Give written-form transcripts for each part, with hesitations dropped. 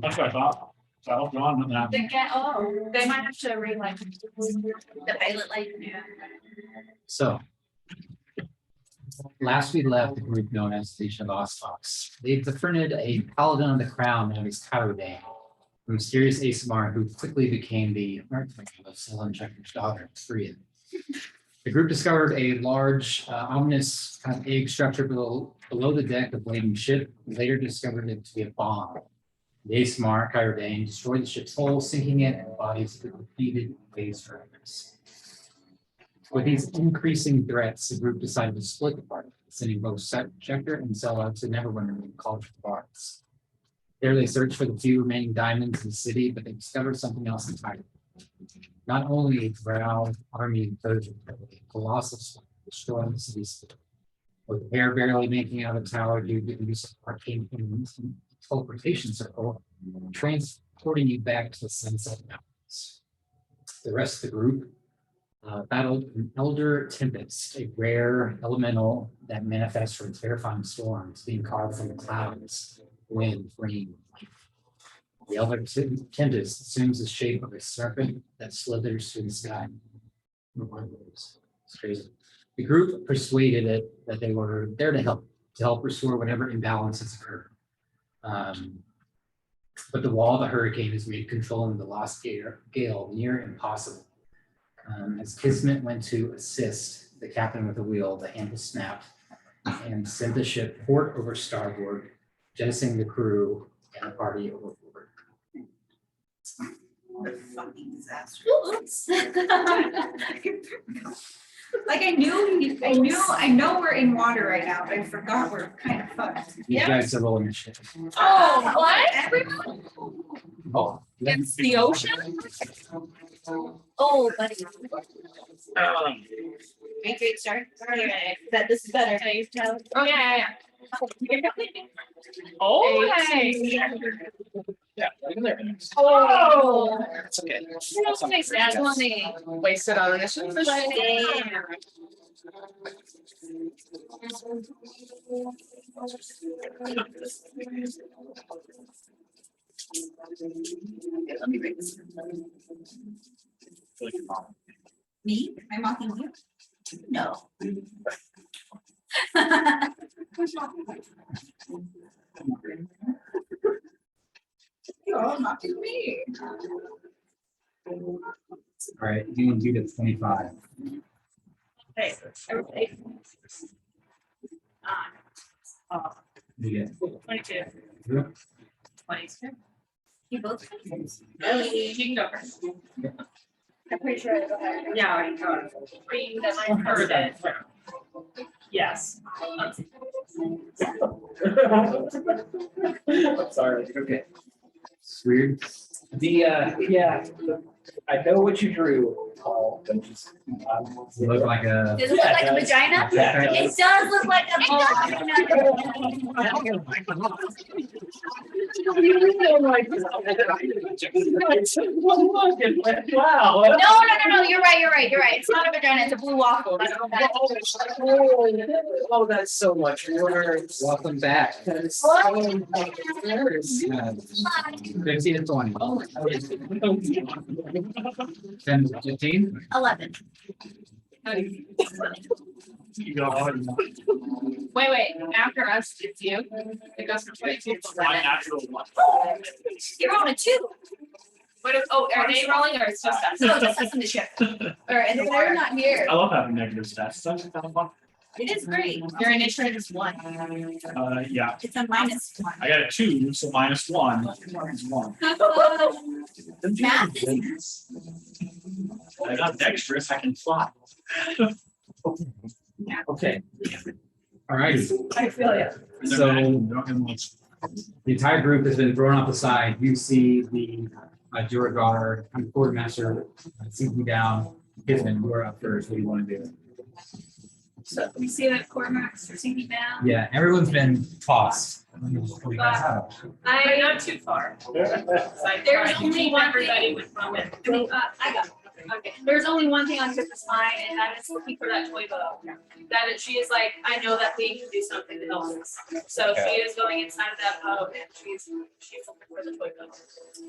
That's what I thought. So I hope John wouldn't have. They might have to relight the pilot light. So last we left the group known as the Legion of Osuvox. They befriended a paladin of the crown known as Kyrodane, a mysterious Asamar who quickly became the architect of Sullen Checker's daughter, Freya. The group discovered a large, ominous kind of egg structure below the deck of the waiting ship, and later discovered it to be a bomb. The Asamar, Kyrodane, destroyed the ship's hull, sinking it, and the bodies of the defeated waves for others. With these increasing threats, the group decided to split the party, sending both Checker and Zella to Neverwinter in College of the Bards. There they searched for the few remaining diamonds in the city, but they discovered something else entirely. Not only a proud army incursion, but a colossal storm destroying the city's with the air barely making out of the tower due to the use of arcane teleportation circle, transporting you back to the Sunset Mountains. The rest of the group battled an Elder Tempest, a rare elemental that manifests from terrifying storms being carved from the clouds, wind, rain, life. The Elder Tempest assumes the shape of a serpent that slithers through the sky. It's crazy. The group persuaded it that they were there to help restore whatever imbalances occurred. But the wall of the hurricane has made controlling the lost gale near impossible. As Kismet went to assist the captain with the wheel, the handle snapped and sent the ship port over starboard, jettisoning the crew and the party overboard. What a fucking disaster. Oops. Like I know we're in water right now, but I forgot we're kind of fucked. You guys are rolling the ship. Oh, what? Everyone? Oh, Against the ocean? Oh, buddy. Wait, sorry. That this is better. Oh, yeah. Oh, hey. Yeah, look at there. Oh. That's okay. That's nice. That's funny. Wasted on initiative. Damn. Let me read this. Me? Am I mocking you? No. You're mocking me. all right, you want to do the 25. Okay, everybody. You get 22. Yeah. 22. You both? You can go first. I'm pretty sure I go ahead. Yeah, I heard it. Yes. Sorry. okay. It's weird. Yeah, I know what you drew, Paul, but just. You look like a. Does it look like a vagina? Yeah. It does look like a Wow. No, you're right. It's not a vagina, it's a blue waffle. That's what that is. Oh, that's so much worse. Welcome back. That is so much worse. 15 to 20. 10 to 15. 11. You go on. Wait, after us, it's you. It goes from 22 to My 11. natural one. You're on a 2. What if, are they rolling or it's just us? No, just us in the ship. Or in the water. They're not here. I love having negative stats. It's actually kind of fun. It is great. Your initiative is 1. Yeah, It's a -1. I got a 2, so -1 is 1. Math. I got dexterous, I can fly. Okay. All right. I feel you. So the entire group has been thrown off the side. You see the Duragar, quartermaster sinking down. Kismet, you're up first. What do you want to do? So we see that Cormacs are sinking down. Yeah, everyone's been tossed. But not too far. There's only one everybody thing. with moment. I got. Okay, there's only one thing on Tiffany's mind, and that is looking for that toy boat. That is, she is like, I know that thing can do something to help us. So she is going inside of that boat and she's looking for the toy boat.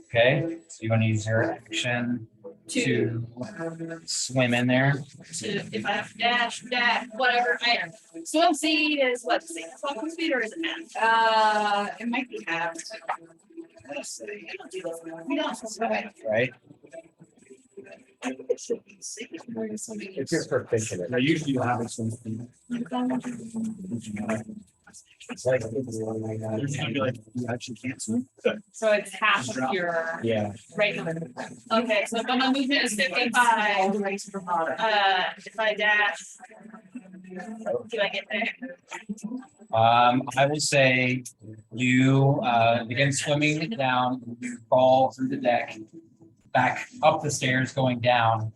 Okay, so you want to use your action to swim in there? If I have to dash, whatever, swim speed is what, swim speed or is it half? It might be half. Right? If you're proficient. I usually you have something. It's like, there's gonna be like, you actually can't swim. So it's half of your Yeah. regular. Okay, so if my movement is 55, if I dash, do I get there? I will say you begin swimming down, you crawl through the deck, back up the stairs going down.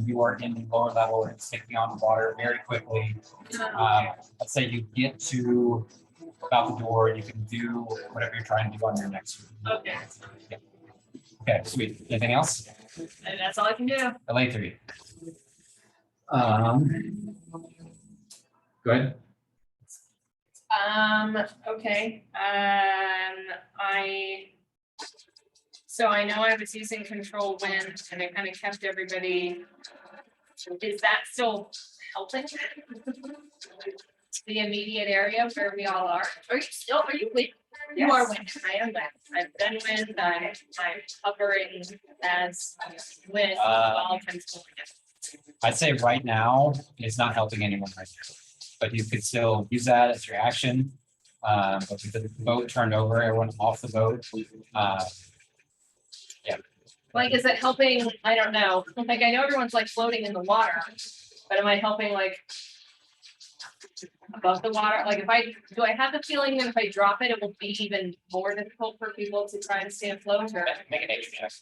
You are in the lower level and sticking on the water very quickly. Let's say you get to about the door, you can do whatever you're trying to do on your next. Okay, Okay, sweet. Anything else? and that's all I can do. LA 3. Go ahead. Okay, so I know I was using control wind and it kind of kept everybody. Is that still helping? The immediate area where we all are. Are you wind? You are wind. I am wind. I've been wind. I'm hovering as wind. All control. I'd say right now it's not helping anyone right now, but you could still use that as your action. But with the boat turned over, everyone off the boat. Like, is it helping? I don't know. Like, I know everyone's like floating in the water, but am I helping like above the water? Like, do I have the feeling that if I drop it, it will be even more difficult for people to try and stay afloat? Or Make an nature check.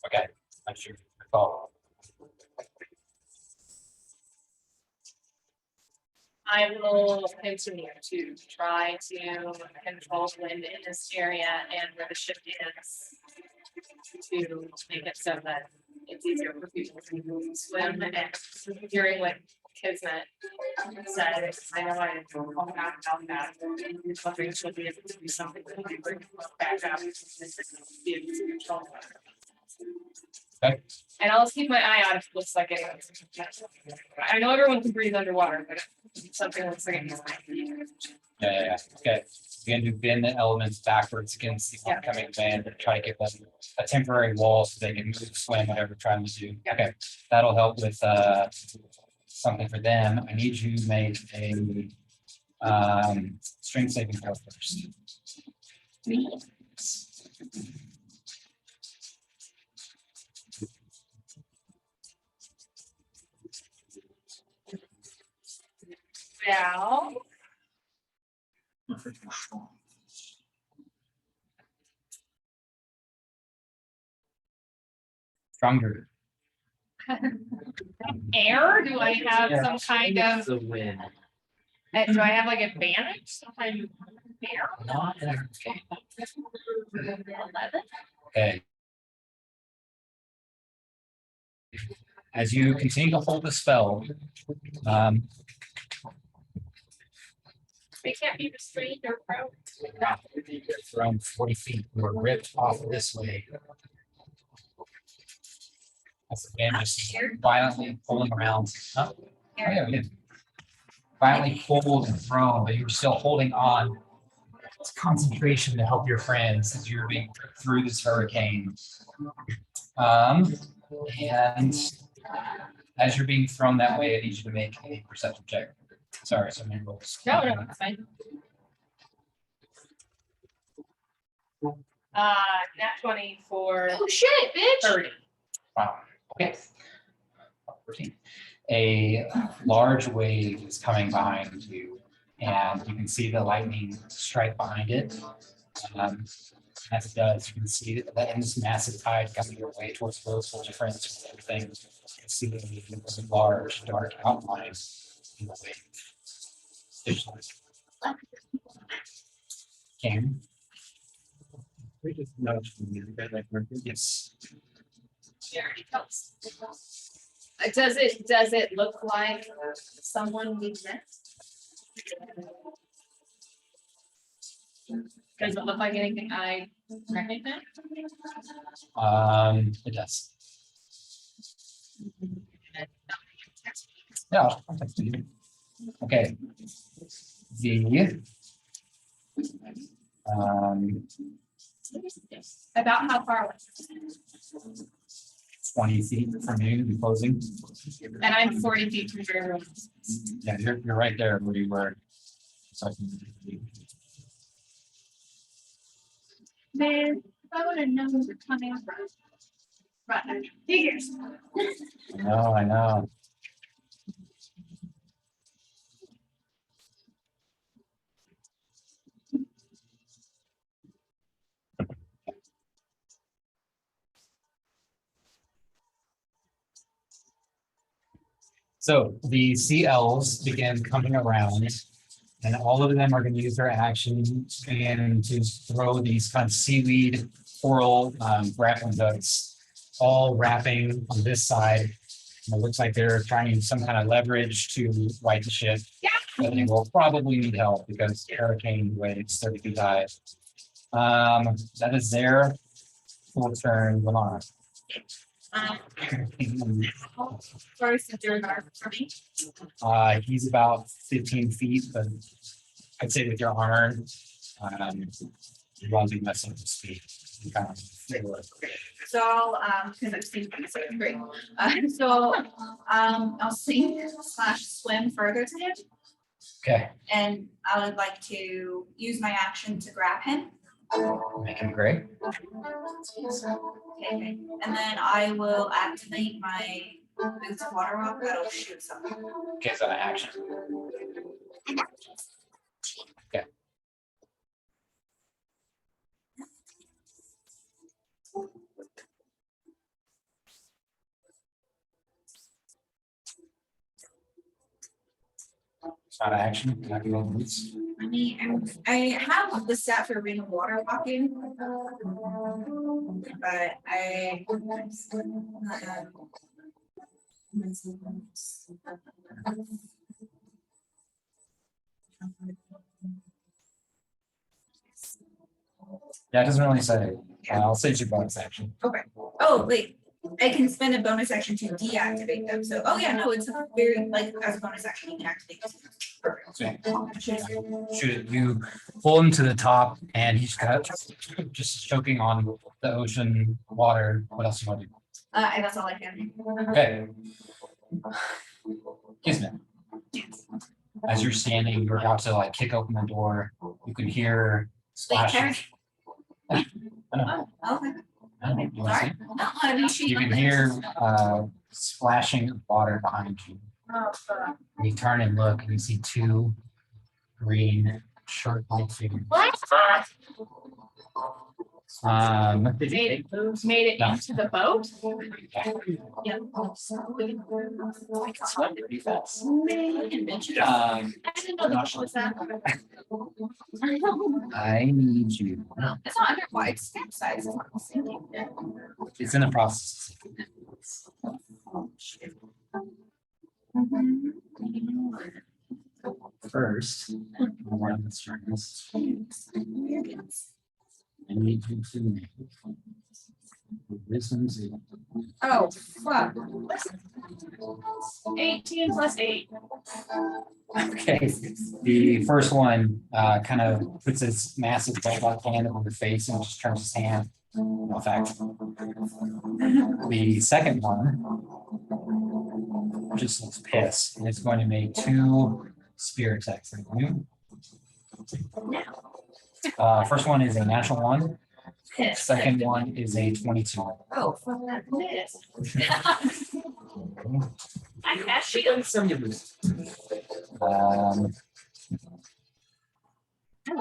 Okay, I'm sure. Call. I will continue to try to control wind in this area and where the ship is to make it so that it's easier for people to swim and hearing what Kismet said. I know I didn't call back about that. Hoping she'll be able to do something that we bring back up. Be able to control it. Okay. And I'll keep my eye out if it looks like anyone. I know everyone can breathe underwater, but if something looks like it. Yeah. Okay. You're going to bend the elements backwards against the Yeah. oncoming band and try to give them a temporary wall so they can move, swim, whatever they're trying to do. Okay. That'll help with something for them. I need you to make a strength saving throw first. Now. Stronger. Air? Do I have some kind of, The win. do I have like advantage? Some kind of air? Not in a- okay. 11? Okay. As you continue to hold the spell, They can't be restrained or thrown. you're thrown 40 feet, you were ripped off this way. As the wind just violently pulling around. Oh, yeah, yeah. Violently pulled and thrown, but you were still holding on. It's concentration to help your friends as you're being ripped through this hurricane. And as you're being thrown that way, I need you to make a perception check. Sorry, so many rolls. No, it's fine. Nat 20 for. Oh shit, bitch! 30. Wow. Okay. 14. A large wave is coming behind you, and you can see the lightning strike behind it. As it does, you can see that in this massive tide coming your way towards those soldier friends and everything. You can see a large dark outline in the wave. Can, We just nudged you, like, we're- yes. She already knows. Does it look like someone we met? Does it look like anything I recognize? It does. Yeah, I'll text you. Okay. The. About how far away? 20 feet from you, be closing. And I'm 40 feet from your room. Yeah, you're right there where you were. So I can- Man, if I would have known we were coming from. Right, figures. I know. So the sea elves begin coming around, and all of them are going to use their action and to throw these kind of seaweed coral grappling hooks, all wrapping on this side. And it looks like they're trying some kind of leverage to right the ship. But they will probably need help because hurricane waves 30 feet high. That is their full turn, Lamar. First, is your guard for me? He's about 15 feet, but I'd say with your armor, you won't be messing with speed. You kind of feel it. So, because I've seen things, so it's great. I'll sink / swim further to him, Okay, and I would like to use my action to grab him. make him great. Okay, and then I will activate my boots of water rock that'll shoot something. Okay, is that an action? Okay. It's not an action. Not gonna go boots. I mean, I have the stat for being water walking. But I. Yeah, it doesn't really say. I'll say it's your bonus action. Oh, wait, I can spend a bonus action to deactivate them, so, oh yeah, no, it's a very, like, as a bonus action, you can activate this. Shoot it. You pull him to the top, and he's got just choking on the ocean water. What else do you want to do? And that's all I can. Okay. Kismet. As you're standing, you're about to like kick open the door. You can hear Wait, splashing. Karen? Oh, okay. You wanna see? Sorry. No, I mean, she. You can hear splashing of water behind you. And you turn and look, and you see two green short-like figures. Made it No. into the boat? Yeah. Swim pretty fast. I didn't know that was that. I need you. It's not underwater, it's stamp size. It's not the same thing. It's in the process. First, one of the strings. I need you to make wisdom saving. Oh, fuck. 18 plus 8. Okay, the first one kind of puts his massive bug hand over the face and just turns his hand. No effect. The second one just looks pissed and it's going to make 2 spear attacks. First one is a natural 1. Second one is a 22. Oh, fuck that. I have shield.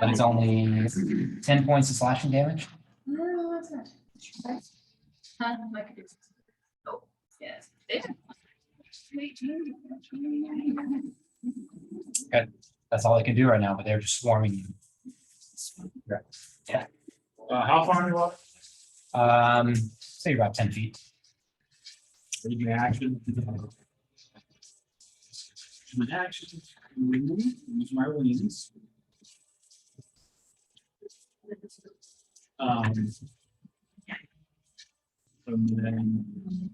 But it's only 10 points of slashing damage. No, that's not. Huh? Oh, yes. That's all they can do right now, but they're just swarming you. Yeah. How far in the Say you're about 10 feet. Taking action. An action. Use my wings. And then.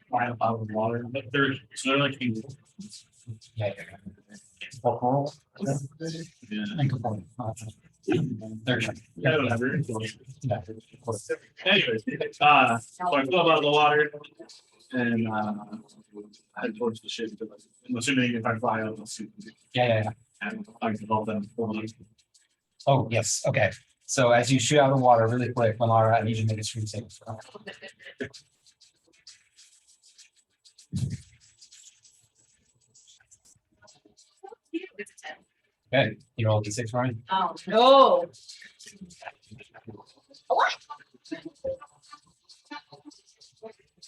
Fly up out of the water, but they're like. Yeah. They're Yeah, whatever. yeah. Anyways, so I flew up out of the water and head towards the ship. I'm assuming if I fly out, I'll see. Yeah. And I can help them. Oh, yes, okay. So as you shoot out of the water really quick, Malara, I need you to make a screen save. Okay, you roll D6 for me. Oh, no.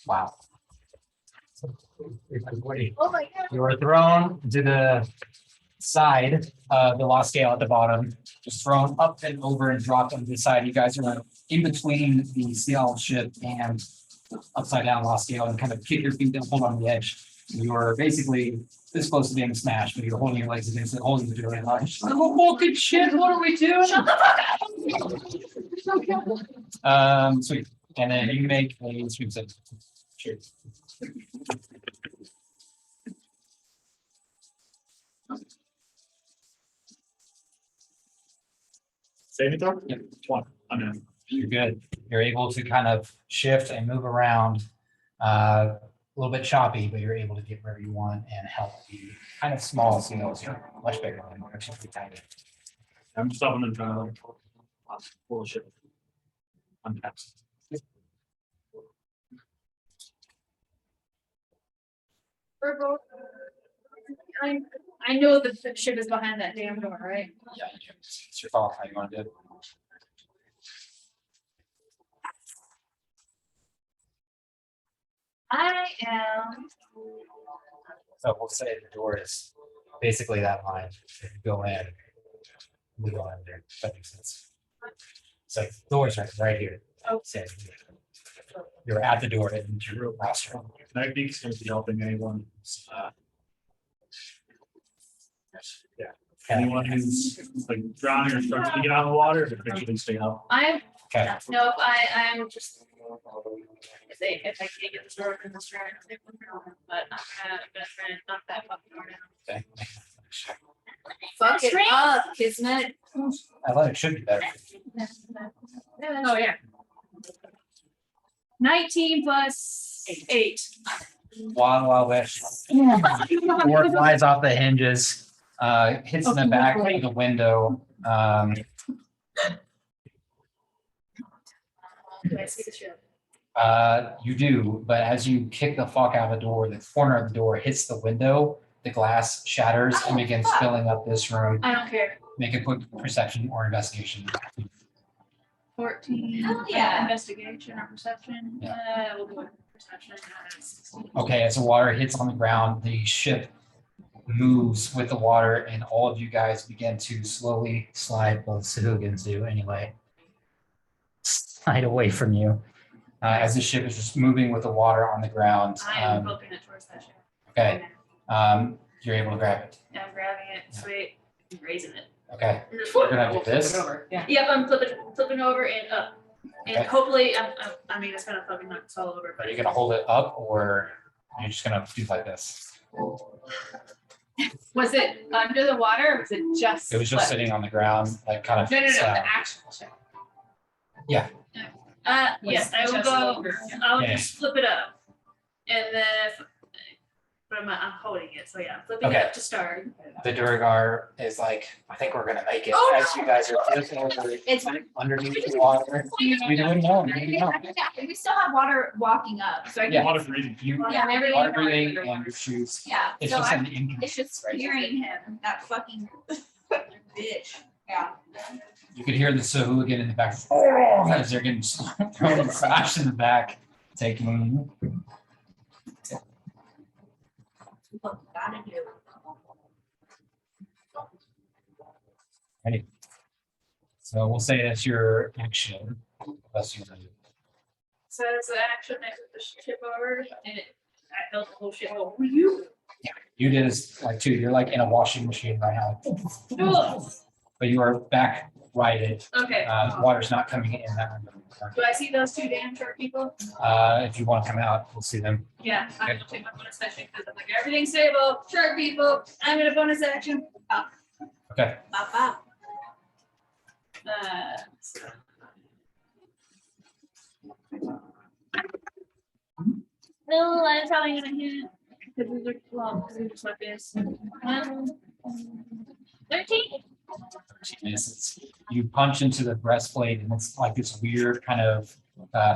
Wow. Oh, my God. You are thrown to the side of the lost scale at the bottom, just thrown up and over and dropped onto the side. You guys are in between the sail ship and upside down lost scale and kind of kick your feet down, hold on the edge. You're basically this close to being smashed, but you're holding your legs against it, holding the door. Oh, fucking shit, what are we doing? Shut the fuck up. Sweet. And then you make a sweep save. Cheers. Saving throw? Yep. 1. I'm in. You're good. You're able to kind of shift and move around. A little bit choppy, but you're able to get wherever you want and help the kind of small seals. You're much bigger than actually tiny. I'm just up and trying to pull the ship. Untapped. Virgo, I know that the ship is behind that damn door, right? Yeah, you do. It's your call. How you want to do it? I am. So we'll say the door is basically that line. If you go in, we go in there. That makes sense. So the doors are right here. Oh. So you're at the door and you're last room. And I think it's going to be helping anyone. Yeah. Anyone who's like drowning or struggling to get out of the water, make sure they stay out. I'm, Okay. no, I'm just. If I can't get the door open, this round, but I'm gonna try and knock that fucking door down. Okay. Fuck it up, Kismet. Athletic should be better. Oh, yeah. 19 plus 8. Wild West. Door flies off the hinges, hits in the back of the window. Do I see the ship? You do, but as you kick the fuck out of the door, the corner of the door hits the window, the glass shatters and begins filling up this room. I don't care. Make a quick perception or investigation. 14. Hell yeah. Investigation or perception. We'll go with perception. Okay, as the water hits on the ground, the ship moves with the water, and all of you guys begin to slowly slide, well, the Sahugans do anyway, slide away from you. As the ship is just moving with the water on the ground. I am flipping it towards that ship. Okay, you're able to grab it. Yeah, I'm grabbing it. Sweet. I'm raising it. Okay, you're gonna do this. Yep, I'm flipping over and up. And Okay. hopefully, I mean, it's gonna fucking knock us all over. Are you gonna hold it up, or you're just gonna do like this? Was it under the water or was it just? It was just flipped? sitting on the ground, like kind of. No, the actual ship. Yeah. Yes, I will Just go, over. I'll Yeah. just flip it up. And then, but I'm holding it, so yeah, I'm flipping it Okay. up to start. The Duragar is like, I think we're gonna make it. Oh, As you guys are flipping over It's. underneath the water. We don't know. We still have water walking up, so I Yeah. can, Water breathing. You, yeah, everything. water breathing and your shoes. Yeah, It's so just I'm, an in. it's just scaring him, that fucking bitch, yeah. You could hear the Sahuagin in the back. Oh, as they're getting thrown and smashed in the back, taking. What we gotta do. Ready? So we'll say that's your action. Unless you want to- So it's an action that the ship over and I held the whole ship over you. You did is like two. You're like in a washing machine right now, but you are back righted. Okay. Water's not coming in that window. Do I see those two damn short people? If you want to come out, we'll see them. Yeah, I'm gonna take my bonus action because I'm like, everything's stable, shark people, I'm gonna bonus action. Okay. Bop, bop. No, I'm probably gonna hit. Because these are long, because they're just like this. 13. She misses. You punch into the breastplate and it's like this weird kind of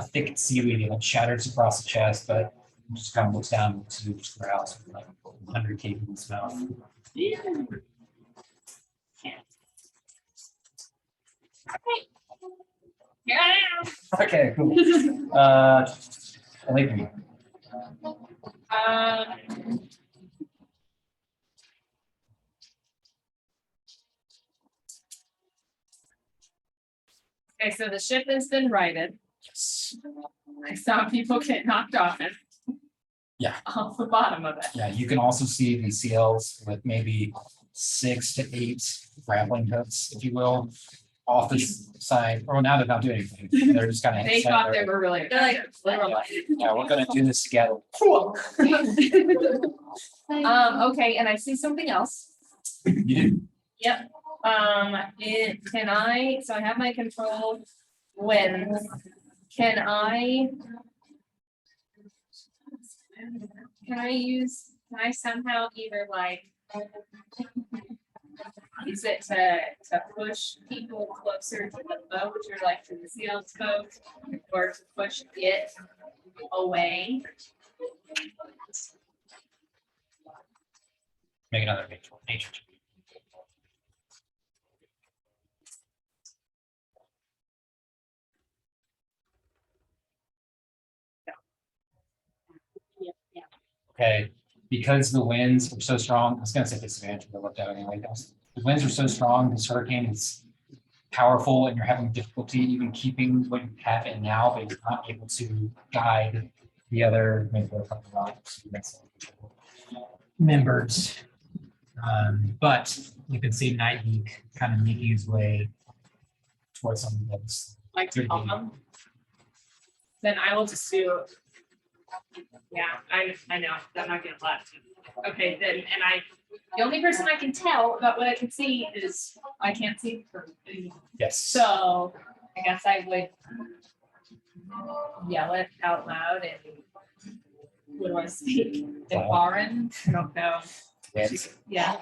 thick seaweed and it shatters across the chest, but it just kind of looks down to the ground with like 100 kg in its mouth. Yeah. Here I am. Okay, cool. Believe me. Okay, so the ship has been righted. Yes. I saw people get knocked off it. Yeah. Off the bottom of it. Yeah, you can also see the CLs with maybe 6 to 8 grappling hooks, if you will, off the side. Or now they're not doing anything. They're just kind of. They thought they were really. They're like, Yeah, we're gonna do this together. Okay, and I see something else. You do. Yep. So I have my control winds. Can I somehow either like use it to push people closer to the boat or like to the sealed boat or to push it away? Make another nature check. Okay, because the winds are so strong, I was gonna say disadvantage, but I looked at it anyway. The winds are so strong, this hurricane is powerful and you're having difficulty even keeping what you have in now, but you're not able to guide the other members. But you can see Nightbeak kind of making his way towards some of those. Like Good deal. then I will just do. Yeah, I know, I'm not gonna let. Okay, then, the only person I can tell about what I can see is, I can't see her. Yes. So, I guess I would yell it out loud and what do I speak? In Wow. foreign, I don't know. Yes. Yeah.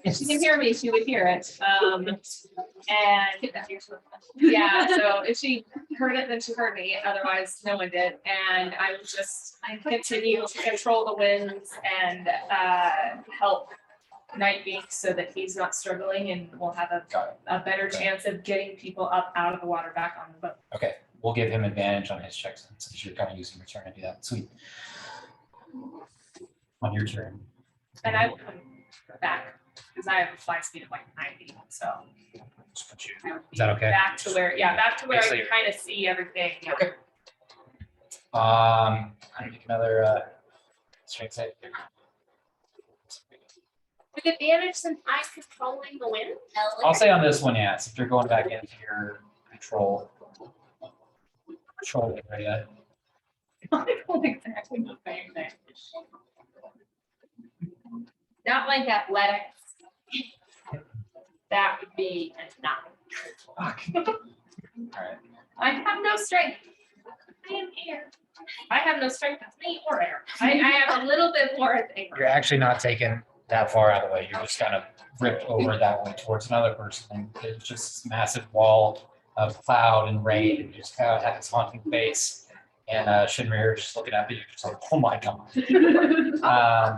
If she can hear me, she would hear it. And yeah, so if she heard it, then she heard me. Otherwise, no one did. And I would just continue to control the winds and help Nightbeak so that he's not struggling and we'll have a better Okay. chance of getting people up out of the water back on the boat. Okay, we'll give him advantage on his checks since you're kind of using your turn to do that. Sweet. On your turn. And I will come back because I have a fly speed of like 90. So Just put you- I would Is that be okay? back to where I Basically- can kind of see everything. Yeah. Okay. I make another strength save. With advantage since I'm controlling the wind. I'll say on this one, yes, if you're going back into your control area. Exactly the same thing. Not like athletics. That would be a no. Fuck. All right. I have no strength. I am air. I have no strength as me or air. I have a little bit more as air. You're actually not taking that far out of the way. You're just kind of ripped over that way towards another person. And it's just this massive wall of cloud and rain. And you just kind of have this haunting face. And Shinrir is just looking at you, just like, oh my God.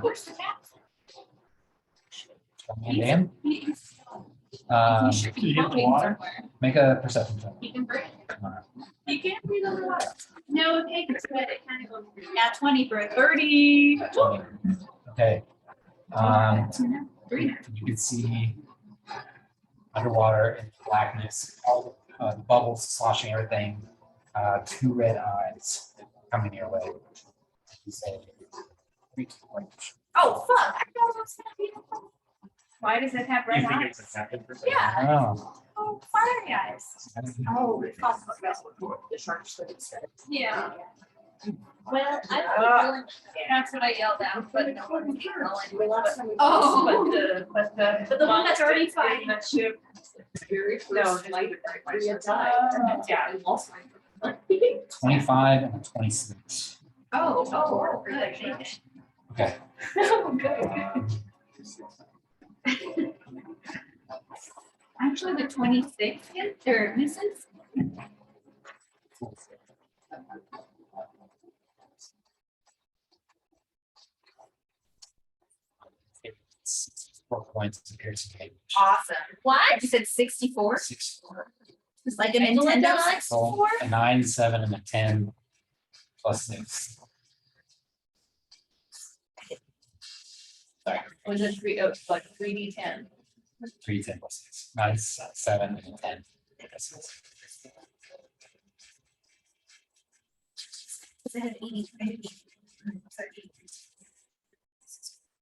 Where's the cat? And Can you get the water? make a perception check. He can breathe. Come on. He can't breathe underwater. No, okay, it's good. It kind of goes. Yeah, 20 for 30. 20. Okay. Three. You can see underwater in blackness, all the bubbles sloshing everything. Two red eyes coming your way. He said, "Reach the range." Oh, fuck. I thought it was gonna be. Why does it have You red think eyes? it's a captain? Yeah. Oh, Oh, fiery eyes. I don't know. Oh, we talked about that before, the sharks that it said. Yeah. Well, That's what I yelled out, but no one keep going. Oh. But But the one that's already fine. That ship. Very No, first like, flight, we had died. yeah. And lost my. 25 and a 26. Oh, good. Okay. Okay. Actually, the 26th, or misses. It's 4 points of piercing damage. Awesome. What? You said 64? 64. It's like a Nintendo 64? A 9, 7, and a 10 plus 6. Sorry, Was it three, oh, like 3D10? 3, 10 plus 6. 9, 7, and 10. I had 80. I had 80. Sorry.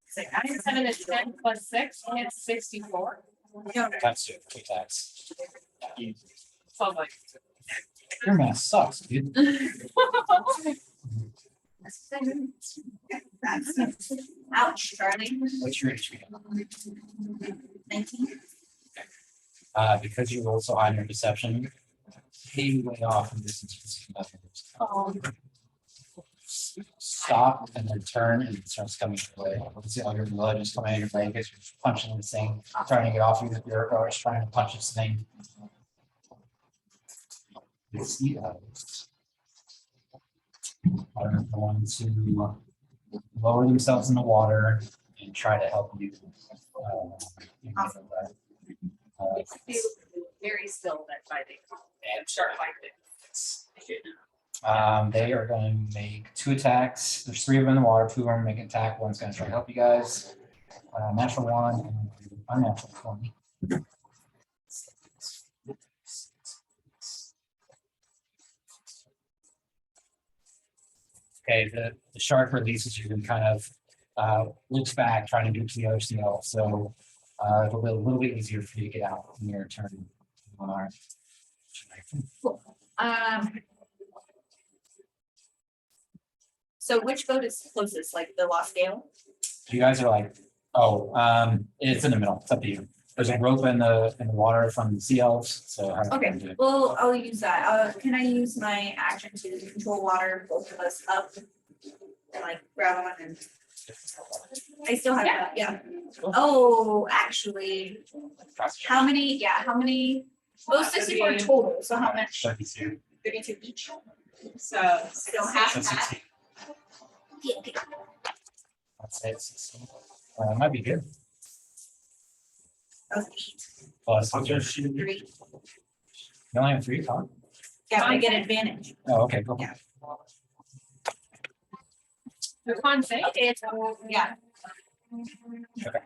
It's like 9, 7, and 10 plus 6, and it's 64. No, Times 2, 2 times. So like. Your math sucks, dude. ouch, Charlie. What's your HP? 19. Because you rolled so high in your deception, he way off in distance. Oh. Stop and then turn and it starts coming your way. You see all your blood just coming out of your blankets, you're just punching this thing, trying to get off you with your guards, trying to punch this thing. You see those are the ones who lower themselves in the water and try to help you. Awesome. It's very still that fighting. And Sharp fighting. They are going to make 2 attacks. There's 3 of them in the water. 2 of them make an attack. One's going to try to help you guys. Natural 1 and unnatural 20. Okay, the shark releases you and kind of looks back, trying to get to the other seal. So it'll be a little bit easier for you to get out in your turn. So which boat is closest, like the Lost Gale? You guys are like, oh, it's in the middle. It's up to you. There's a rope in the water from the sea elves. So how are you Okay, gonna do it? well, I'll use that. Can I use my action to control water, both of us up? And like grab on and. I still have that, yeah. Oh, actually, how many, how many? Well, 64 total, so how much? 32. 32 each. So. I don't have So that. 16. Yeah, okay. Let's say it's 16. It might be good. That was 8, Plus, I'll just shoot. 3. you only have 3, huh? Yeah, I get advantage. Oh, okay, go. Yeah. The con save? Okay, it's, yeah. Okay.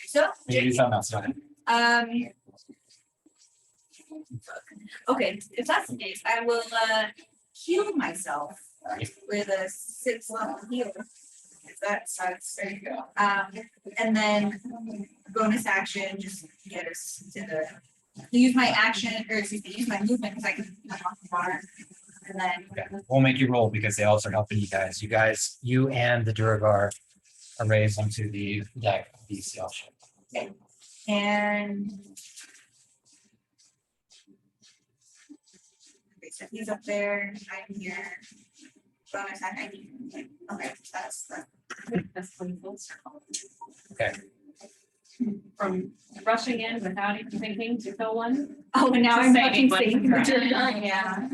So, You do something else. Go ahead. okay, if that's the case, I will heal myself with a 6 level heal. If that sucks. There you go. And then bonus action, just get us to use my action, or excuse me, use my movement because I can come off the water. And then Okay, we'll make you roll because they also are helping you guys. You and the Duragar are raised onto the deck of the seal ship. and okay, so he's up there, I'm here. Bonus action. Okay, that's That's when full circle. Okay. From rushing in without even thinking to fill one. oh, and now To I'm saving watching one. saving. Yeah.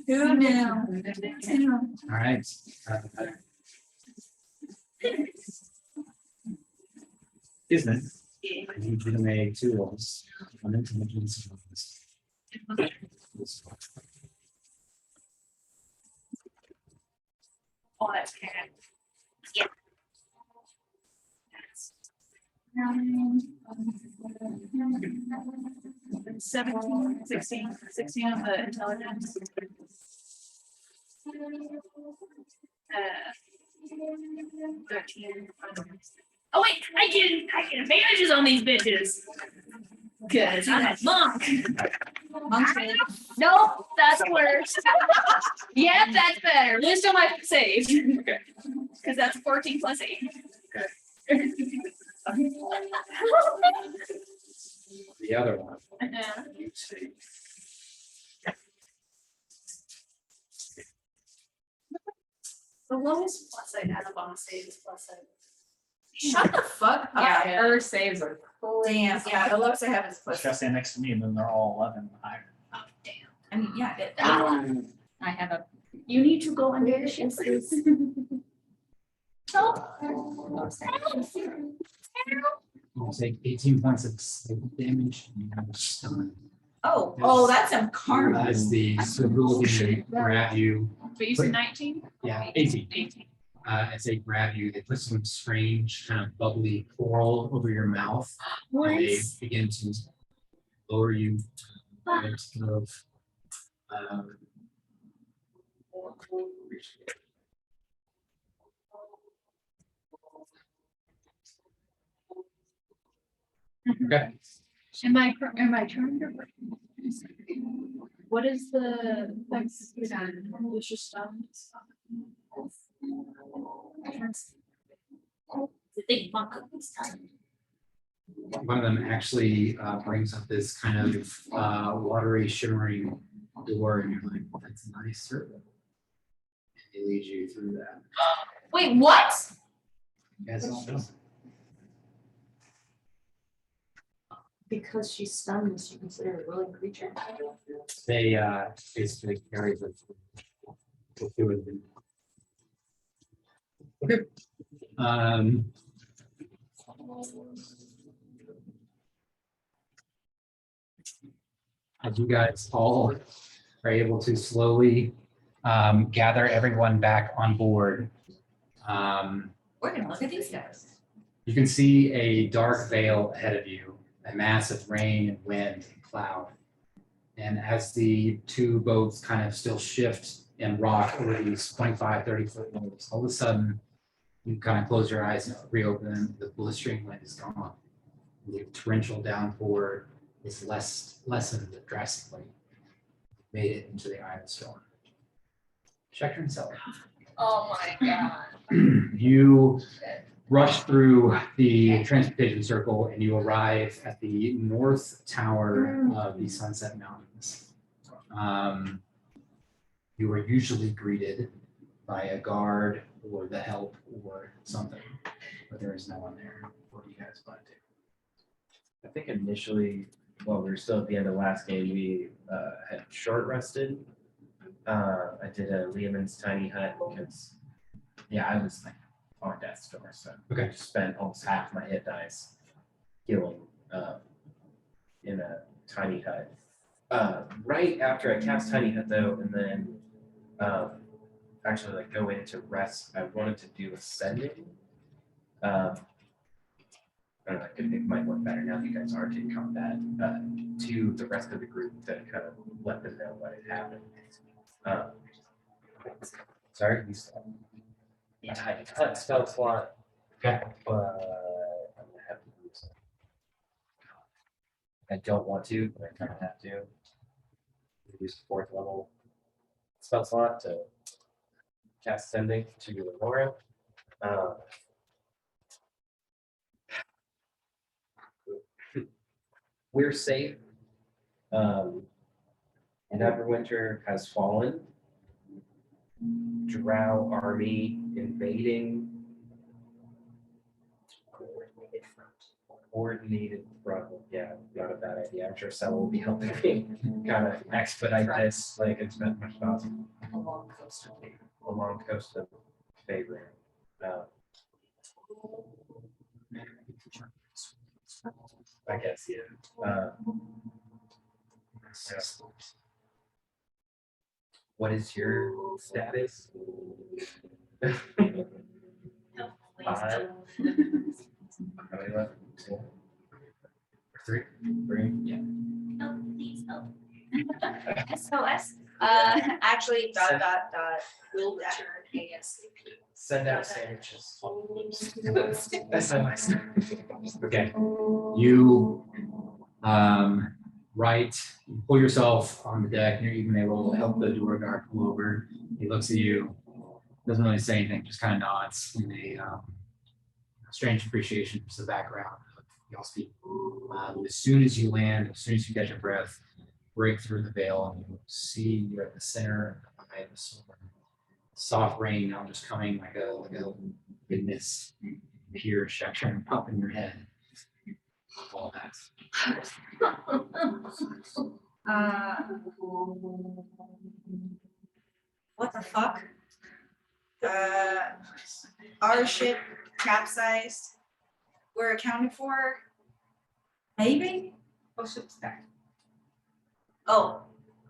Who knew? Who knew? All right. Isn't it? I need you to make 2 rolls. One intelligence. Oh, that's Karen. 17, 16 on the intelligence. 13. Oh wait, I get advantages on these bitches. Cause I'm a monk. Monk's really- Nope, that's worse. Yeah, that's better. Wisdom I save. Okay. Cause that's 14 plus 8. The other one. Uh-huh. You see. The lowest plus I have on save is plus 7. Shut the fuck up. Yeah, her saves are. Damn, yeah, the lowest I have is Just plus. gotta stand next to me and then they're all 11 higher. Oh, damn. I mean, yeah, I have a. You need to go under the ship. You take 18 points of damage. And you have a stun. oh, that's some karma. As the ability grab you. But you said 19? Yeah, 18. 18. As they grab you, they put some strange kind of bubbly coral over your mouth. And they Nice. begin to lower you to kind of okay. Am I trying to? What is the next? Delicious stuff. The big monk of this time. One of them actually brings up this kind of watery, shimmering door, and you're like, "That's a nice circle." And they lead you through that. Wait, what? You guys don't know. Because she's stunned, is she considered a willing creature? They basically carry the two of them. Okay. As you guys all are able to slowly gather everyone back on board, We're gonna look at these guys. you can see a dark veil ahead of you, a mass of rain and wind and cloud. And as the two boats kind of still shift and rock over these 25, 30-foot waves, all of a sudden, you kind of close your eyes and reopen them, the blistering wind is gone. The torrential downpour is lessened drastically. Made it into the eye of the storm. Check yourself. Oh my god. You rush through the transportation circle and you arrive at the north tower of the Sunset Mountains. You are usually greeted by a guard or the help or something, but there is no one there. What do you guys want to do? I think initially, while we were still at the end of last game, we had short rested. I did a Lehman's tiny hut because, yeah, I was like on death's door, so Okay. I just spent almost half my hit dice healing in a tiny hut. Right after I cast tiny hut though, and then actually like go in to rest, I wanted to do ascending. I don't know, it might work better now that you guys aren't in combat, to the rest of the group to kind of let them know what had happened. Sorry, you said. Tiny hut spell slot, Okay. but I'm gonna have to use it. I don't want to, but I kind of have to. Use 4th level spell slot to cast sending to Aurora. We're safe. Neverwinter has fallen. Drow army invading. Coordinated front. Yeah, not a bad idea. I'm sure Sel will be helping me kind of expedite this like as much as possible. Along coast of favor. I guess, yeah. What is your status? 5. How many left? 2. Three. Yeah. Oh, please help. SOS. Actually, will return ASAP. Send out sandwiches. That's nice. Okay. You pull yourself on the deck, and you're even able to help the door guard pull over. He looks at you, doesn't really say anything, just kind of nods in a strange appreciation for the background of y'all speak. As soon as you land, as soon as you catch your breath, break through the veil, and you see you're at the center of the eye of the storm. Soft rain now just coming like a big mist. Here, shattering up in your head. All that. What the fuck? Our ship capsized. We're accounted for. Maybe? Oh,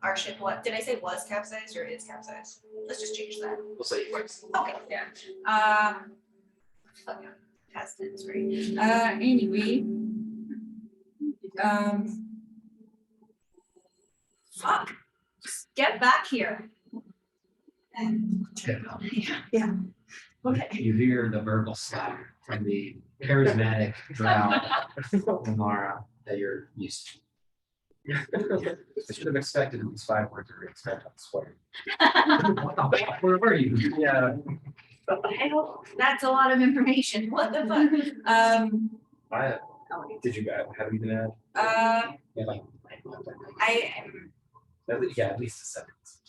our ship, what, did I say was capsized or is capsized? Let's just change that. We'll say it works. Okay, yeah. Past tense, right? Anyway. Fuck, just get back here. Yeah. Okay. You hear the verbal slap from the charismatic drow Amara that you're used to. I should have expected at least 5 words of respect on swear. What the fuck? Where were you? Yeah. Hell, that's a lot of information. What the fuck? Did you have anything to Yeah, like, add? At least a sentence.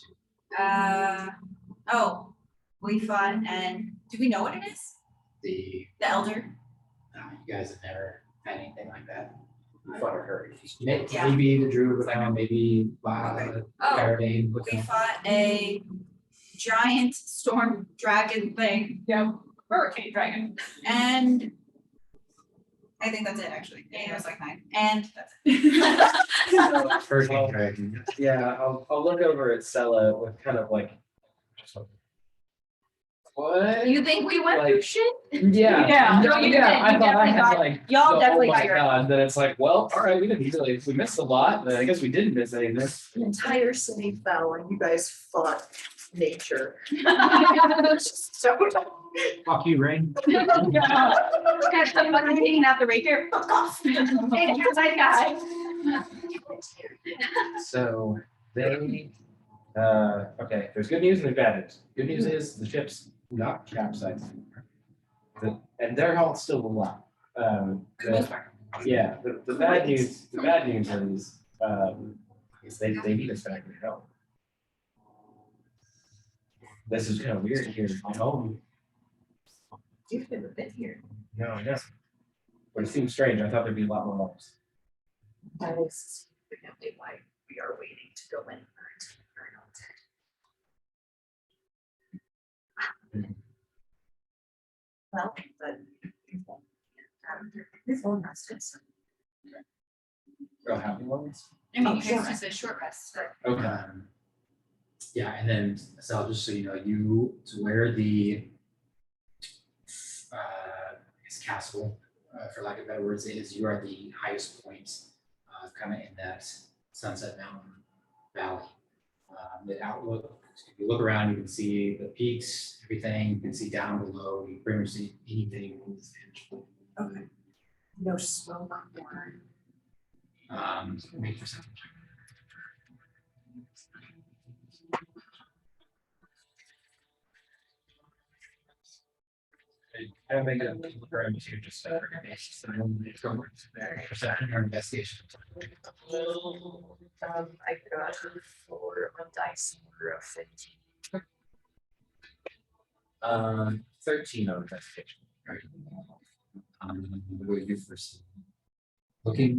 Oh, we fought, and do we know what it is? the The elder? you guys have never had anything like that. You fought or hurry. Yeah. Maybe the druid was down, maybe Oh, Paradane was we down. fought a giant storm dragon thing. Yeah, hurricane dragon. And I think that's it, actually. It was like 9. And that's it. Hurricane dragon. Yeah, I'll look over at Sella with kind of like. What? You think we went through shit? Yeah. Yeah, no, you did. I You thought I definitely had got- like. y'all the, definitely oh got my your- God, then it's like, well, all right, we didn't really, we missed a lot, but I guess we didn't miss anything. An entire city fell and you guys fought nature. So. Fuck you, Rain. Hanging out the rapier. Fuck off. Hey, here's that guy. So they, okay, there's good news and there's bad news. Good news is the ship's not capsized. And they're all still alive. Yeah, the bad news is they need us back to help. This is kind of weird here. I know. You've never been here. No, I know. But it seems strange. I thought there'd be a lot more helps. That is significantly why we are waiting to go in. Well, but. This one has this. Real happy ones. I mean, Okay. it's just a short rest. Okay. Yeah, and then Sal, just so you know, you to where the castle, for lack of better words, is you are at the highest point, kind of in that Sunset Mountain Valley. The outlook, if you look around, you can see the peaks, everything. You can see down below. You can pretty much see anything in this image. Okay. No smoke or. Make yourself. I don't think I'm referring to just Perception or investigation. I got for a dice for a 15. 13 on investigation. What you first looking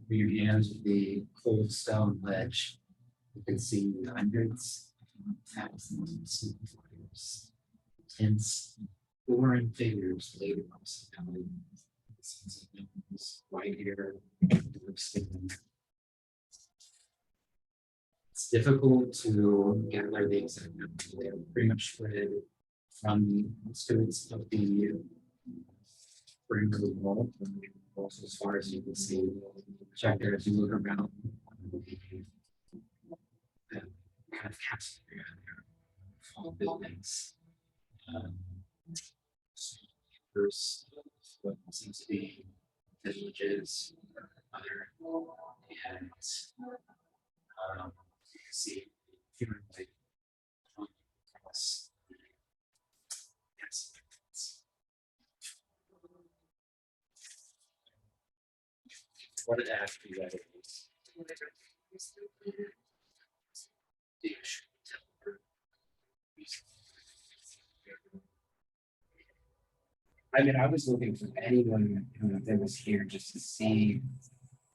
through your hands with the cold stone ledge, you can see hundreds, thousands of figures, tense, glimmering figures laid across the valley. White hair, dark skin. It's difficult to gather the exact number. They're pretty much spread from the skirts of the bring to the wall. Also, as far as you can see, check there as you look around. Kind of castle area there, small buildings. There's what seems to be villages or other, and you can see human like across. Yes. What did ask you that it is? I mean, I was looking for anyone that was here just to see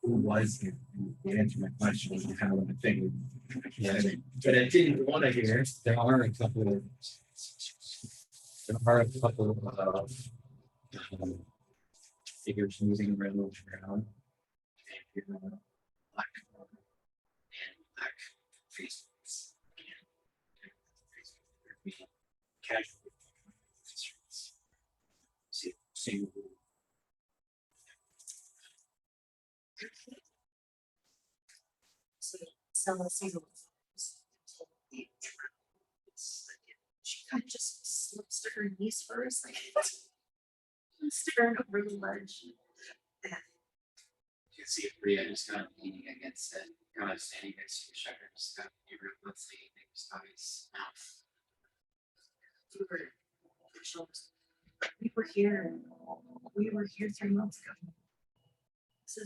who was here and answer my question and kind of what I figured. Yeah, but I didn't want to hear. There are a couple of figures moving around the ground. Black faces. Casual. See. Someone sees she kind of just slips to her knees for a second. Staring over the ledge. You can see Bria just kind of leaning against it, kind of standing next to the shutter, just kind of let's see things eyes, mouth. We were here. We were here 3 months ago. This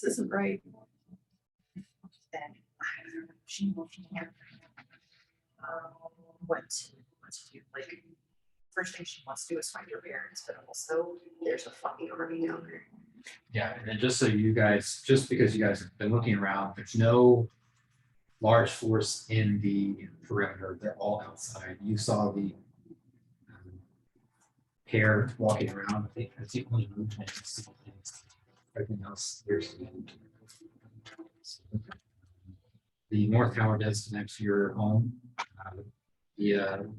isn't right. Then she can't. What to do? Like, first thing she wants to do is find her parents, but also there's a fucking army down there. Yeah, and then just so you guys, just because you guys have been looking around, there's no large force in the perimeter. They're all outside. You saw the pair walking around. I think that's the only movement. Everything else there's the north tower does connect to your home. The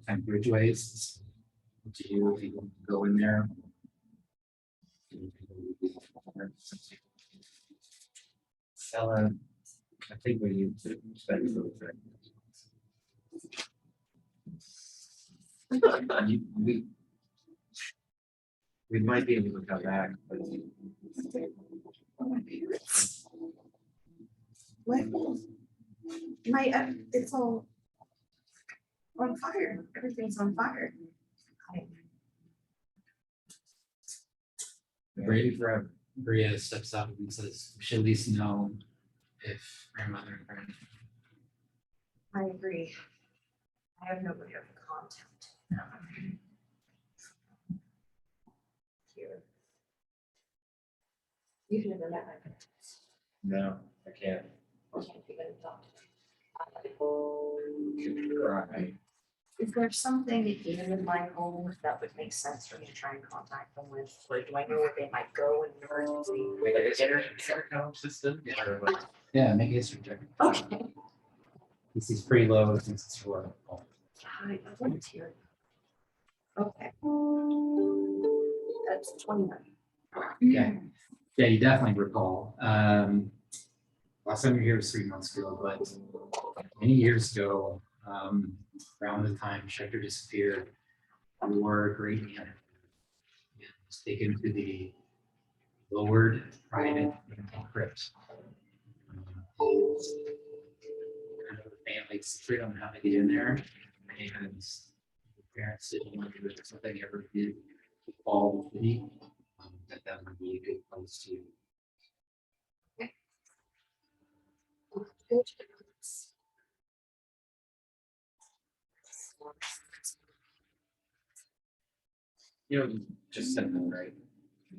kind of bridgeways. Do you if you want to go in there? Stella, I think we need to spend a little bit. We might be able to come back, but It's all on fire. Everything's on fire. Bria steps up and says, "We should at least know if grandmother and grandfather." I agree. I have nobody of contact. Here. You've never met my parents. no, I can't. I can't even talk to them. Right. Is there something in my home that would make sense for me to try and contact them with? Or do I know where they might go in an emergency? Like an intercom system? Or like- Yeah, make a history check. Okay. This is pretty low since it's your home. I volunteer. Okay. That's 29. Okay. Yeah, you definitely recall. Last time you were here was 3 months ago, but many years ago, around the time Schechter disappeared, your great aunt was taken to the lowered private crypt. Kind of a family secret on how to get in there, and the parents didn't want to do it. Something they ever did fall with the that would be a good place to. You know, just said that right.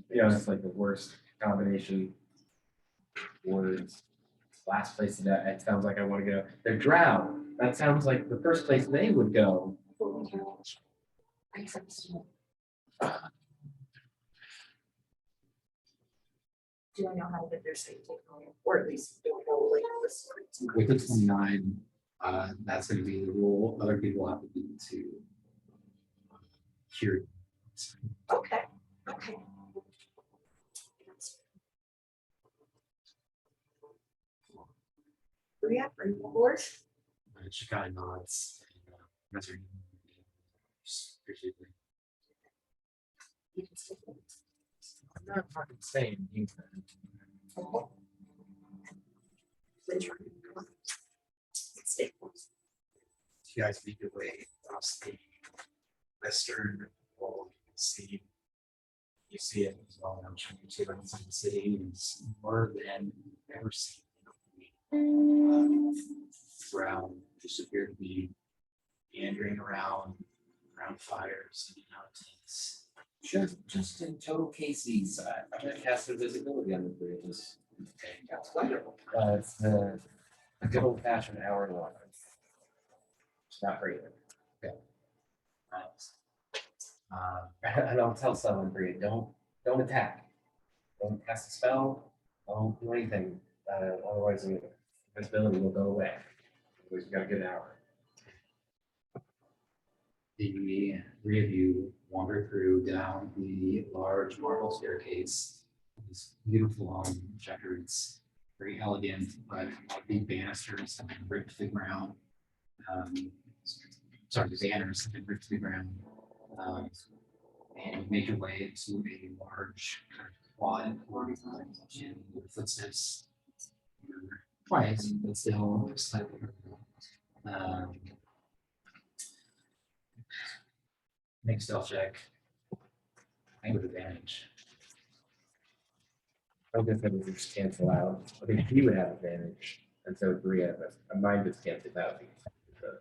Yeah, it's like the worst combination words. Last place that it sounds like I want to go. They're drow. That sounds like the first place they would go. Do I know how to get their safety? Or at least do I know like the streets? With the 29, that's going to be the rule. Other people have to be to cure. Okay. Okay. Bria, are you on board? She kind of nods. And, that's her. Just appreciate it. I'm not fucking saying anything. Then try. Come on. Stay close. You guys make your way across the western wall. You see it as well. I'm showing you to inside the city. It's more than you've ever seen. Brown just appear to be meandering around fires and mountains. Just in total cases, I'm gonna cast invisibility on the bridges. Okay. That's wonderful. It's the good old fashioned hour long. It's not great. Nice. And I'll tell someone, Bria, don't attack. Don't cast a spell. Don't do anything. Otherwise, the visibility will go away. Otherwise, you got a good hour. The three of you wander through down the large marble staircase. This beautiful checkered, very elegant, but the banisters have been ripped to the ground. Sorry, the banners have been ripped to the ground. And you make your way into a large kind of quad courtyard, and your footsteps are quiet, but still slightly. Make stealth check. I with advantage. I guess that would just cancel out. I think he would have advantage, and so would Bria, but mine just cancels out because of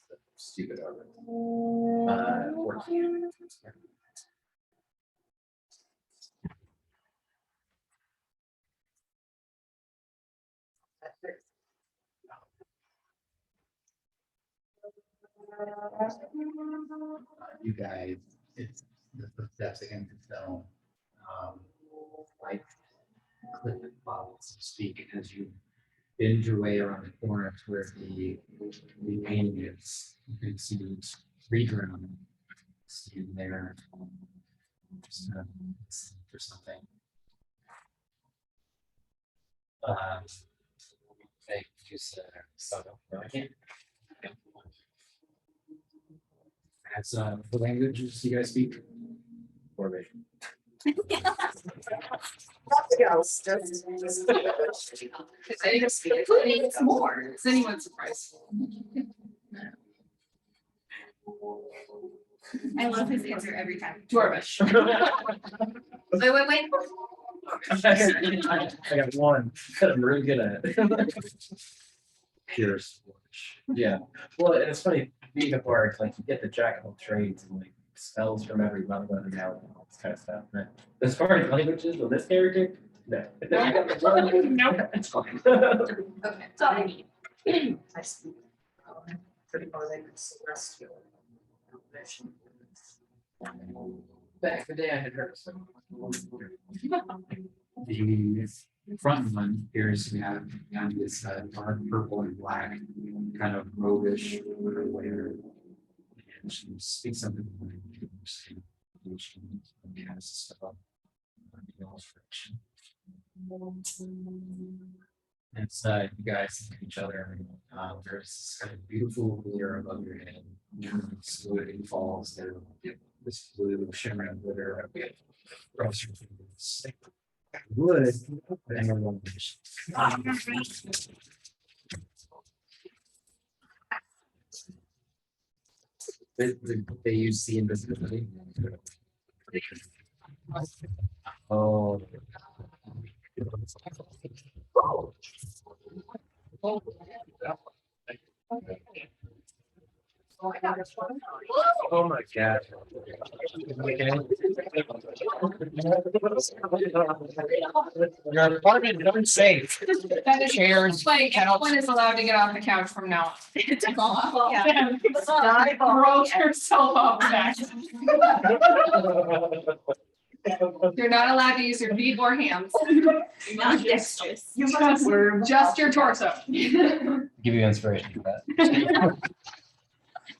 the stupid armor. 14. You guys, it's the footsteps against the stone. Like cliff and fall, so to speak, as you bend your way around the corner to where the painting is. You can see it's redrawn. See there. Just, for something. Hey, just no, I can't. That's the languages you guys speak. Formation. It's more. Is anyone surprised? I love his answer every time. Dwarvish. Wait. I got one that I'm really good at. Pure. Yeah, well, and it's funny, being a bard, like you get the jack of all trades and like spells from every level and out and all this kind of stuff. But as far as languages of this character, no. Nope. It's fine. Okay. That's all I need. I speak. Pretty far they could celestial. Back in the day, I had heard of some. The front one appears to have this dark purple and black kind of roguish layer. And she speaks something like casts spell. And so you guys look at each other. There's this kind of beautiful glitter above your head. Slowly falls there. This blue shimmering glitter. Across your fingers. Wood. And everyone they use the invisibility. Oh. Oh my god. Your apartment, don't safe. Chairs, Like, couch. everyone is allowed to get off the couch from now on. Yeah. Roll yourself up back. You're not allowed to use your feet or hands. Not dexterous. Just your torso. Give you inspiration for that.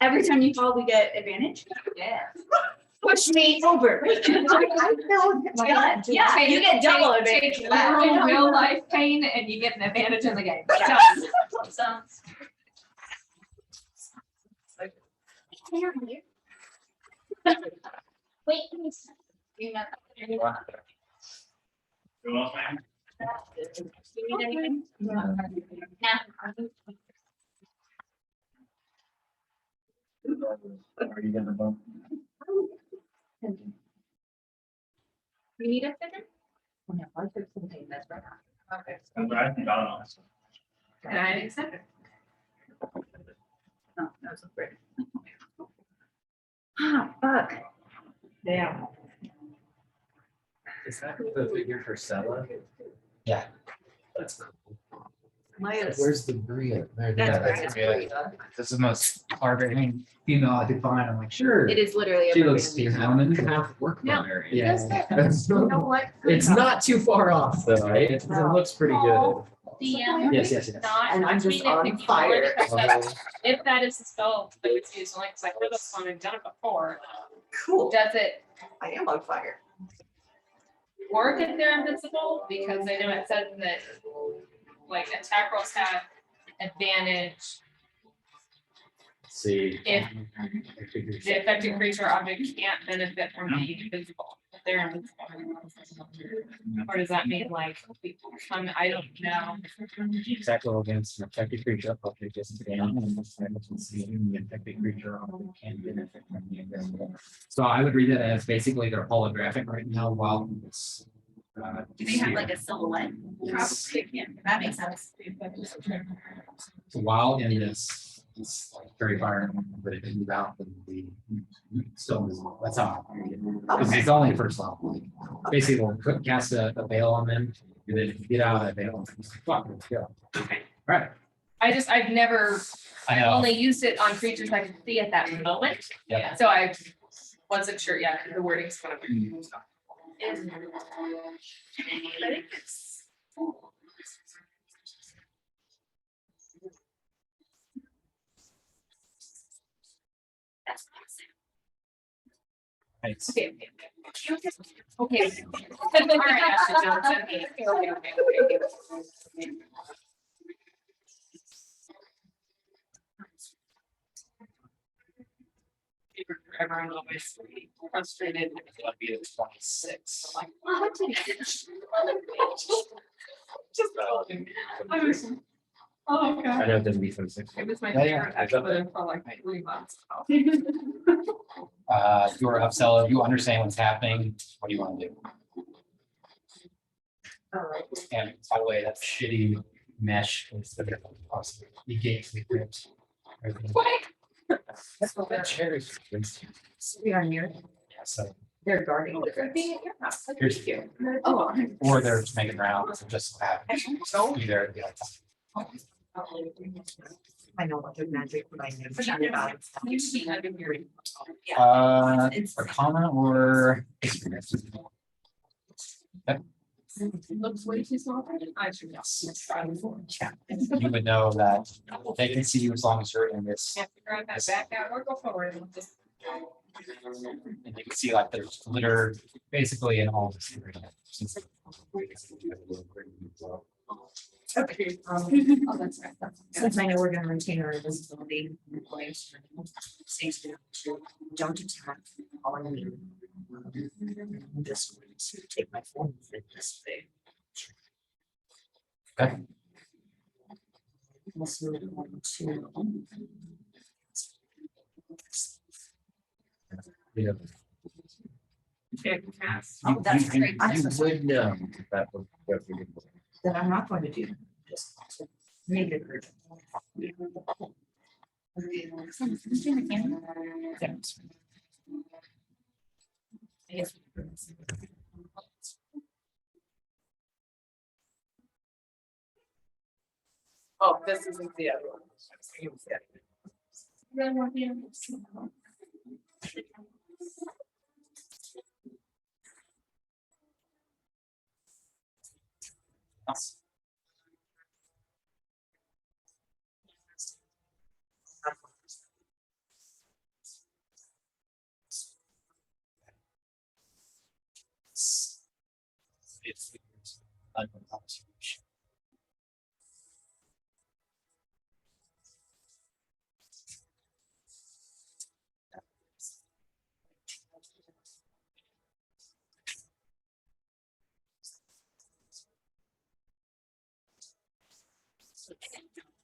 Every time you fall, we get advantage. Yeah. push me over. I know. Yeah, you get double advantage. Take for that. literal real life pain and you get an advantage in the game. Yeah. Done. Sounds. Wait, you know. You want mine? You need anything? Nah. Are you gonna vote? You need a figure? Yeah, I took something that's right now. Okay. I don't know. And I accept it. No, that's great. Ah, fuck. Damn. Is that the figure for Stella? Yeah. That's cool. Where's the Bria? That's that's right. This is the most hard-hitting female I could find. I'm like, sure. It is literally. She a looks movie. feminine. Half work No. area. Yeah. You know what? It's not too far off though, right? It looks pretty good. DM Yes, yes, yes. not. And I'm just I mean, on if you fire. already have that- If that is the spell that was used, like, because I heard this one, I've done it before, Cool. does it I am on fire. work if they're invisible? Because I know it says that, like, attack rolls have advantage See. if the affected creature or object can't benefit from being invisible. If they're invisible. Or does that mean like, I don't know. Attack roll against an affected creature, object is down, and the affected creature or object can benefit from the invisible. So I would read it as basically they're holographic right now while it's. Do they have like a silhouette? Probably, yeah. That makes sense. So while in this, it's like very fire, but if it moves out, then the still invisible. That's how. Because it's only the first level. Basically, we'll cast a veil on them, and then if you get out of that veil, it's like, fuck, let's go. Right. I've never, I I've know. only used it on creatures I can see at that moment. Yeah. So I wasn't sure, yeah, the wording's kind of. That's Right. Okay. Okay. All right, Ashley Johnson. Okay. Everyone always frustrated. It'll be the 26. Like, well, what did it? Just. I was. Oh, I God. know it doesn't be 26. It was my Yeah, yeah. favorite episode for like 3 months. You're upsell, you understand what's happening, what do you want to do? Alright. And by the way, that shitty mesh is the possible negates the grips. That's what that chair is. We are near. Yeah, so, They're guarding the grips. here's you. Oh. or they're just making rounds and just have either. Yeah. I know what their magic, but I never about it. You see under your. Arcana or. Looks way too small. I should just try before. Yeah, you would know that they can see you as long as you're in this. Have to grab that back out or go forward. And just- And you can see like there's glitter basically in all this area. Okay. Oh, that's right. Since I know we're gonna retain our invisibility in place, safe to don't attack on me. I'm just going to take my phone and this way. Okay. Let's move on to. Yeah. Okay, pass. Oh, that's great. You would know that would. That I'm not going to do, just make it urgent. Yes. Oh, this isn't the other one. It's under observation.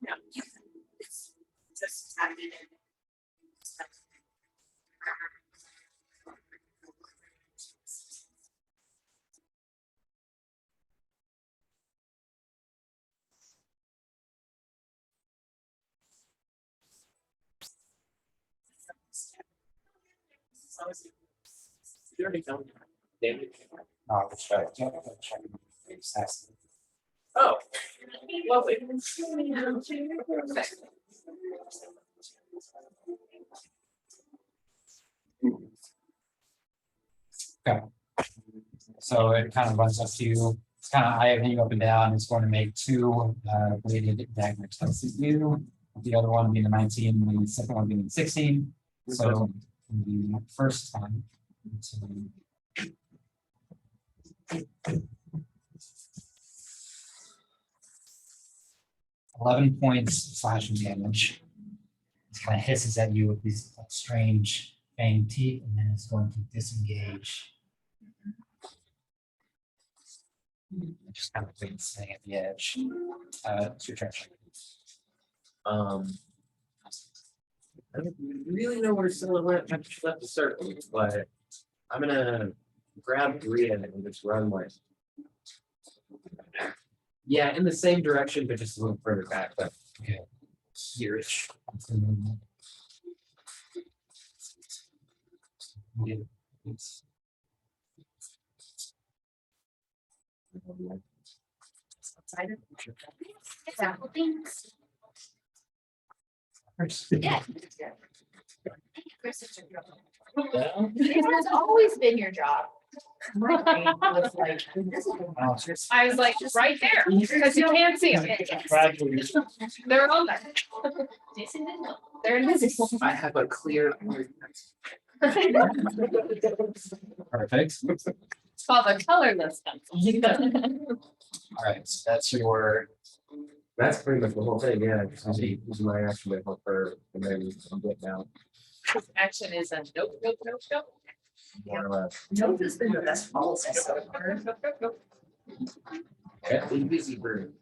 No, it's just happening. You already found damage. Oh, that's right. Oh, lovely. Okay. So it kind of runs up to you. It's kind of eyeing you up and down. It's going to make two weighted dagger attacks at you. The other one being a 19, and the second one being 16. So the first time. 11 points slashing damage. It kind of hisses at you with these strange fanged teeth, and then it's going to disengage. Just kind of sitting at the edge. It's your turn. I don't really know where Silhouette left the circle, but I'm gonna grab Bria and just run like. Yeah, in the same direction, but just a little further back, but Okay. here-ish. Yeah, it's- Example things. Yeah. Because that's always been your job. My brain was like, this is a Oh, I was like, right there, because you can't see them. They're on there. They're invisible. I have a clear. Perfect. It's called a colorless pencil. All right, so that's your That's pretty much the whole thing, yeah. Just use my action to help her, and then I'm getting out, Action is a nope, nope, nope, nope. more or less. Nope has been the best policy so far. Nope, nope, nope. Yeah, busy bird.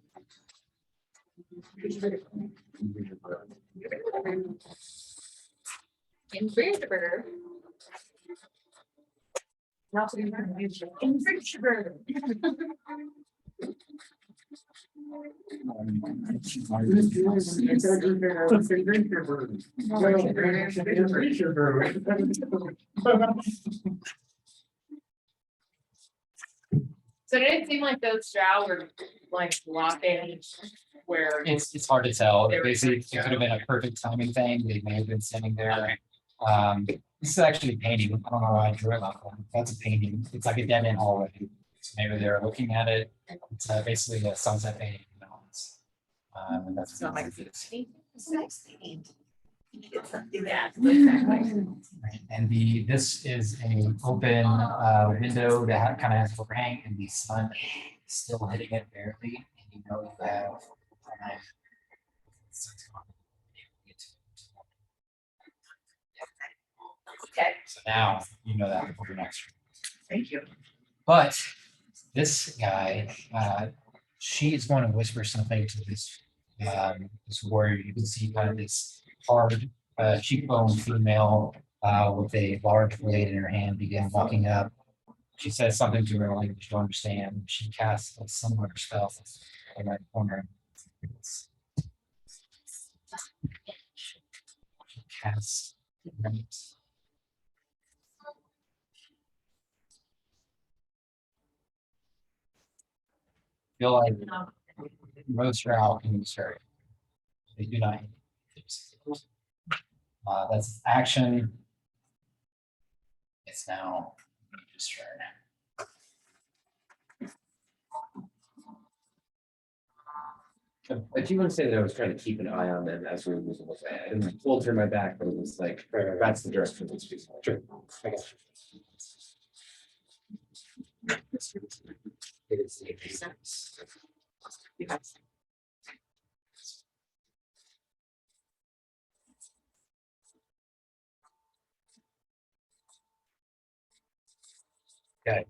Invertebrate. Not to be confused. Invertebrate. So did it seem like those drow were like blocking where? it's hard to tell. They were- Basically, it could have been a perfect timing thing. They may have been standing there. This is actually a painting. I don't know why I drew it like that. That's a painting. It's like a dead end hallway. So maybe they're looking at it. It's basically a sunset painting. And that's It's not like it's it's nice thing. It's something that. right. And this is an open window that kind of has overhang, and the sun is still hitting it barely. And you know you have time. Okay, So now you know that before your next. thank you. But this guy, she's going to whisper something to this warrior. You can see kind of this hard cheekbone female with a large blade in her hand begin walking up. She says something to her language you don't understand. She casts a similar spell in the right corner. She casts. Feel like most are out in this area. They do not. That's action. It's now just turn. I do want to say that I was trying to keep an eye on them as we were moving away. I didn't full turn my back, but it was like, that's the direction it's facing. Sure. It is the Okay,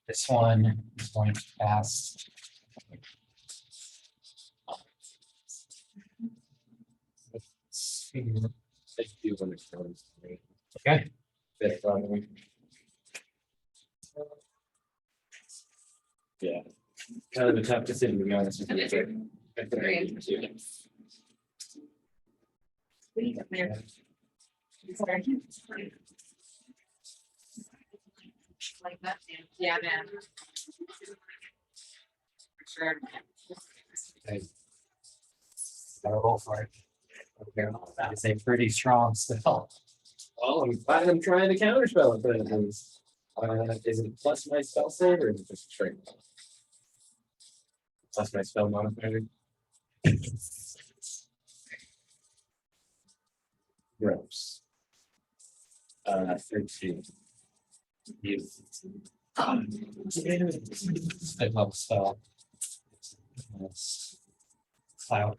this one is going to pass. I do when it comes to me. Okay, That's, yeah, kind of a tough decision to be honest with you. Very interesting. What do you got there? Like that, yeah, man. For sure. I'll roll for it. Okay, that is a pretty strong spell. Well, I'm glad I'm trying to counterspell it, but is it plus my spell save or is it just straight? Plus my spell modifier. Gross. 13. I love spell. It's cloud.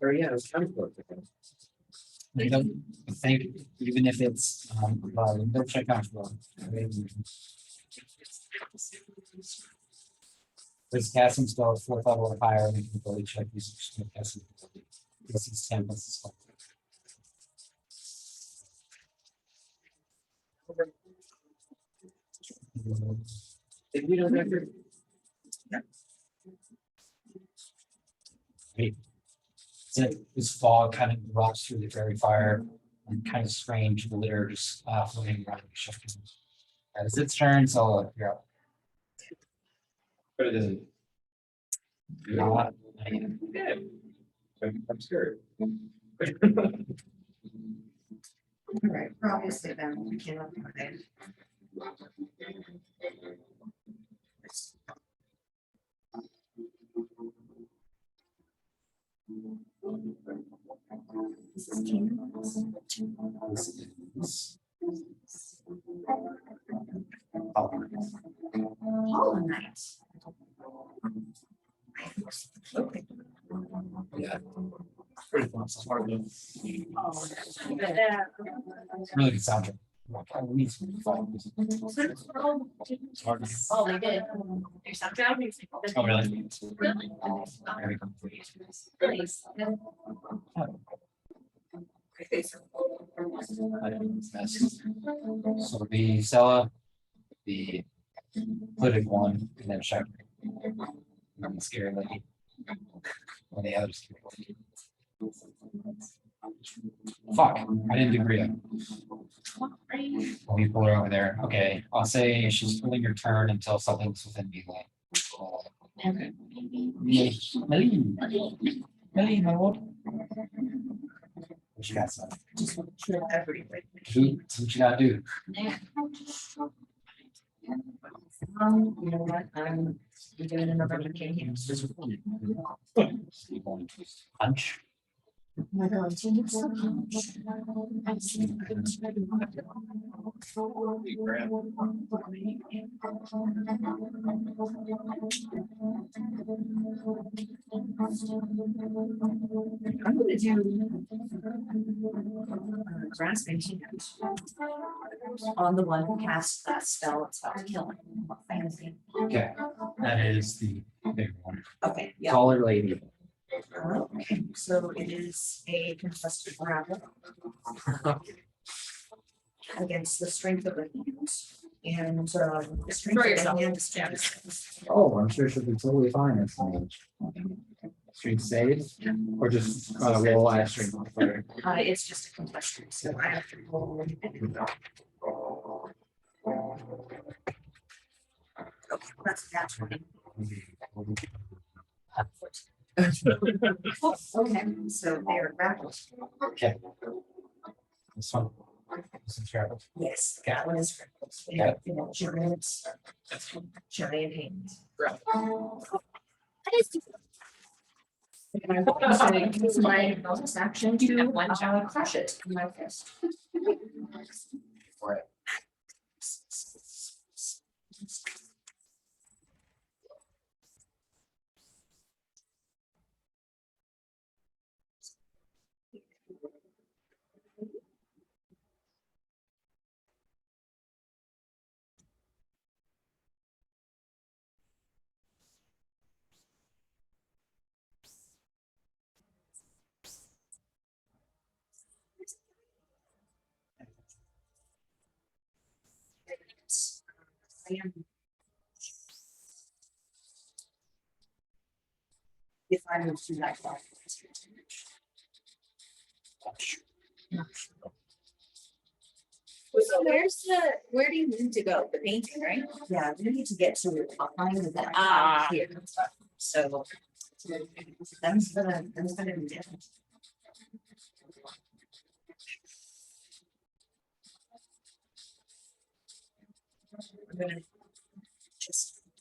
Or yeah, it was counterspell. I don't think, even if it's, don't check out. This casting spell is 4th level or higher, and you can ability check using casting ability. This is 10 plus the spell. Did we know record? So this fog kind of erupts through the fairy fire and kind of strange glitter just floating around the ship. As its turn, so yeah. But it doesn't. Not, Yeah. I'm scared. Right, obviously then we cannot. This is Tina. Hollow Knight. Okay. yeah, Pretty fun, it's hard to- really good soundtrack. Oh, they did. There's some job music. Oh, really? Nice. So the Sella, the hooded one, and then Shaq. And the scary lady. And the other scary lady. Fuck, I didn't do Rita. Let me pull her over there. Okay, I'll say she's pulling her turn until something's within melee. Okay. Melly, my lord. What you got, son? Everybody. What you gotta do? You know what, I'm doing another campaign here. You going to punch? We're going to use some I'm gonna do grasping hand on the one who casts that spell, it's about killing. Fantasy. Okay, that is the big one. Okay, yeah. Taller lady. Okay, so it is a contested grapple against the strength of the hand. And the strength of the hand is 10. Oh, I'm sure she'll be totally fine at some age. Strength save or just roll at strength modifier? It's just a contested, so I have to roll. Okay, that's that one. Okay, so they're grappled. Okay. This one. This is travel. Yes, that one is grappled. They have, you know, giant hands. And I'm going to use my bonus action to crush it in my fist. for it. If I move through that. line, So where do you need to go? The painting, right? Yeah, we need to get to the top line of that. Ah. Here, so. That's gonna be different. I'm gonna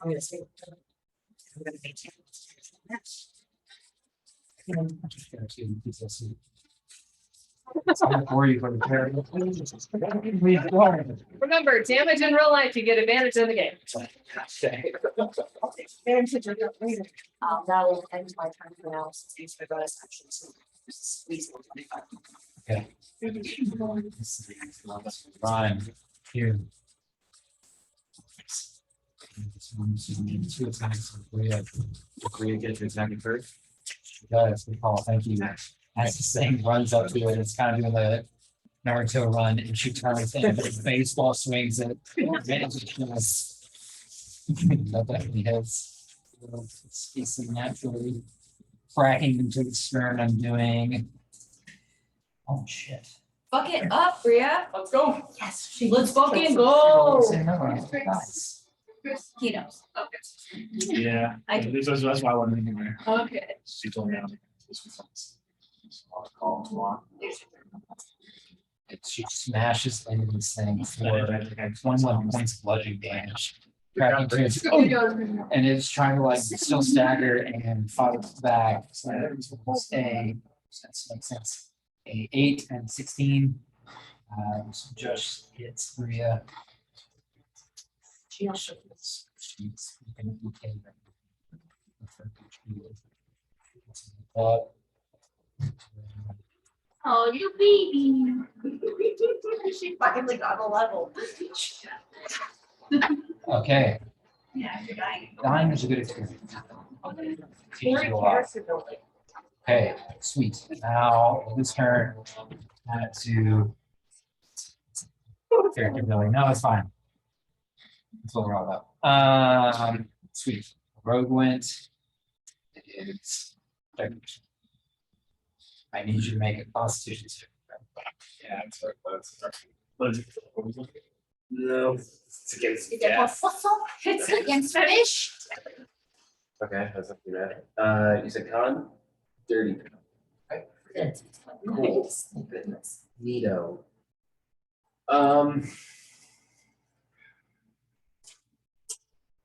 I'm gonna say. I'm gonna maintain. Or you for the Remember, damage in real life, you get advantage in the game. That will end my turn for now, since these are bonus actions. So just squeeze one 25. Okay. Ryan, here. Two attacks. Korea get to attack it first. Yes, good call. Thank you. As this thing runs up to it, it's kind of doing the Naruto run and she turns and baseball swings it. That definitely hits. It's decent naturally. Cracking into the stern, I'm doing. Oh, shit. Fuck it up, Bria. Let's go. Yes. Let's fucking go. Nice. He knows. Yeah, I do. that's why I wanted to be there. Okay. She told me. I'll call tomorrow. She smashes into this thing for 21 points of bludgeoning damage. Cracking to its- and it's trying to like still stagger and fight back. So it's a that makes sense. A 8 and 16. So just hits Maria. She also. She's Oh, you baby. She finally got a level. okay. Yeah, you're dying. Dying is a good experience. Teaches you a lot. Okay, sweet. Now this turn, add to character building. No, it's fine. That's what we're all about. Sweet. Rogue went. It's I need you to make a constitution save. Yeah, it's what is it? No, it's against Is it gas. It's against fish. Okay, that's not too bad. You said con? Dirty. Cool. Goodness. Neato.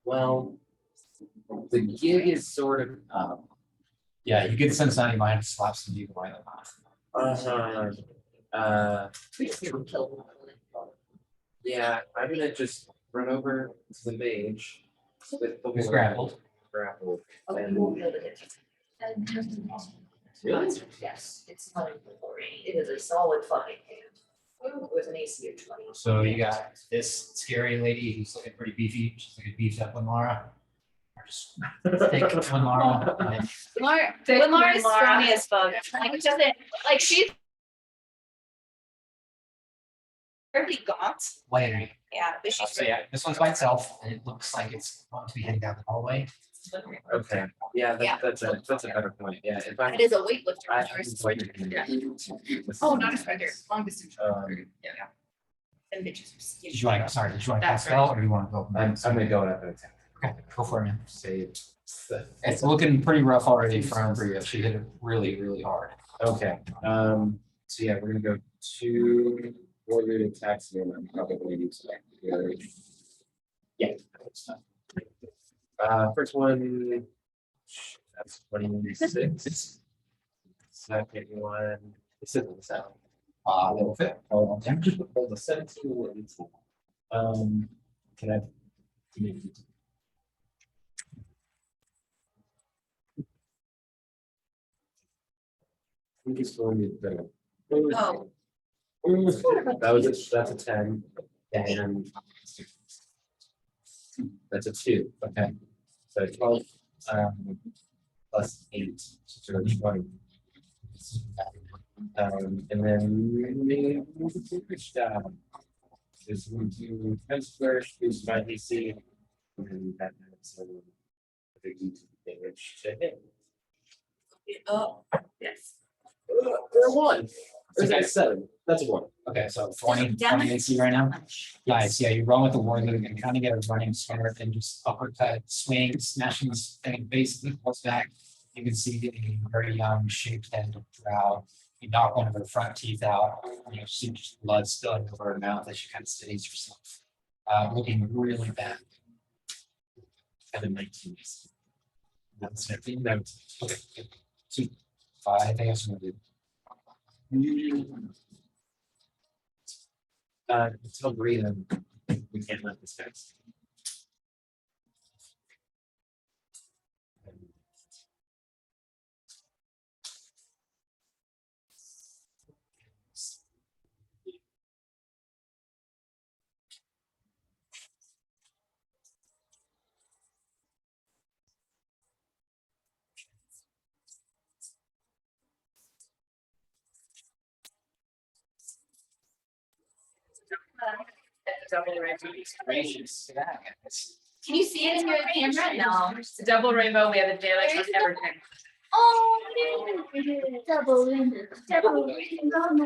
Well, the gig is sort of, Yeah, you get sense 90 minus slaps some people right yeah, I'm gonna just run over to the mage with the Who's grappled. grappled. Oh, you won't be able to get it. Really? Yes, it's not a glory. It is a solid fucking hand. With an AC of 20. So you got this scary lady who's looking pretty beefy. She's like a beefed up Lamara. Or just thick Lamara. Lamar's scrawny as fuck. Like, doesn't, like, she's fairly gaunt. Later. Yeah, but she's. So yeah, this one's by itself and it looks like it's going to be heading down the hallway. Okay, yeah, Yeah. that's a better point, yeah, if I. It is a weightlifter. I versus- Oh, not a spider, long distance. Yeah. And bitches. Did you want to, sorry, did you want to cast spell or do you want to go? I'm gonna go up and attack. Okay, go for it, man. Save. It's looking pretty rough already from Bria. She hit it really, really hard. Okay, so yeah, we're gonna go to warrior attacks and I'm probably need to. Yeah. First one. That's 26. Second one. This isn't the sound. They will fit. All damage. Roll the 17 or 18. Can I? We just going to the. Oh, That's a 10. And that's a 2. Okay. So 12 plus 8, so 20. And then which is going to transfer use my DC. And that adds a big damage to him. oh, yes. Or 1. Or is that 7? That's a 1. Okay, so 20 Damage. AC right now. Much. Nice, yeah, you run with the warlock and kind of get a running start and just uppercut, swing, smashing this thing basically pulls back. You can see a very young shaped head of drow. You knock one of her front teeth out, you see just blood spilling over her mouth as she kind of steadies herself. Looking really bad. And then 19. That's 15, that's okay. 2, 5, I think that's what I did. Tell Bree that we can't let this pass. Gracious. Can you see it in your camera? No. It's a double rainbow. We have a daylight on everything. Oh, double rainbow, double rainbow.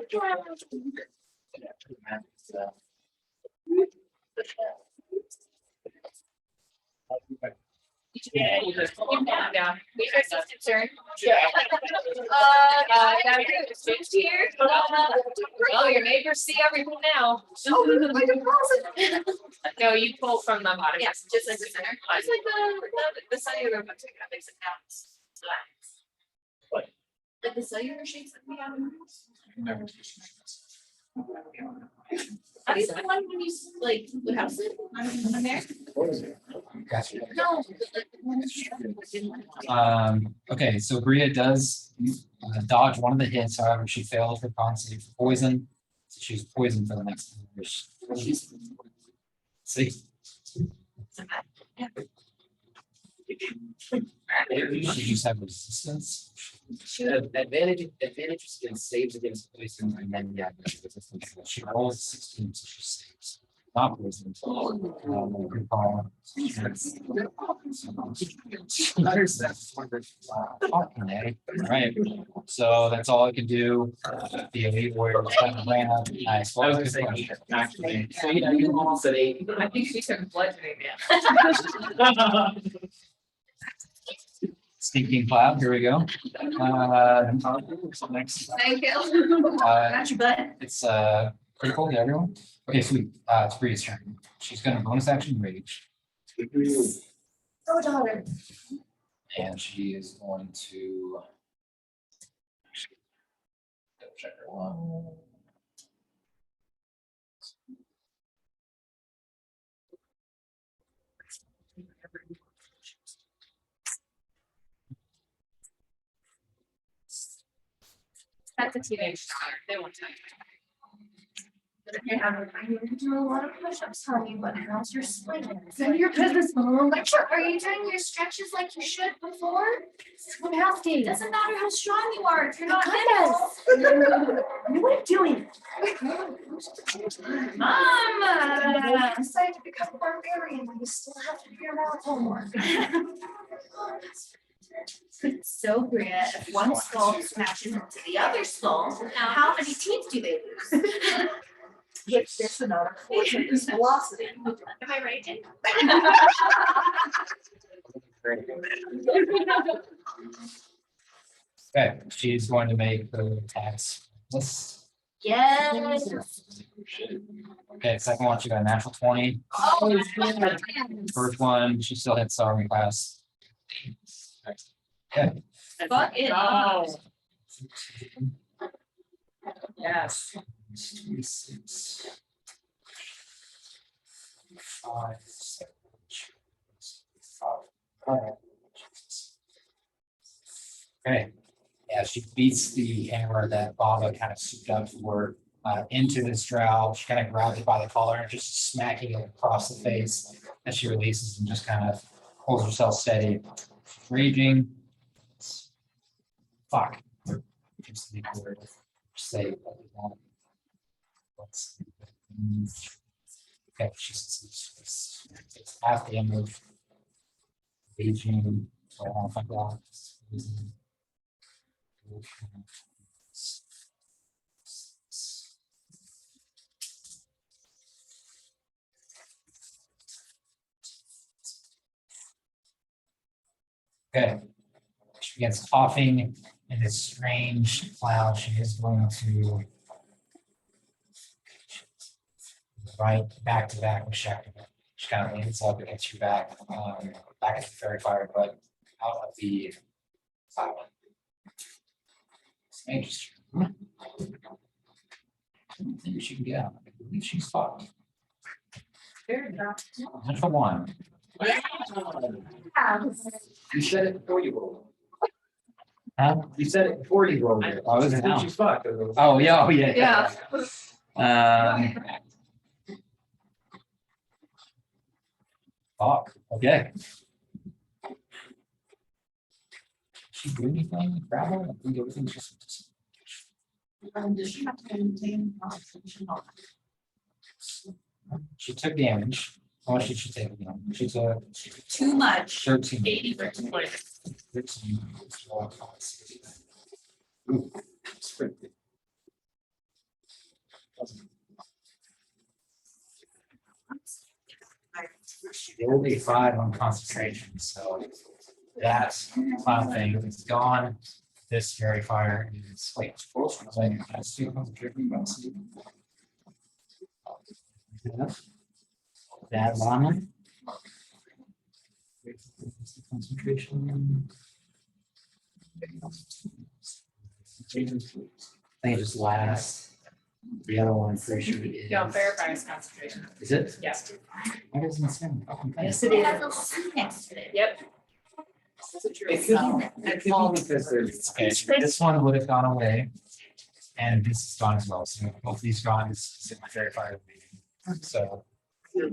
You just pull them down. We are so concerned. Now you're gonna switch here. Oh, your neighbors see everything now. No, you pull from the bottom. Yes, just like the center. It's like the cellular button that makes it bounce. Like the cellular shapes that we have in the house. Are you the one when you like the house it on there? Gotcha. No. Okay, so Bria does dodge one of the hits, however, she failed her con save for poison. So she's poisoned for the next 10 years. See? She just have resistance. Advantage in saves against poison and then resistance. She rolls 16, so she saves. Not poisoned. Right, so that's all I can do. The elite warrior kind of ran up. Nice. I was gonna say, actually, so you almost said 8. I think she took bludgeoning damage. Stinking cloud, here we go. Next, Thank you. Got your butt. it's critical to everyone. Okay, sweet. It's Bria's turn. She's gonna bonus action rage. Oh, daughter. And she is going to. Double check her one. That's a teenage daughter. They won't tell you. I need to do a lot of push-ups, honey, but how's your swing? It's none of your business, Mom. Like, are you doing your stretches like you should before? What happened? Doesn't matter how strong you are if you're not nimble. What are you doing? Mom! Decided to become a barbarian when you still have to do your math homework. So, Bria, if one skull smashes into the other skull, how many teeth do they lose? With this amount of force and this velocity. Am I right, Jen? Okay, she's going to make the attacks. Yes. Okay, second one, she got a natural 20. Oh, First one, she still had sorry class. Okay. fuck it. Oh. Yes. 26. 5, 7, 5. Okay, yeah, she beats the hammer that Baba kind of souped up for into this drow. She kind of grabs it by the collar and just smacking it across the face as she releases and just kind of holds herself steady. She's raging. Fuck. Just need to say okay, she's half the damage. Raging. So I don't know if I got okay. She begins coughing in this strange cloud. She is going to right back to back with Shackley. She kind of leans up against your back, back at the fairy fire, but out of the cloud. It's interesting. I don't think she can get out. I believe she's fucked. One for one. You said it before you rolled. Huh? You said it before you rolled it. Oh, is it now? She's fucked. Oh, yeah, yeah. Fuck, okay. She do anything? Grab her? I think everything's just. Does she have to maintain concentration on? She took damage. How much did she take? She took Too much. 13. 80 for 20. 13. Ooh, it's pretty good. She rolled a 5 on concentration, so that cloud thing is gone. This fairy fire is wait. That one. Concentration. I think it just lasts. The other one, pretty sure it is. No, fair price concentration. Is it? Yes. Why doesn't it sound? Yes, It has a C next to it. Yep. It could be because there's. Okay, this one would have gone away. And this is gone as well. So both of these gone is in my fairy fire meeting. So. Yeah.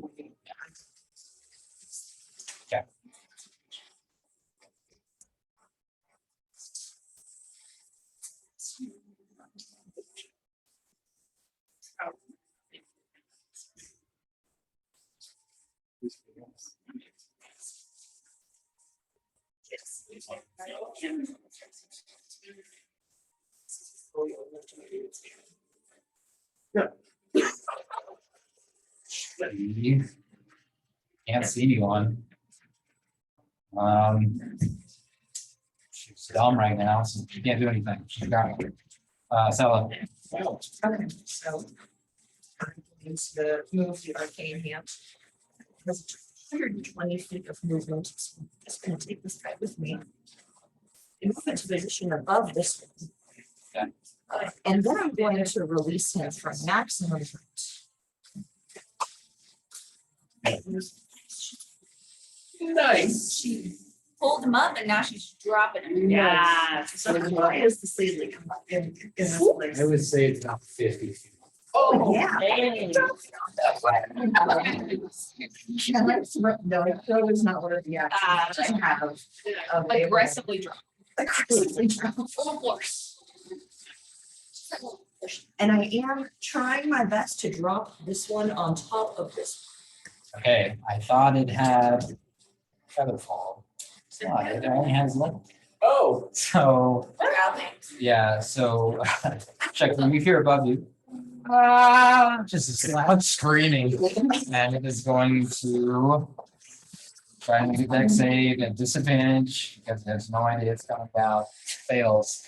Can't see anyone. She's dumb right now, so she can't do anything. She's got it. Sella. Okay, so. It's the move the arcane hand. Has 120 feet of movement. So I'm just gonna take this guy with me. And move into position above this one. And then I'm going to release him for maximum. Nice. She pulled him up and now she's dropping him. Yeah. So why is the sleeve come up in this place? I would say it's about 50 feet. Oh, yeah. Hey. No, that is not one of the actions I have. Aggressively drop. Aggressively drop. Full force. And I am trying my best to drop this one on top of this. Okay, I thought it had featherfall. It's not, it only has limp. Oh. So, Growling. yeah, so check when you hear above you. Just a loud screaming. And it is going to try and do deck save at disadvantage because there's no idea it's coming down. Fails.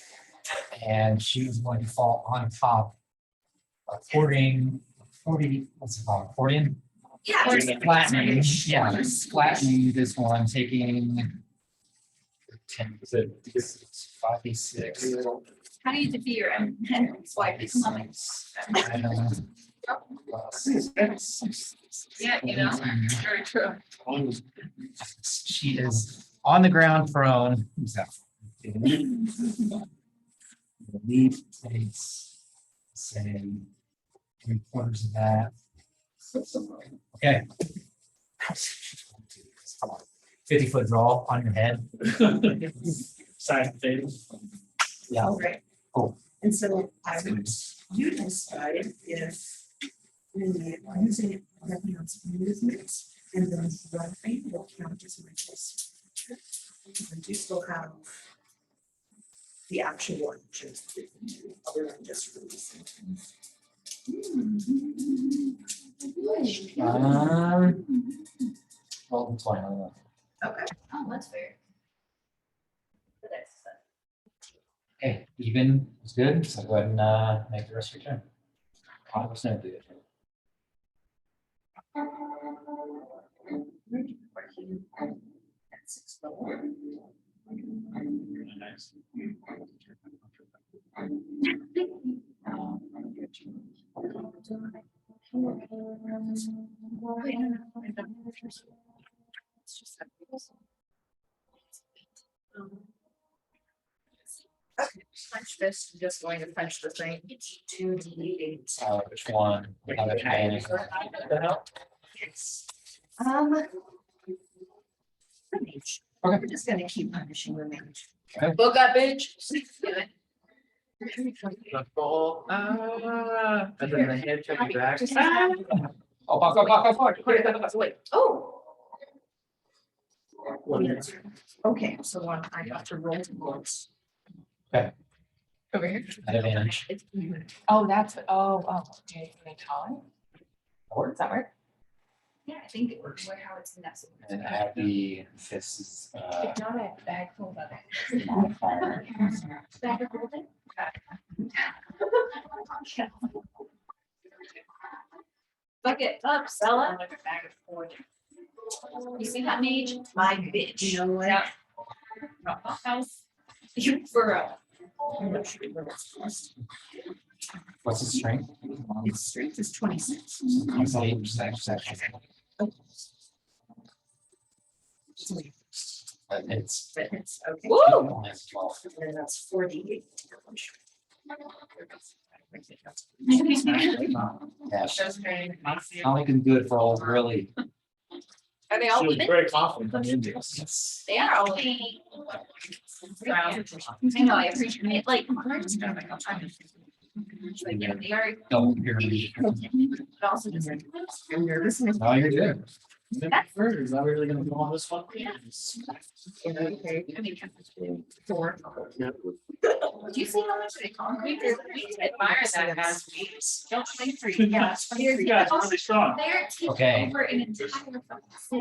And she's going to fall on top. According 40, what's it called? Accordion? Yeah. Flattening, yeah, flattening this one, taking 10, is it 5d6? How do you defeat your enemy's wife? It's loving. Yeah, you know, very true. She is on the ground prone. Who's that? The lead takes, say, 3/4 of that. Okay. 50-foot draw on your head. Side fading. Yeah. All right. Cool. And so I would, you decide if using Revenant's movements and then running will count as my choice. And you still have the actual actions that you can do other than just releasing. Well, it's fine. I don't know. Okay. Oh, that's fair. Okay, even is good, so go ahead and make the rest of your turn. 100% do it. Nice. Punch this, I'm just going to punch the thing. It's 2d8. Which one? Have it managed. The mage. Okay. We're just gonna keep punishing the mage. Book up, bitch. The ball, and then the hand check you back. Oh, fuck. Wait, oh. Okay, so one, I got to roll to once. Over here. At advantage. It's even. Oh, that's, okay, can I tell it? Does that work? Yeah, I think it works. How it's in that. And I have the fists. It's not a bag full of it. Back of holding? Buck it up, Stella. You see that mage? My bitch. You know what? Yeah. You for a. I'm not sure where it's first. What's his strength? Its strength is 26. It's 8%. But it's. But it's okay. Woo! Minus 12. And that's 48. Yeah, Shows very. not looking good for all really. Are they She all was even? very confident coming into this. Yes. They are all even. I know, I appreciate it. Like, yeah, they are. Double your. But also just. I'm nervous. No, you're good. Is that really gonna go on this one? Yeah. Okay. I mean, 4. do you see how much they concrete? We admire that as we don't think for Yeah. Yeah, it's really strong. They're taking Okay. over an entire. fucking city.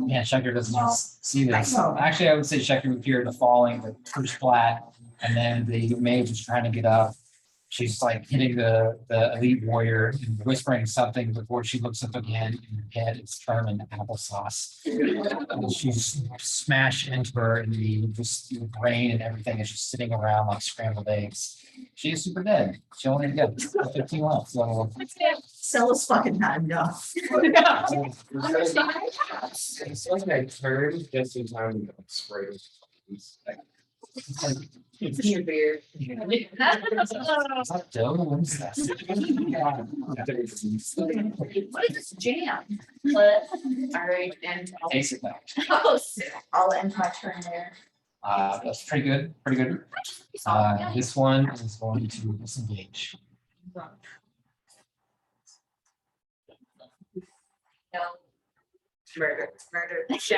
Yeah, Shecker doesn't see this. Actually, I would say Shecker would hear the falling, the first flat, and then the mage is trying to get up. She's like hitting the elite warrior and whispering something before she looks up again in her head. It's turning applesauce. And she's smashed into her and the brain and everything is just sitting around like scrambled eggs. She is super dead. She only got 15 left. So Stella's fucking had enough. It's like I turned just in time to spray. It's your beard. is that dough? What is that? What is this jam? What? All right, and Taste it now. Oh, I'll end my turn there. That's pretty good. Pretty good. This one is going to disengage. No. Murder. Murder it. It's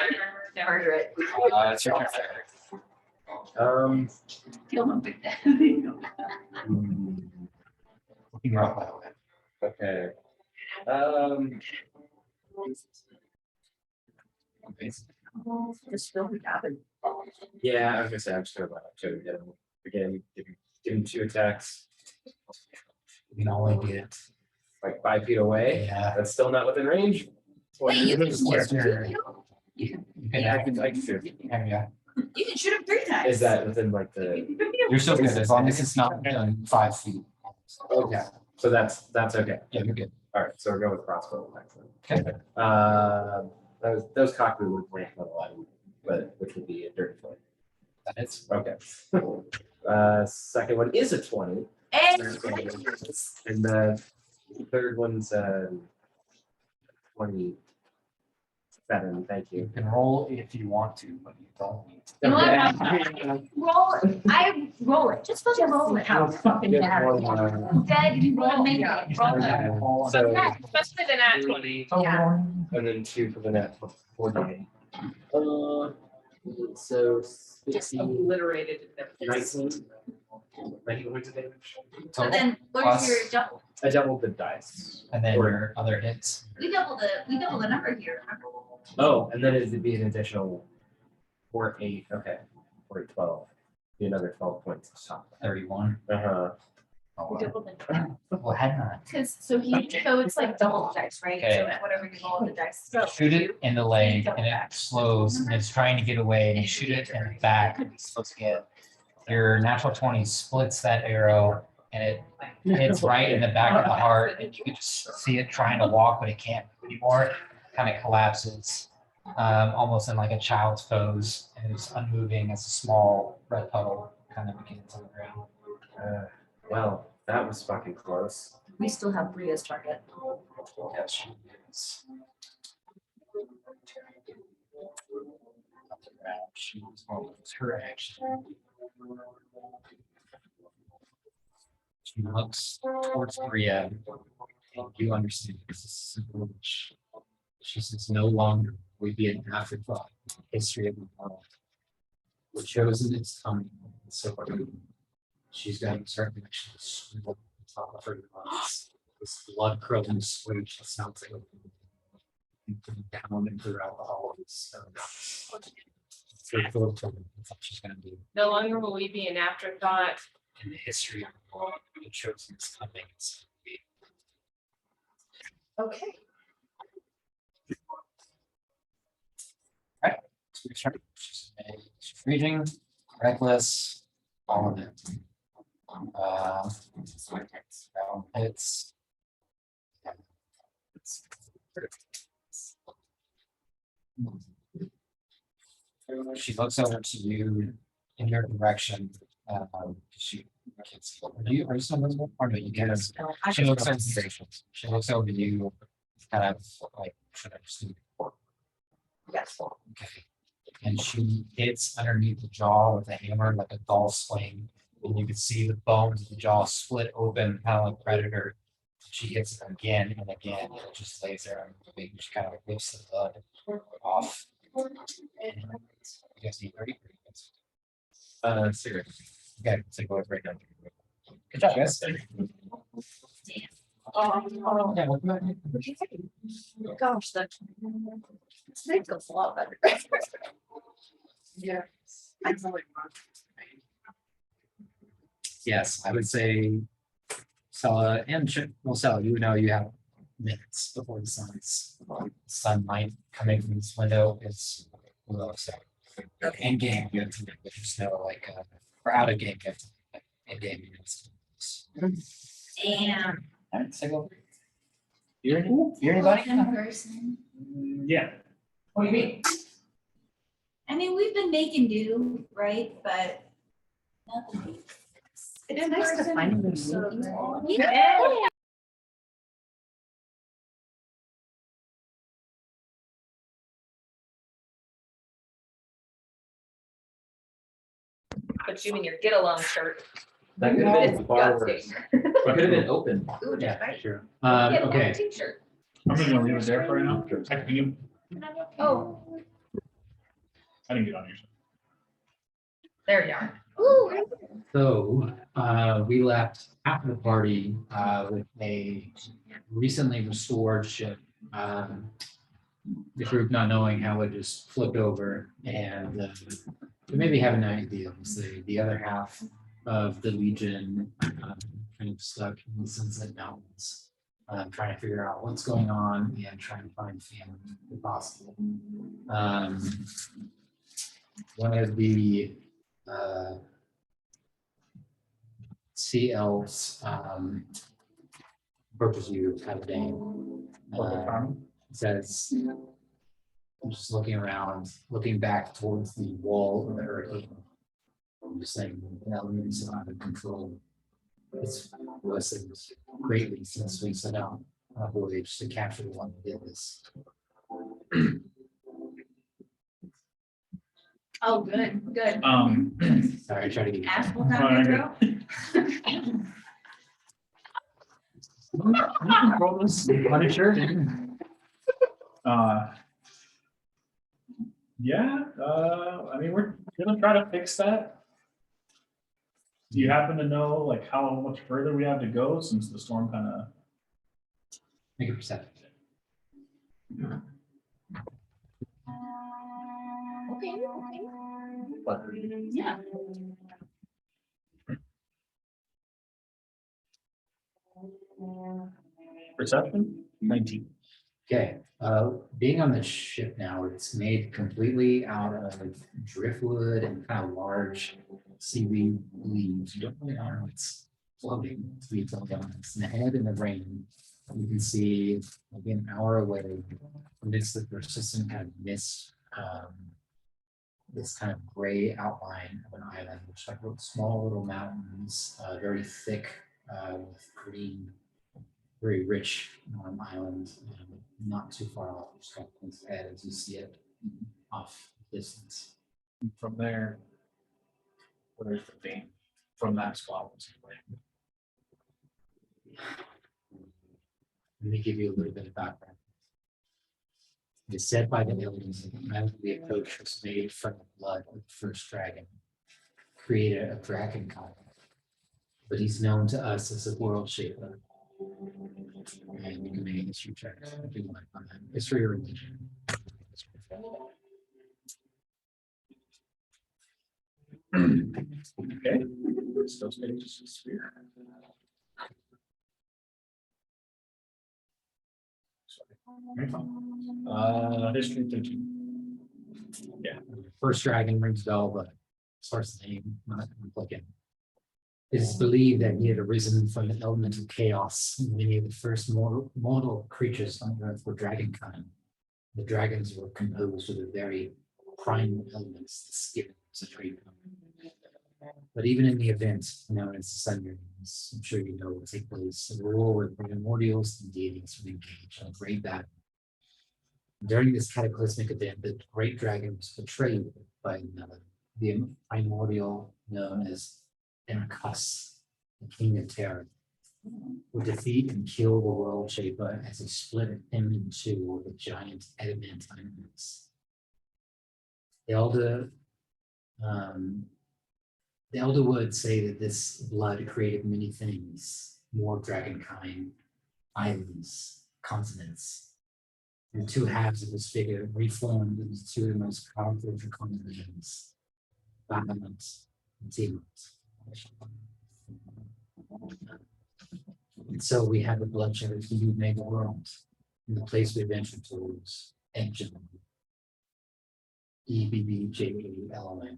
your turn. Kill them with that. You're up, by the way. Okay. Just fill the cabin. Yeah, I was gonna say, I'm just gonna him again, give him 2 attacks, You can only get, like 5 feet away. yeah. That's still not within range. Wait, you can What's your- You can. You can I have, can, I can feel. yeah. You can shoot him 3 times. Is that within like the, You're still good, as long as it's not within 5 feet. okay, so that's okay. Yeah, you're good. All right, so we're going with crossbow next one. Okay. Those cockroach would rank level 11, but which would be a dirty 20. That is. Okay. Second one is a 20, And and the third one's 27. Thank You you. can roll if you want to, but you don't need to. you know what? I roll it. Just fucking roll it. How fucking Get bad. one, Dead, you roll it. Roll it. So, Especially the nat 20. Yeah. and then 2 for the net, 48. So Just 16, obliterated. it. 19. 19 points of damage. So Total, then what is your plus- double? I doubled the dice. and then your other hits. We double the number here. Remember? Oh, and then it'd be an additional 4, 8, okay, 4, 12. Be another 12 points to top. 31. Uh-huh. Oh, We wow. doubled it. Well, had not. Cause so it's like double the dice, right? Okay. So whatever you roll on the dice. Shoot it in the leg and it slows and it's trying to get away and you shoot it in the back and it's supposed to get. Your natural 20 splits that arrow and it hits right in the back of the heart and you can just see it trying to walk, but it can't move anymore. Kind of collapses, almost in like a child's pose and it's unmoving as a small red puddle kind of begins on the ground. Well, that was fucking close. We still have Bria's target. Yeah, she is. She was her action. She looks towards Bria, and you understand this is simple. She says, no longer will we be an afterthought in the history of the world. We're chosen, it's coming. So she's going to start to actually swivel on top of her lungs. This blood curdling switch that sounds like down and throughout the hallways. She's going to be No longer will we be an afterthought. in the history of the world. The chosen is coming. It's Okay. She's reading, reckless, all of it. It's. She looks over to you in your direction. She can't see. Are you still visible? Or no, you can't. She looks over. She looks over to you, kind of like, should I just do it? Yes. Okay. And she hits underneath the jaw with a hammer like a golf swing. And you can see the bones of the jaw split open, kind of like Predator. She hits it again and again, and it just lays there. And she kind of whips the blood off. And you guys need 30 minutes. Cigarette. Okay, so go ahead, break down. Good job, guys. Yeah, welcome back. Gosh, that makes us a lot better. Yeah. Yes, I would say Sella and Sella, you know you have minutes before the sunlight coming from this window is low. So in game, you have to make there's no like or out of game, you have to in game. Damn. All right, so go. You're anybody? Person. Yeah. What do you mean? I mean, we've been making do, right? But nothing. It's nice to find them. Yeah. Put you in your get along shirt. That could have It's been far gutsy. worse. It could have been open. Ooh, Yeah, right. sure. Get a Okay. T-shirt. I'm just gonna leave it there for right now. I didn't Oh. get on here. There you are. Ooh. So we left after the party with a recently restored ship. The group not knowing how it just flipped over and we maybe have an idea. The other half of the Legion kind of stuck in the Sunset Mountains, trying to figure out what's going on and trying to find family if possible. one of the sea elves approaches you, Haldane. Says, I'm just looking around, looking back towards the wall of the hurricane. I'm just saying, the elements are out of control. It's lessened greatly since we set out on a voyage to capture the one who did this. Oh, good, good. Sorry, I tried to get you. Asshole down your throat. Roll this. Punisher? Yeah, I mean, we're gonna try to fix that. Do you happen to know like how much further we have to go since the storm kind of? Make a perception. Okay, okay. Yeah. Perception? 19. Okay, being on the ship now, it's made completely out of driftwood and kind of large seaweed leaves. You don't really know it's floating. It's in the head in the rain. You can see maybe an hour away amidst the persistent kind of mist, this kind of gray outline of an island, which like small little mountains, very thick with green, very rich island, not too far off. Just kind of ahead as you see it off distance. From there, where's the thing? From that spot. Let me give you a little bit of background. It is said by the aliens that the island we approach was made from the blood of the first dragon, creator of dragonkind. But he's known to us as a world shaper. And you can make a history check if you want on that. History or religion. Okay. Still staying just a sphere. History 13. Yeah. First dragon rings bell, but as far as the name, not clicking. It is believed that he had arisen from the element of chaos. Many of the first mortal creatures on Earth were dragonkind. The dragons were composed of the very primal elements, the skins, the tree. But even in the event known as the Sun Rings, I'm sure you know what will take place. The war with primordials and deities would engage in a great battle. During this cataclysmic event, the great dragon was betrayed by another, the primordial known as Enkus, the king of terror, would defeat and kill the world shaper as he split him in two with a giant adamantine axe. The elder would say that this blood created many things, more dragonkind, islands, continents. And the two halves of this figure reformed into two of the most powerful draconic beings, Bahamut and Tiamat. And so we have the bloodshed of the mega world in the place we ventured towards ancient EBBJALON.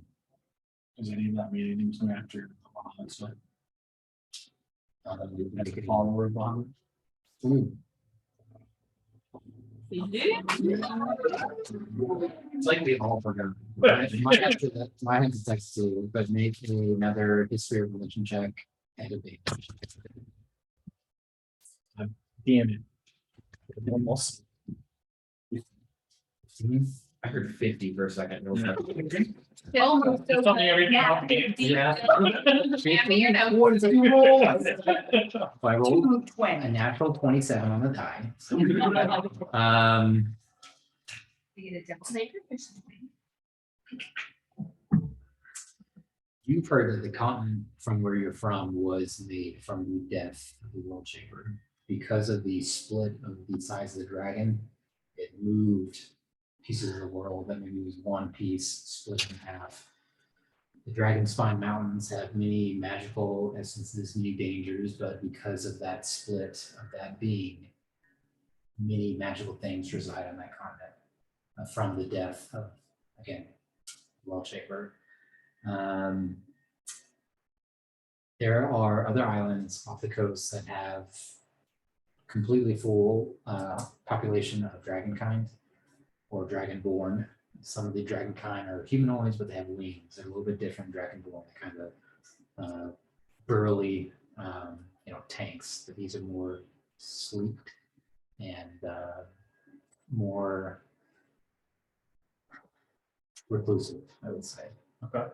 Does any of that mean anything to me after Bahamut stuff? Make it Follower of Bahamut? It's like we all forgot. Might have to text you, but make another history of religion check and a big. Damn it. Almost. I heard 50 for a second. No, Almost Just tell me everything Yeah, off the game. Yeah. You know. If I roll a natural 27 on the die. You've heard that the continent from where you're from was made from the death of the world shaper. Because of the split of the size of the dragon, it moved pieces of the world that maybe was one piece split in half. The Dragonspine Mountains have many magical essences, many dangers, but because of that split of that being, many magical things reside on that continent from the death of, again, well shaper. There are other islands off the coast that have completely full population of dragonkind or dragonborn. Some of the dragonkind are humanoids, but they have wings. They're a little bit different dragonborn, kind of burly, tanks. But these are more sleek and more reclusive, I would say. Okay.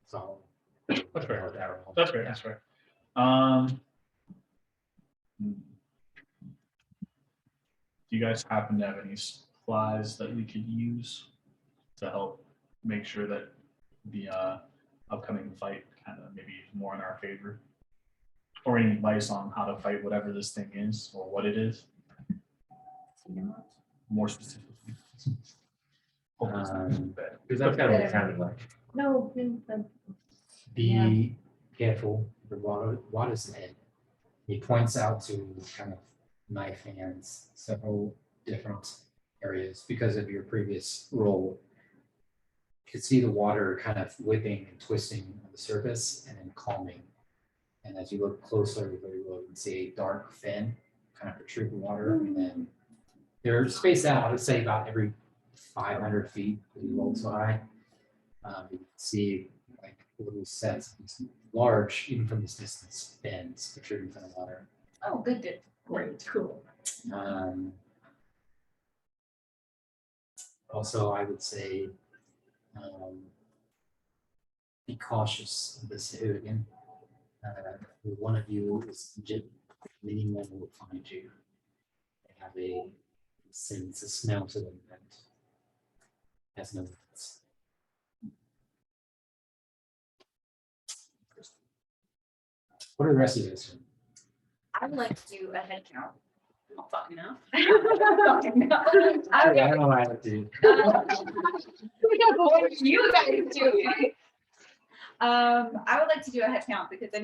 So That's fair. fair. That's fair. That's fair. Do you guys happen to have any supplies that we could use to help make sure that the upcoming fight kind of maybe is more in our favor? Or any advice on how to fight whatever this thing is or what it is? More specifically. Because that's kind of what it sounded like. No. Be careful. The water's head. He points out to kind of knife hands, several different areas because of your previous role. You could see the water kind of whipping and twisting on the surface and then calming. And as you look closer, you can see a dark fin kind of protrude the water, and then they're spaced out, I would say, about every 500 feet that you roll so high. You can see like little sets, large, even from this distance, fins protruding from the water. Oh, good. Great, cool. Also, I would say be cautious of this hooligan. One of you is legit, many men will find you. They have a sense, a smell to them that has no limits. What are the rest of you guys doing? I would like to do a head count. I don't fucking know. I don't know what I would do. What you guys do? I would like to do a head count because I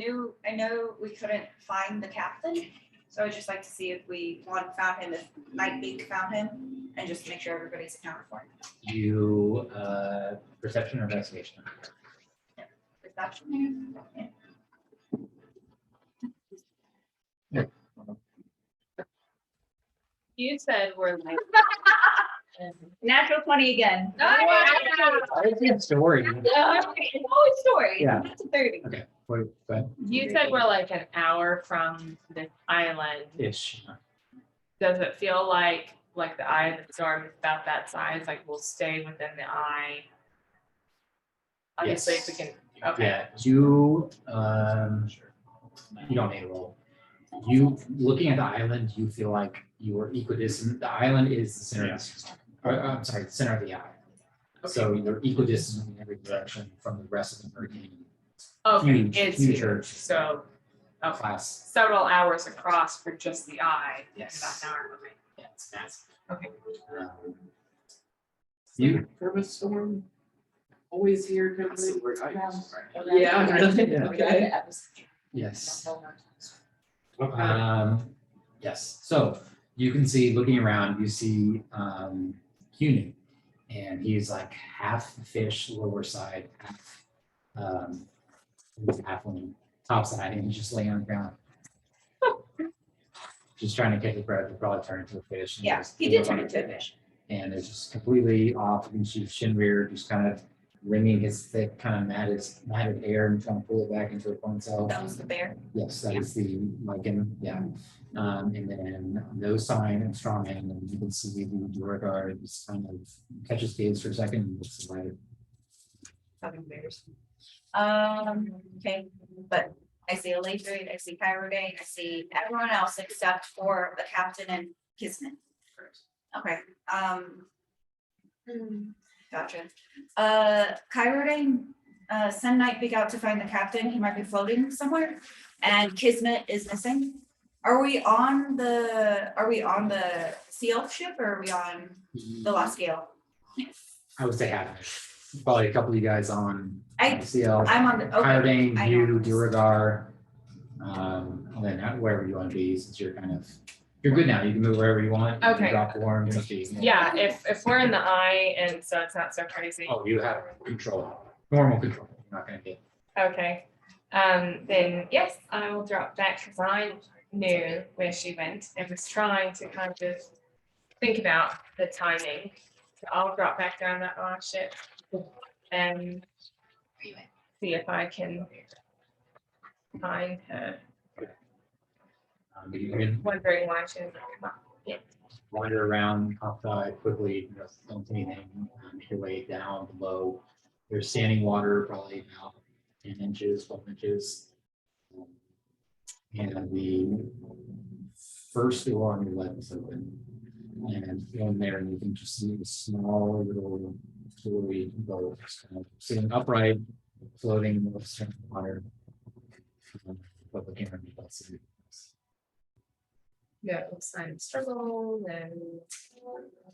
know we couldn't find the captain. So I'd just like to see if we found him, if Nightbeak found him, and just make sure everybody's accounted for. You perception or investigation? Perception. Yeah. You said we're like. Natural 20 again. I think it's story. Always story. Yeah. That's a 30. Okay, wait, but You said we're like an hour from the island. ish. Does it feel like the eye of the storm is about that size? Like we'll stay within the eye? Obviously, if we can, okay. Yeah, you don't need a roll. You looking at the island, you feel like you are equidistant. The island is the center of the, I'm sorry, the center of the eye. So you're equidistant in every direction from the rest of the hurricane. Okay, Huge, it's huge huge. hurricane. So, okay, Class. several hours across for just the eye. Yes. About an hour, okay. Yeah, it's massive. Okay. You From a storm, always here kind of thing. Yeah, really? Okay. yes. Okay. Yes, so you can see, looking around, you see Hunu, and he's like half fish lower side, half on top side, and he's just laying on the ground. Just trying to catch his breath, he'll probably turn into a fish. And Yeah, just he did turn into a fish. And it's just completely off, you can see shin rear just kind of wringing his thick, kind of matted hair and trying to pull it back into a ponytail. That was the bear. Yes, that is the lichen, yeah. And then no sign of strong hand, and you can see the Beauregard just kind of catches gaze for a second and looks away. Having bears. Okay, but I see a late grade, I see Cairo Day, I see everyone else except for the captain and Kismet. Okay, gotcha. Cairo Day, send Nightbeak out to find the captain. He might be floating somewhere, and Kismet is missing. Are we on the Sea Elf ship, or are we on the Lost Gale? I would say half. Probably a couple of you guys on CL. I'm on the, okay. Iodine, I you, know. Duragar, and then wherever you want to be, since you're kind of You're good now. You can move wherever you want. You can Okay. Drop form. It's up to you. Yeah, if we're in the eye and so it's not so crazy. Oh, you have control, normal control. You're not gonna get. Okay, then yes, I will drop back because I knew where she went and was trying to kind of think about the timing. So I'll drop back down that last ship and see if I can find her. You can Wondering why she didn't come up yet. wander around outside quickly, don't see anything, make your way down below. There's standing water, probably about 10 inches, 12 inches. And the first door on your left is open. And in there, you can just see a small little toy boat, just kind of sitting upright, floating in the surface of water. But the camera doesn't see it. No sign of struggle, no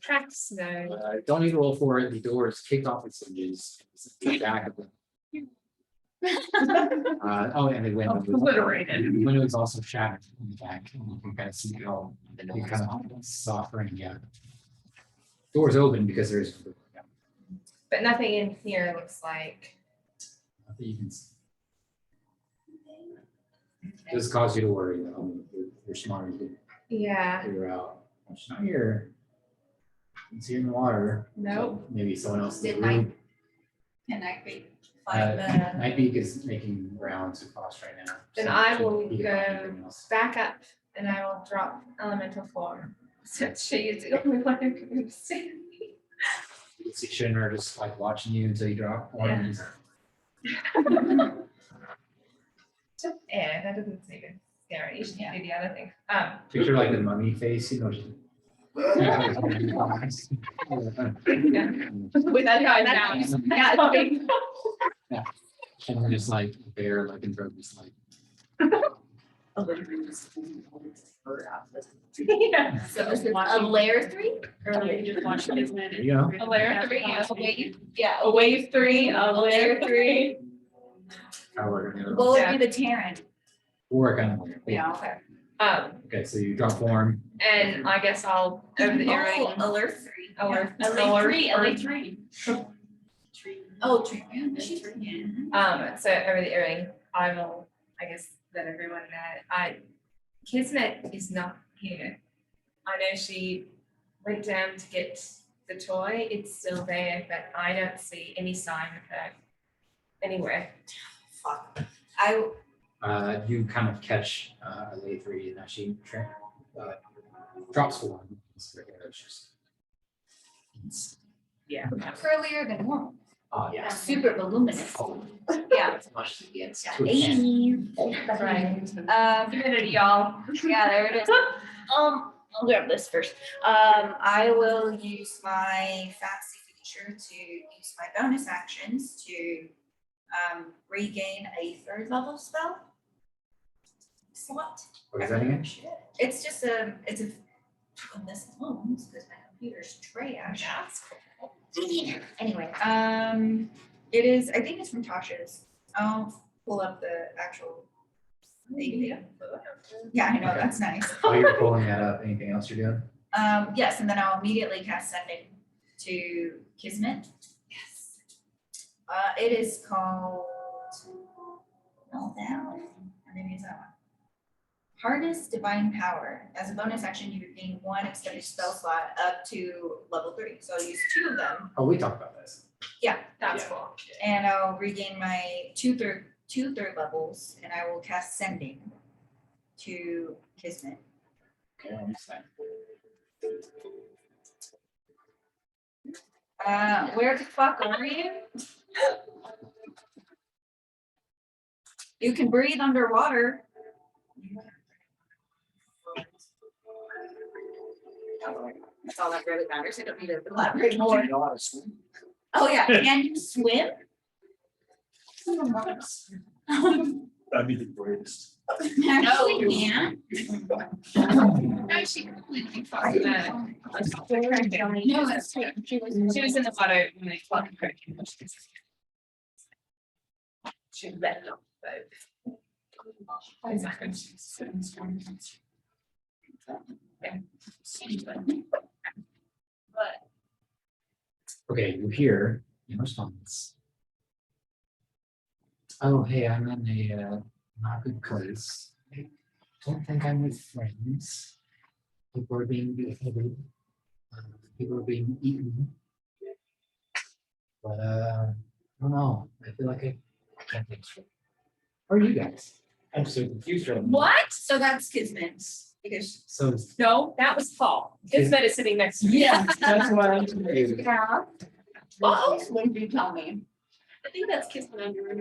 tracks, no. Don't need to roll for it. The door is kicked off its hinges. It's at the back of the. Oh, and the window. Obliterated. The window is also shattered in the back. And you can kind of see how you kind of suffering. Yeah. Door's open because there is. Yeah, But nothing in here looks like. nothing you can see. Does cause you to worry though. You're smart. You can Yeah, figure out. It's not here. It's here in the water. Nope. So maybe someone else in the Did I- room. Can I find the, Night Beak is making rounds across right now. Then so I she- will he can go- find anything else. back up and I will drop elemental form. Since she is the only one who can see me. You can see Shinra just like watching you until you drop one. Yeah. Yeah, that doesn't seem scary. You should do the other thing. Picture like the mummy face, you know. just- With that guy down. Yeah. And then just like bear like and just like. Yeah. so is this a layer 3? Earlier, you just watched his There you go. A layer 3, a wave, Yeah. a wave 3, a layer 3. How we're gonna What go. would be the Terran? Work on it. Yeah, okay. Okay, so you drop form. And I guess I'll over the area. Oh, alert 3. Alert, LA 3. Oh, tree. She's So over the earring, I will, I guess, let everyone know, Kismet is not here. I know she went down to get the toy, it's still there, but I don't see any sign of her anywhere. Fuck. You kind of catch a lay 3 and she drops form. It's just- Yeah. Curlier than normal. Oh, yeah. Super voluminous. Oh, Yeah. as much as it gets. Yeah. to a can. Eve. That's right. Humidity, y'all. Yeah, there it is. I'll grab this first. I will use my fancy feature to use my bonus actions to regain a 3rd level spell slot. What is that again? It's just it's a goodness bones because my computer's trash. Anyway, it is, I think it's from Tasha's. I'll pull up the actual thing. Yeah, I know, Okay. that's nice. While you're pulling that up, anything else you're doing? Yes, and then I'll immediately cast Sending to Kismet. Yes. It is called Meltdown. Maybe it's that one. Harness Divine Power. As a bonus action, you gain 1 extended spell slot up to level 3. So I'll use 2 of them. Oh, we talked about this. That's cool. And I'll regain my two third levels, and I will cast Sending to Kismet. Okay, I'll use that. Where the fuck are you? You can breathe underwater. That's all that really matters. I don't need to elaborate more. Oh yeah, can you swim? That'd be the greatest. No, you can't. No, she completely fucked that. No, that's She was in the water when they fucked her. She let it up, but. But Okay, you hear in response. Oh, hey, I'm in a not good place. I don't think I'm with friends. People are being beheaded. People are being eaten. But I don't know. I feel like I can't think straight. How are you guys? I'm so confused right now. what? So that's Kismet, because. So it's No, that was Paul. Kismet is sitting next to me. Yeah. That's why I'm confused. Yeah. What else would you tell me? I think that's Kismet under.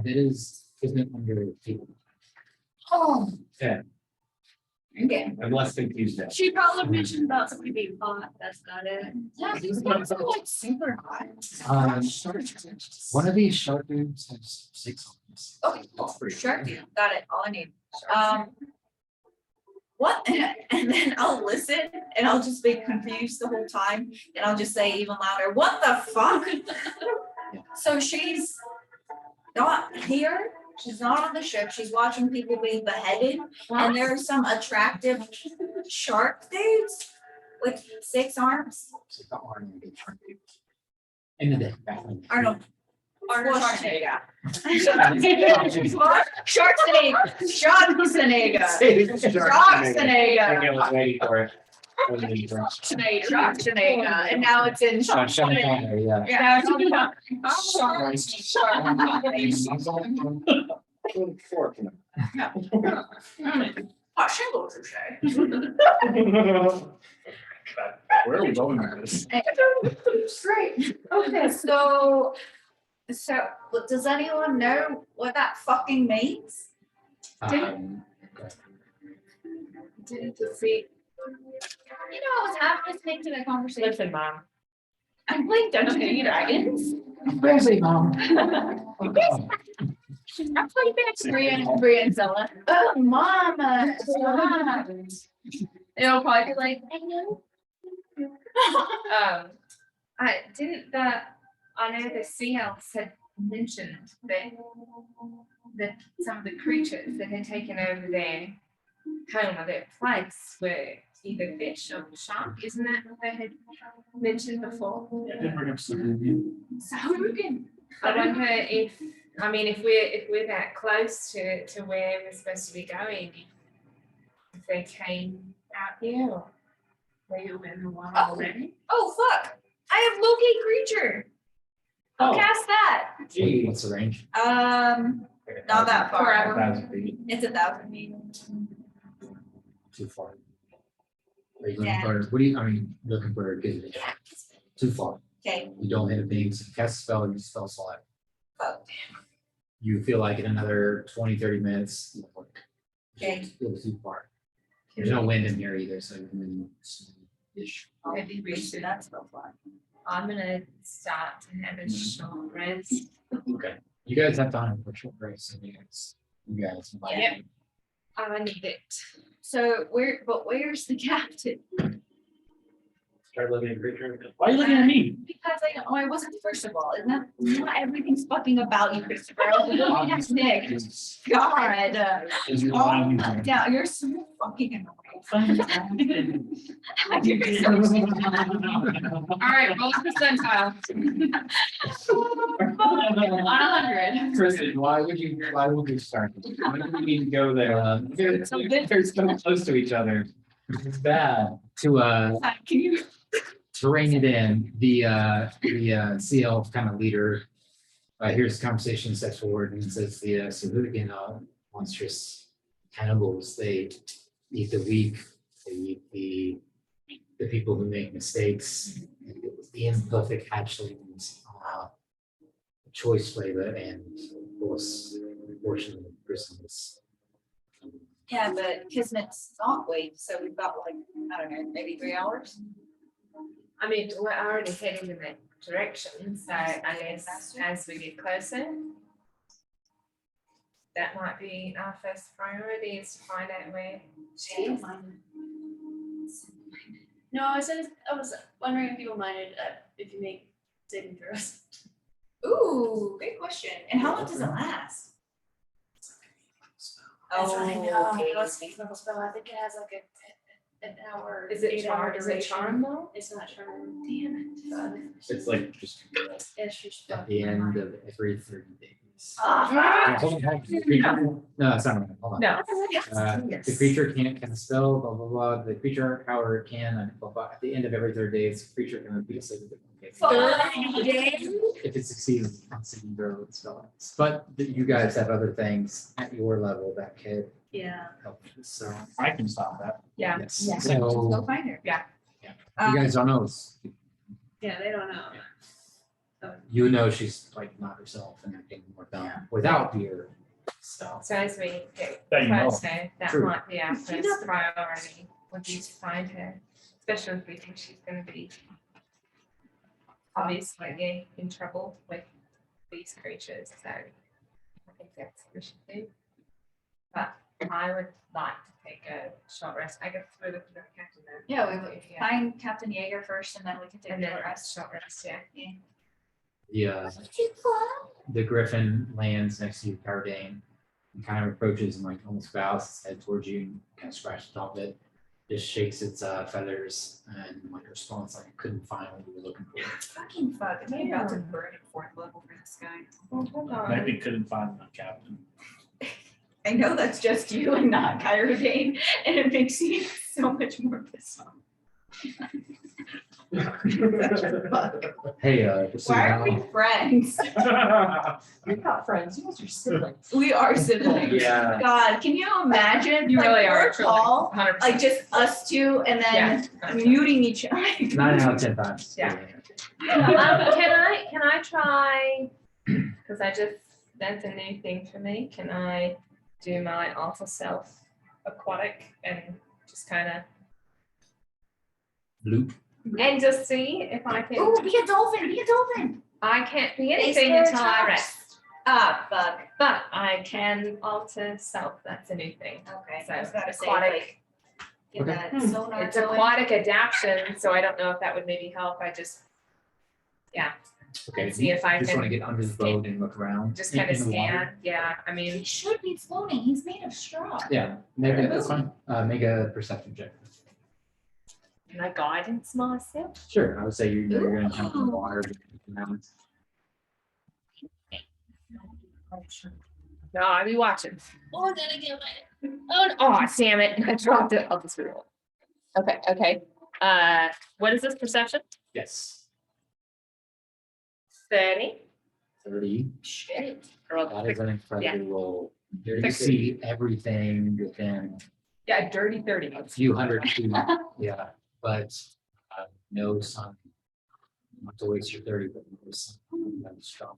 it is isn't it under people. Oh. Yeah. Okay. I'm less confused now. She probably mentioned about something being hot. That's not it. Yeah, these ones are like super hot. One of these shark dudes has 6 arms. Okay, sure, got it, all I need. What, and then I'll listen and I'll just be confused the whole time and I'll just say even louder, what the fuck? So she's not here, she's not on the ship, she's watching people being beheaded and there are some attractive shark dudes with 6 arms. So the arm of the shark dude. In the day. back in the day. Arnold. Arnold Schwarzenegger. Schwarzenegger. Schwarzenegger. I was waiting for it. I was waiting for it. Schwarzenegger, and now it's in. Sean Connery, yeah. Yeah. Hot shingles, you say? Where are we going with this? Great, okay, so does anyone know what that fucking means? Um, Didn't see. You know, I was half listening to the conversation. Listen, Mom. I'm playing Dungeons and Dragons. Where's it, Mom? I'm playing Bria and Zella. Oh, mama. It'll probably be like, I know. I know the sea elves had mentioned that some of the creatures that had taken over their home or their place were either fish or shark. Isn't that what they had mentioned before? I did bring up some. So I wonder if we're that close to where we're supposed to be going, if they came out here or were you in the water already? Oh, fuck, I have Loki creature. I'll Oh. cast that. Gee. What's the range? Not that far. Forever. 1,000 feet. It's 1,000 feet. Too far. Are you looking Yeah. for, what do you, I mean, looking for a good, too far. Okay, You don't hit a beam, so you cast a spell, you spell slot. fuck, You feel like in another 20-30 minutes, you know, okay. it's too far. There's no wind in here either, so you can ish. Maybe we should. That's so far. I'm gonna start to have a short rest. Okay. You guys have time for short breaks, and you guys. might- Yep. I need it. So where's the captain? Start living in creature. Why are you looking at me? Because I wasn't, first of all, isn't that not everything's fucking about you, Christopher? I was looking at Nick. God. Is your Oh, line- yeah, you're so fucking annoying. All right, roll percentile. On 100. Kristen, why would you start? Why do we need to go there? They're so close to each other. It's bad. Can you? To rein it in, the CL kind of leader hears the conversation, steps forward and says the Sahuagin monstrous cannibals, they eat the weak, they eat the people who make mistakes, the imperfect hatchlings, choice flavor, and of course, unfortunately, prisoners. Yeah, but Kismet's not wait, so we've got like, I don't know, maybe 3 hours? I mean, we're already heading in that direction, so I guess as we get closer, that might be our first priority is to find out where she is. No, I was wondering if people minded if you make saving throws. Ooh, great question. And how long does it last? That's what I know. okay. I was thinking of a spell. I think it has like an hour. Is it 8 hour charm, is it duration. charm though? It's not charm. Damn it. It's like just. It's just. At the end of every 30 days. Ah. Hold on. No, it's not right. Hold on. No. The creature can't cast a spell, blah, blah, blah. The creature, however, can, blah, blah. At the end of every 30 days, the creature can repeat a saving throw. If it succeeds on saving throw with spell. But you guys have other things at your level that could Yeah. help. So, I can stop that. Yeah. yes. Yeah. So, Go find her. Yeah. you guys don't know. Yeah, they don't know. You know she's like not herself and everything more done without your stuff. So as we get That you know. closer, that True. might be our first priority, would be to find her, especially if we think she's gonna be obviously in trouble with these creatures, so I think that's what we should do. But I would like to take a short rest. I guess we're looking at the captain then. Yeah, we would Yeah. find Captain Yeager first and then we can take And the then rest. short rest, yeah. The griffin lands next to you, Cardane, and kind of approaches and like almost bows its head towards you and kind of scratches the top of it. Just shakes its feathers and like responds like it couldn't find what you were looking for. Fucking fuck, am I about to burn at 4th level for this guy? Oh, hold on. Maybe couldn't find the captain. I know that's just you and not Kyrodane, and it makes me so much more pissed off. Hey, just so you Why are we know, friends? You're not friends, you guys are siblings. We are siblings. Yeah. God, can you imagine? You like, really we're are, truly, tall, 100%. like just us two and then muting each other. 9 out of 10 times. Yeah. Can I try, because that's a new thing for me, can I do my alpha self aquatic and just kind of, Loop. and just see if I can, Ooh, be a dolphin, be a dolphin. I can't be They anything scare until I traps. rest, Ah, fuck. but I can alter self, that's a new thing. Okay, So I was about to say, aquatic. like, get Okay. that sonar It's going. aquatic adaptation, so I don't know if that would maybe help, I just, Okay. See if I just can want to get under the boat and look around. just in- kind of in the water. scan, yeah, I mean, He should be floating, he's made of straw. Yeah, maybe that's fine. Make a perception check. can I guidance myself? Sure, I would say you're gonna jump in the water. Around. No, I'll be watching. Oh, I'm gonna get my. Oh, damn it, I dropped it, I'll just reroll. Okay, what is this perception? Yes. 30. 30. Shit. That is an incredible roll. You 60. see everything within Yeah, dirty 30. a few hundred feet. Yeah, but no sun. Not to waste your 30, but no sun. That's strong.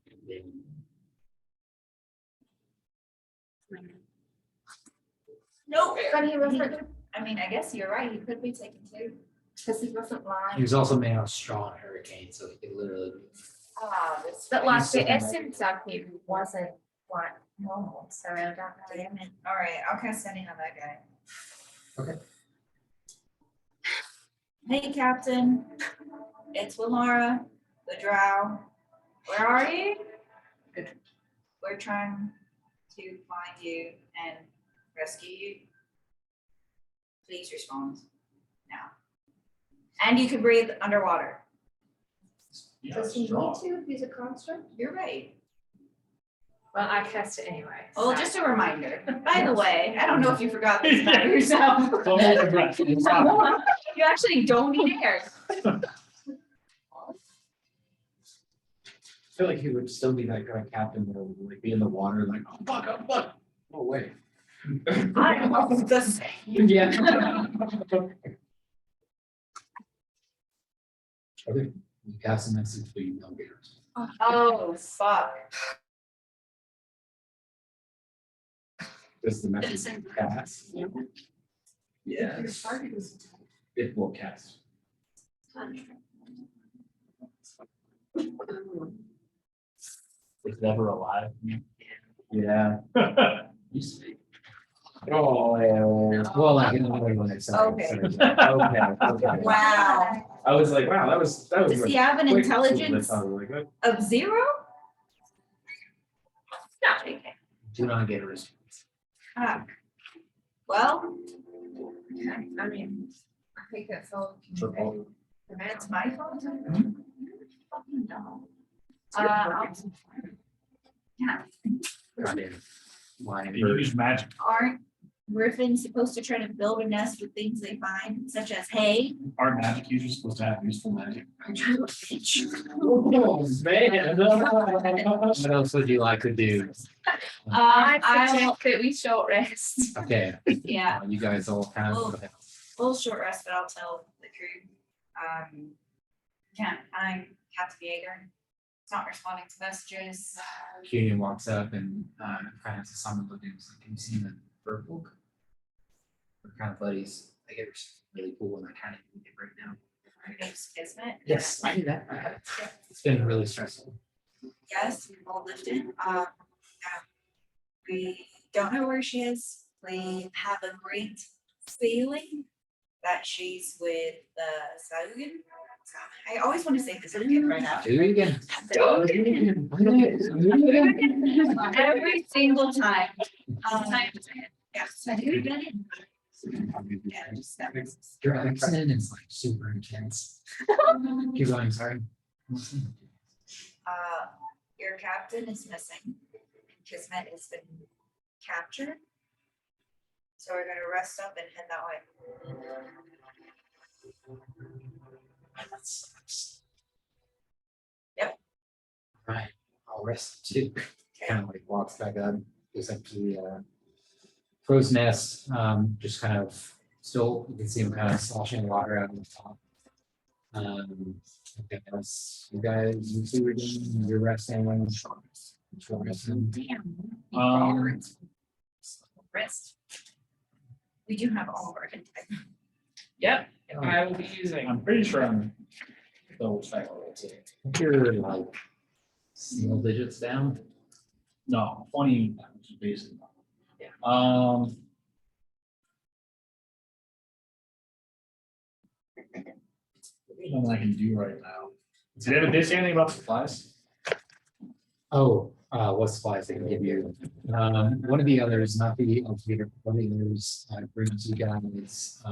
Nope. But he wasn't, I mean, I guess you're right, he could be taken too. because he wasn't He lying. was also made out of straw and hurricane, so he could literally. Ah, this. But like He's the so essence of him wasn't like normal, so I don't know. Damn it. All right, I'll cast sending on that guy. Okay. Hey, Captain. It's Lamara, the drow. Where are you? We're trying to find you and rescue you. Please respond now. And you can breathe underwater. Yeah, Does he need straw. to if he's a construct? You're right. Well, I cast it anyway. Oh, so- just a reminder. By the way, I don't know if you forgot this about yourself. Don't hold your breath. You actually don't need air. I feel like he would still be that kind of captain that would like be in the water, like, oh fuck. Oh wait. I'm almost the same. Yeah. Okay, you cast a message, but you don't get it. Oh, fuck. Does the message cast? Yes. It will cast. It's never alive. Yeah. Used to be. Oh, yeah. Well, like in another one, it's. Okay. Okay. Wow. I was like, wow, that was. Does he have an quick. intelligence I was like, good. of 0? No, okay. Do not get a response. Ah, Well, yeah, I mean, I think that's all. Triple. That's my fault. Fucking dumb. Yeah, Goddamn. Lion You can bird. use magic. aren't griffins supposed to try to build a nest with things they find, such as hay? Aren't magic users supposed to have useful magic? Oh, man. What else would you like to do? I suggest that we short rest. Okay, yeah, you guys all kind Well- of. full short rest, but I'll tell the crew. I'm Captain Yeager. It's not responding to messages. Cunin walks up and kind of to someone looking, like, can you see the bird book? We're kind of buddies. I get really cool and I kind of need it right now. Her name's Kismet. Yes, I knew that. It's been really stressful. Yes, we've all lifted. Yeah. We don't know where she is. We have a great feeling that she's with the Saugan. I always want to say this again right now. Do it again. Every single time. Yeah. Yeah, just that was- Your accent is like super intense. Keep going, sorry. Your captain is missing. Kismet has been captured. So we're gonna rest up and head that way. That sucks. Yep. Right, I'll rest too. Kind of like walks back up, goes up to the crow's nest, just kind of still, you can see him kind of sloshing water out of the top. Okay, that's you guys, you see we're doing, you're resting. Short resting. Damn. Rest. We do have all of our hit time. Yep, I will be using. I'm pretty sure I'm double check. You're like single digits down. No, 20, which is basic. Yeah. There's nothing I can do right now. Did they say anything about supplies? Oh, what supplies they can give you? One of the others, not the elevator, one of the others brings you guys,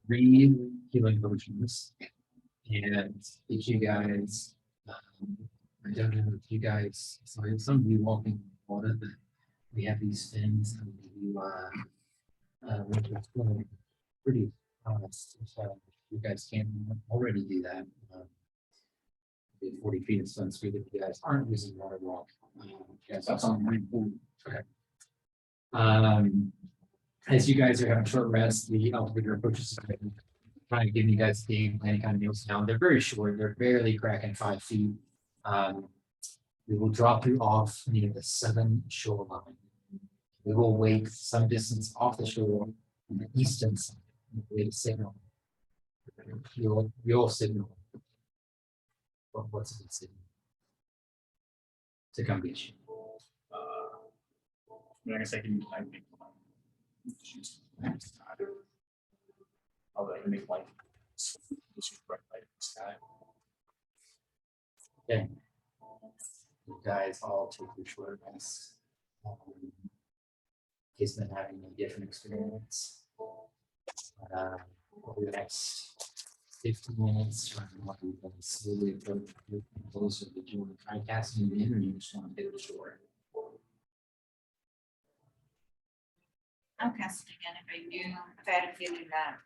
three healing potions. And each you guys, I don't know if you guys, so if some of you walking in water, but we have these fins and we give you, which is pretty honest. So you guys can already do that. 40 feet of sun speed if you guys aren't using water walk. Yes, That's on my pool. As you guys are having short rest, the elevator approaches trying to give you guys the game plan kind of meals down. They're very short, they're barely cracking 5 feet. We will drop you off near the 7 shoreline. We will wait some distance off the shore on the eastern side. Wait signal. Your signal. What's a good signal? To come get you. I guess I can make. I'll let you make light. Just use bright light in the sky. Okay. You guys all take your short rest. He's been having a different experience. Over the next 15 minutes, you can slowly approach closer to you and try casting you in, or you just want to do the shore. I'll cast it again if I had a feeling that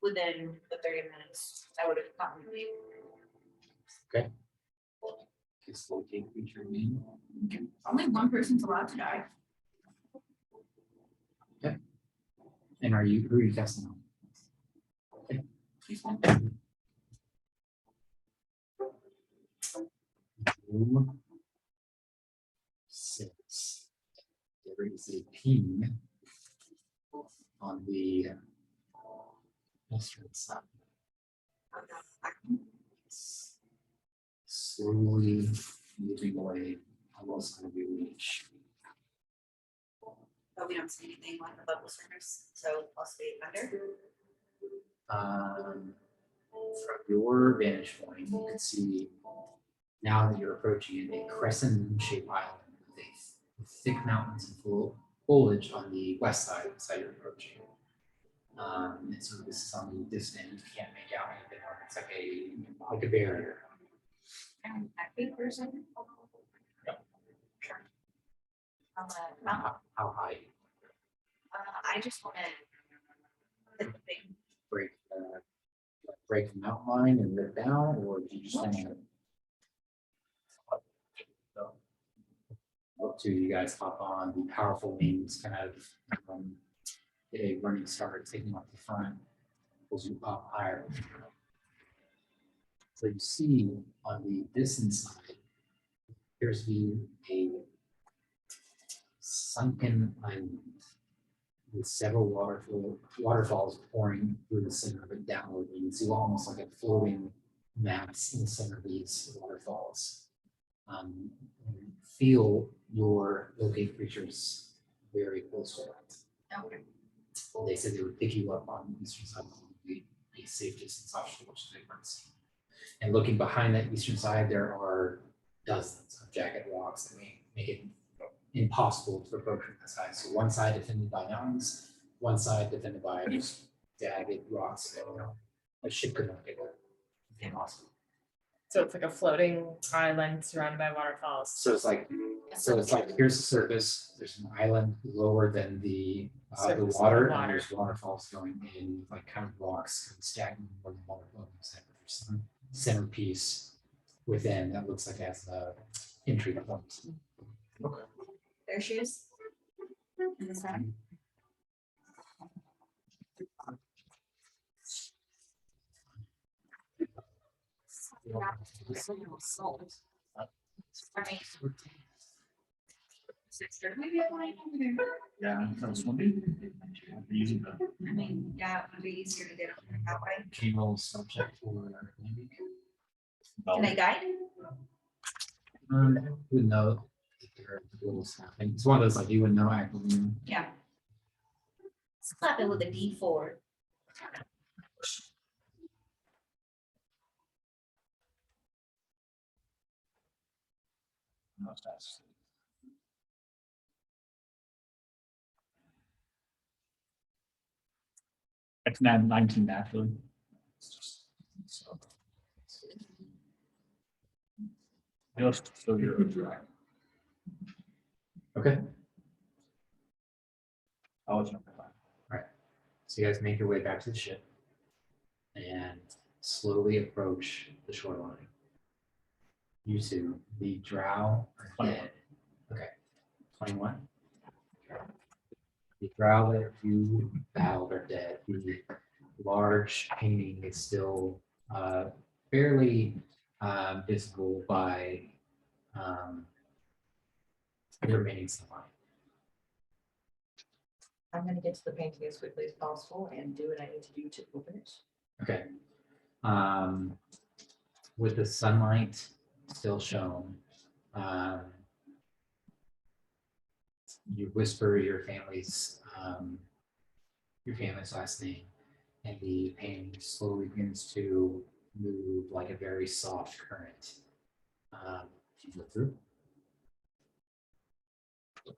within the 30 minutes, I would have gotten me. It's located creature name. Only one person's allowed to die. And are you, who are you casting on? Room 6. There is a ping on the western side. Slowly moving away, almost going to be reach. But we don't see anything like the bubble surface, so I'll stay under. From your vantage point, you can see now that you're approaching it, a crescent-shaped island with thick mountains and full foliage on the west side of the side you're approaching. And so this is on the distant, you can't make out anything, or it's like a barrier. That big person. On the mountain, How high? I just wanna. The thing, Break the mountain line and rip down, or do you just want to? Up to you guys hop on the powerful wings, kind of get a running start, taking off the front, pulls you up higher. So you see on the distant side, there's a sunken island with several waterfalls pouring through the center of it downward. You can see almost like a floating mass in the center of these waterfalls. Feel your locate creatures very close to it. okay. They said they would pick you up on the eastern side, be a safe distance offshore, which they weren't seeing. And looking behind that eastern side, there are dozens of jagged rocks that make it impossible to approach from that side. So one side defended by mountains, one side defended by just jagged rocks that a ship could not get there. Impossible. So it's like a floating island surrounded by waterfalls. So it's like here's the surface. There's an island lower than the Surface of the water, and water. there's waterfalls going in, like kind of rocks stagnant where the water flows. There's some centerpiece within that looks like it has a entry point. Their shoes. In the sun. I mean. Sister, maybe I want to over there. Yeah, that's one thing. Using the. I mean, yeah, it would be easier to get over there that way. Cable subject for maybe. Can I guide? You would know if there are rules happening. It's one of those like you would know actively. Yeah. Slap it with a D4. No, that's. It's 19 naturally. It's just so. Just so you're right. Okay. I'll let you know if I find. So you guys make your way back to the ship and slowly approach the shoreline. You two, the drow are dead. Okay, 21. The drow that you battled are dead. The large painting is still fairly visible by the remaining sunlight. I'm gonna get to the painting as quickly as possible and do what I need to do to open it. Okay. With the sunlight still shown, you whisper your family's last name, and the painting slowly begins to move like a very soft current. You go through.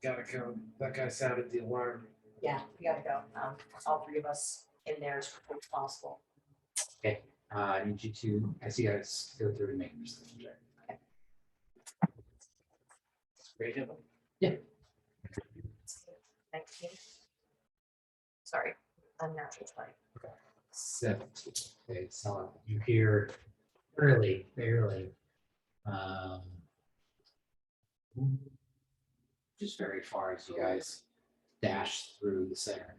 Gotta go. That guy sounded the alarm. Yeah, we gotta go. All three of us in there as quickly as possible. Okay. I need you to, as you guys go through and make a perception check. Great. Yeah. 19. Sorry, unnatural 20. 17. Okay, so you hear barely, just very far as you guys dash through the center.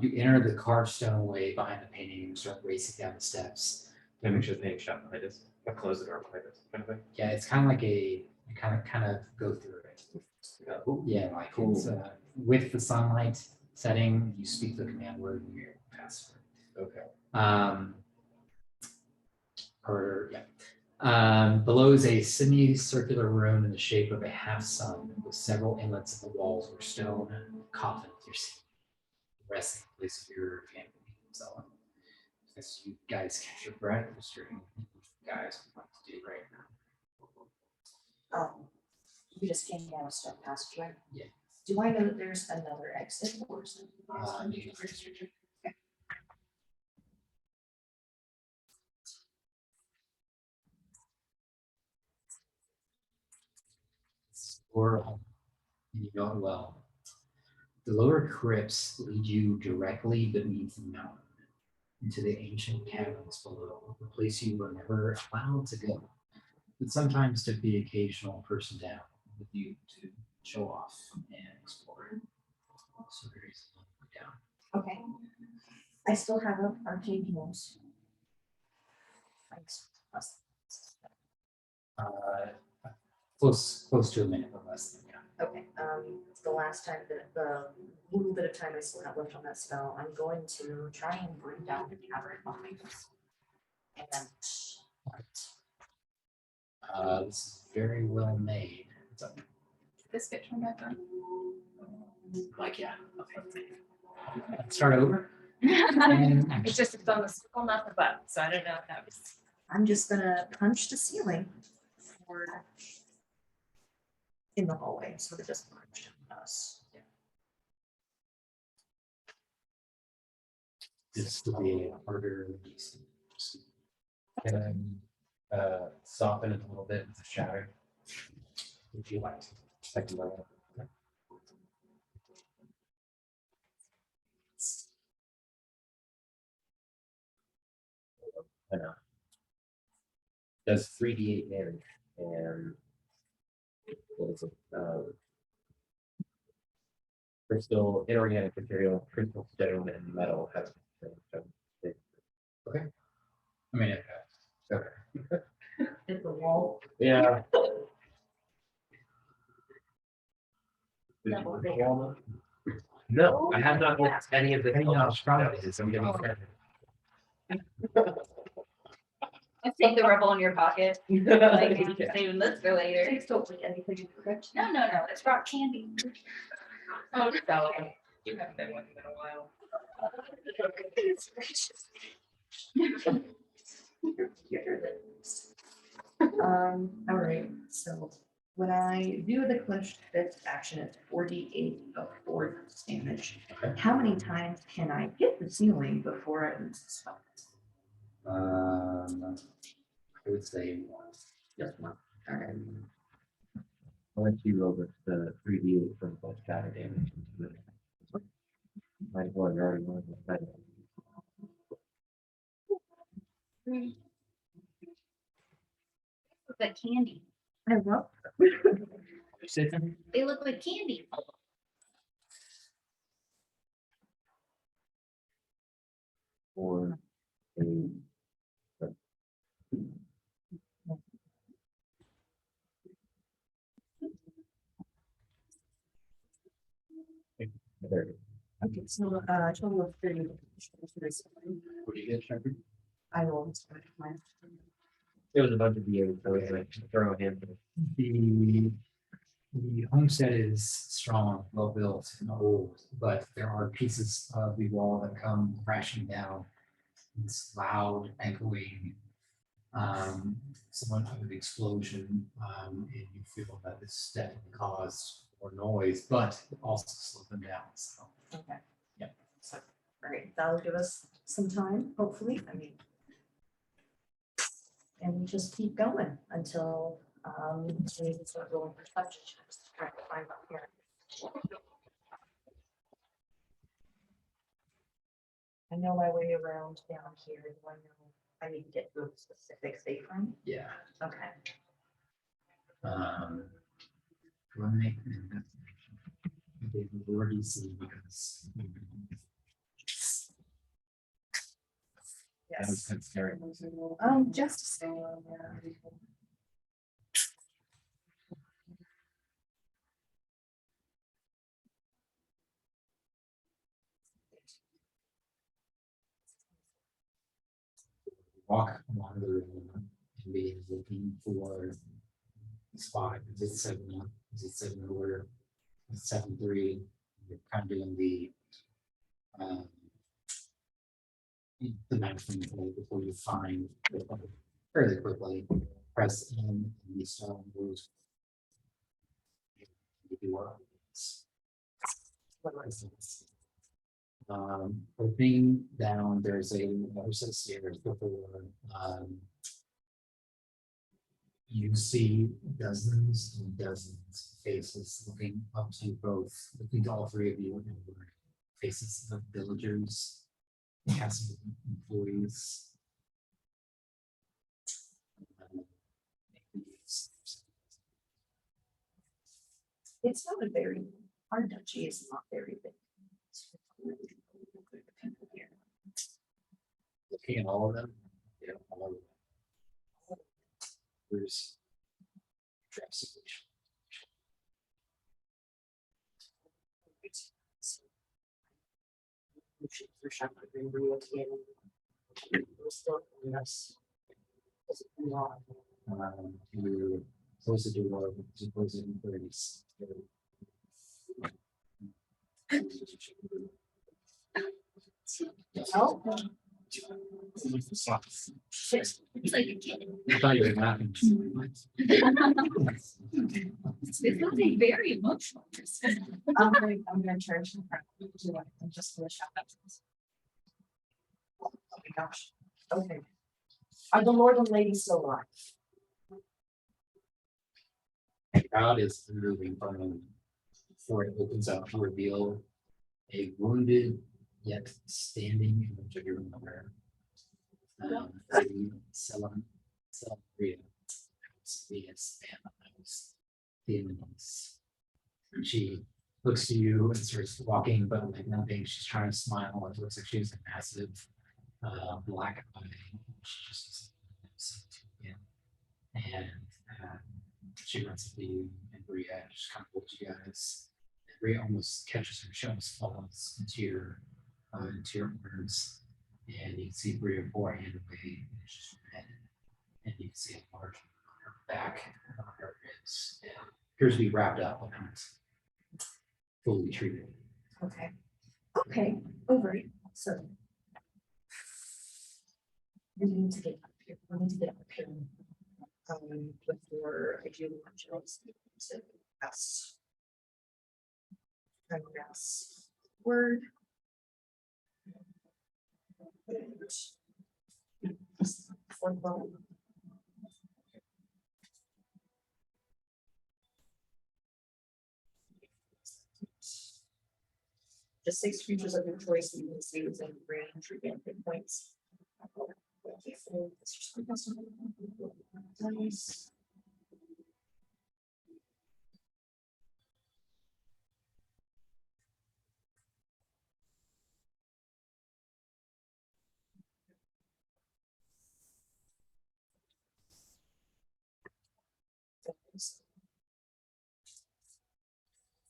You enter the carved stone way behind the painting and start racing down the steps. Can I make sure the thing shut behind us? Or close the door behind us, kind of thing? Yeah, it's kind of like you kind of go through it. Yeah, like it's, with the sunlight setting, you speak the command word and you're past through. Okay. Below is a semicircular room in the shape of a half sun with several inlets in the walls where stone coffins you're seeing resting in place of your family. So As you guys catch your breath, there's certain things you guys want to do right now. You just came down a step passageway. Yeah. Do I know that there's another exit or something? Need a researcher. Or you know it well. The lower crypts lead you directly beneath the mountain into the ancient caverns below, a place you were never allowed to go, but sometimes took the occasional person down with you to show off and explore. So there is down. Okay. I still have arcane heals. Thanks. Close to a minute, but less than that. Okay, it's the last time that the little bit of time I still have left on that spell, I'm going to try and bring down the cavern behind us. And This is very well made. It's up. This get turned back on. Like, yeah. Okay. Start over. And It's just, it's on the circle, not the button, so I don't know if that was. I'm just gonna punch the ceiling for in the hallway, so it doesn't punch us. this will be harder. Can I soften it a little bit with the shadow? Would you like to? Second level. I know. Does 3d8 damage and what is it? Crystal, inorganic material, crystal, stone, and metal have. I mean, it has. Okay. Hit the wall. Yeah. No, I have not looked at any of the. I know how strong it is. I'm getting I take the rebel in your pocket. Like, saving this for later. Takes totally anything in the crypt. No, it's rock candy. Oh, so you haven't been with them in a while. All right, so when I do the clenched fifth action, it's 48 of 4 damage. Okay. How many times can I hit the ceiling before I lose the spell? I would say one. Just one. All right. I'll let you roll the 3d8 from both shadow damage. Might as well already know that. Look like candy. I love They look like candy. Or a there. Okay, so total of 30. What do you get, Shepard? I will start mine. It was a bunch of d8, so it's like throw him. The homestead is strong, well built, and old, but there are pieces of the wall that come crashing down. It's loud, echoing, somewhat of an explosion, and you feel that this definitely caused more noise, but also slowed them down. So, Okay. Yep. So, all right, that'll give us some time, hopefully. I mean, and we just keep going until we can start rolling perception checks to try to find out here. I know my way around down here. Do I know I need to get to a specific safe room? yeah. Okay. Do I make an investigation? Okay, we've already seen because. Yes. That's scary. Just a second. Walk along the room and be looking for the spot. Is it 7? Is it 7 order? Is it 7-3? You're kind of doing the the management before you find fairly quickly press in and these stone moves. Opening down, there's another set of stairs before you see dozens and dozens of faces looking up to you both, looking to all three of you, and faces of villagers, castle employees. It's not a very, our duchy is not very big. Looking at all of them, yeah, all of them. There's drastically. You close the door, you close it in 30s. Oh. It's like a kid. I thought you were laughing. It's something very emotional. I'm gonna charge them. I'm just gonna shout that. Oh my gosh, okay. Are the Lord and Lady still alive? The crowd is moving from before it opens up to reveal a wounded yet standing image of your mother. She looks to you and starts walking, but like nothing. She's trying to smile. It looks like she has a massive black eye. She just and she runs up to you and Bria just kind of holds you guys. And Bria almost catches her. She almost falls into your arms. And you can see Bria forehand away, and it's just red. And you can see a large on her back and on her ribs. It appears to be wrapped up, but not fully treated. Okay. Okay, over it. So. We need to get up here. We need to get up here. Before I do Angela's to ask. Word. The 6 creatures of your choice that you can see within range or hit points. Nice.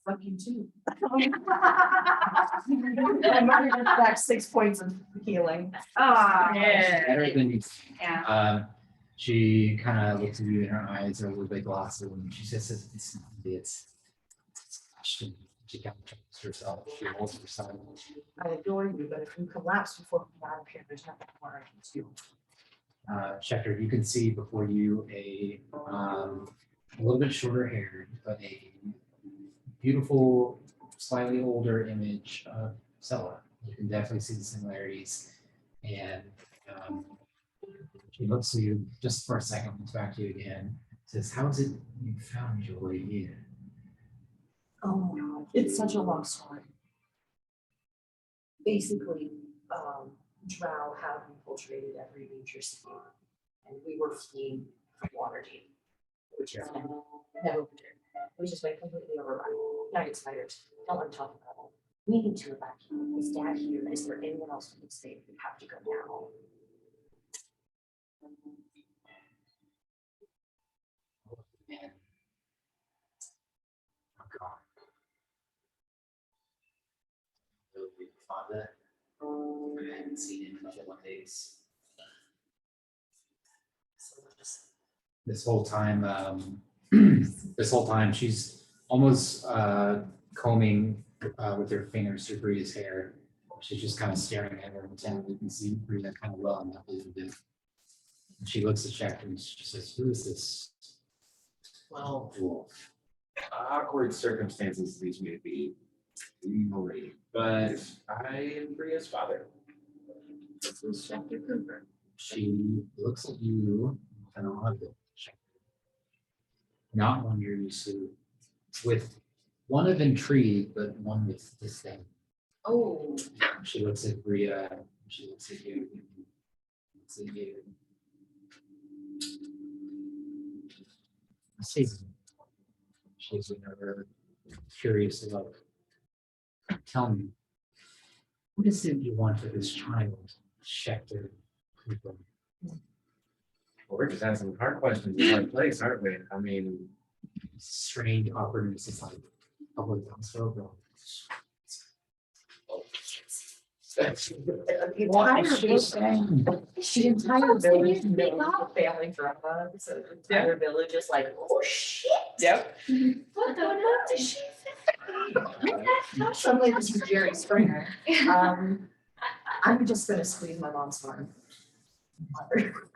Fucking too. I'm gonna get back 6 points of healing. Yeah. Better than you. Yeah. She kind of looks at you and her eyes are a little bit glossy and she says it's she kind of checks herself. She holds her side. I adore you, but if you collapse before we get out of here, there's nothing more I can do. Checker, you can see before you a little bit shorter hair, but a beautiful, slightly older image of Sella. You can definitely see the similarities. And she looks at you just for a second, looks back to you again, says, "How is it you found your way here?" Oh, it's such a long story. Basically, Drow have infiltrated every major city, and we were fleeing from Waterdeep, which is which is like completely overrun. United Spiders, don't want to talk about it. We need to evacuate. Is Dad here? Is there anyone else we can save? We have to go now. Man. Oh God. Really father. I haven't seen him in a couple of days. This whole time, she's almost combing with her fingers through Bria's hair. She's just kind of staring at her intently. You can see Bria kind of well enough a little bit. And she looks at Check and she says, "Who is this Well, wolf?" awkward circumstances leads me to be Marie, but I am Bria's father. This is Dr. Cooper. She looks at you and I'll have to check. Not one you're used to, with one of intrigue, but one with disdain. Oh, She looks at Bria, she looks at you. Looks at you. She's never curious about. Tell me, what is it you want for this child, Schechter? Cooper? Well, we're just asking hard questions in the right place, aren't we? I mean, Strange awkwardness is like public hospital. the entire village knows the family drama, so the entire village is like, oh shit. Yep. What's going on to shit? Suddenly this is Jerry Springer. I'm just gonna squeeze my mom's arm.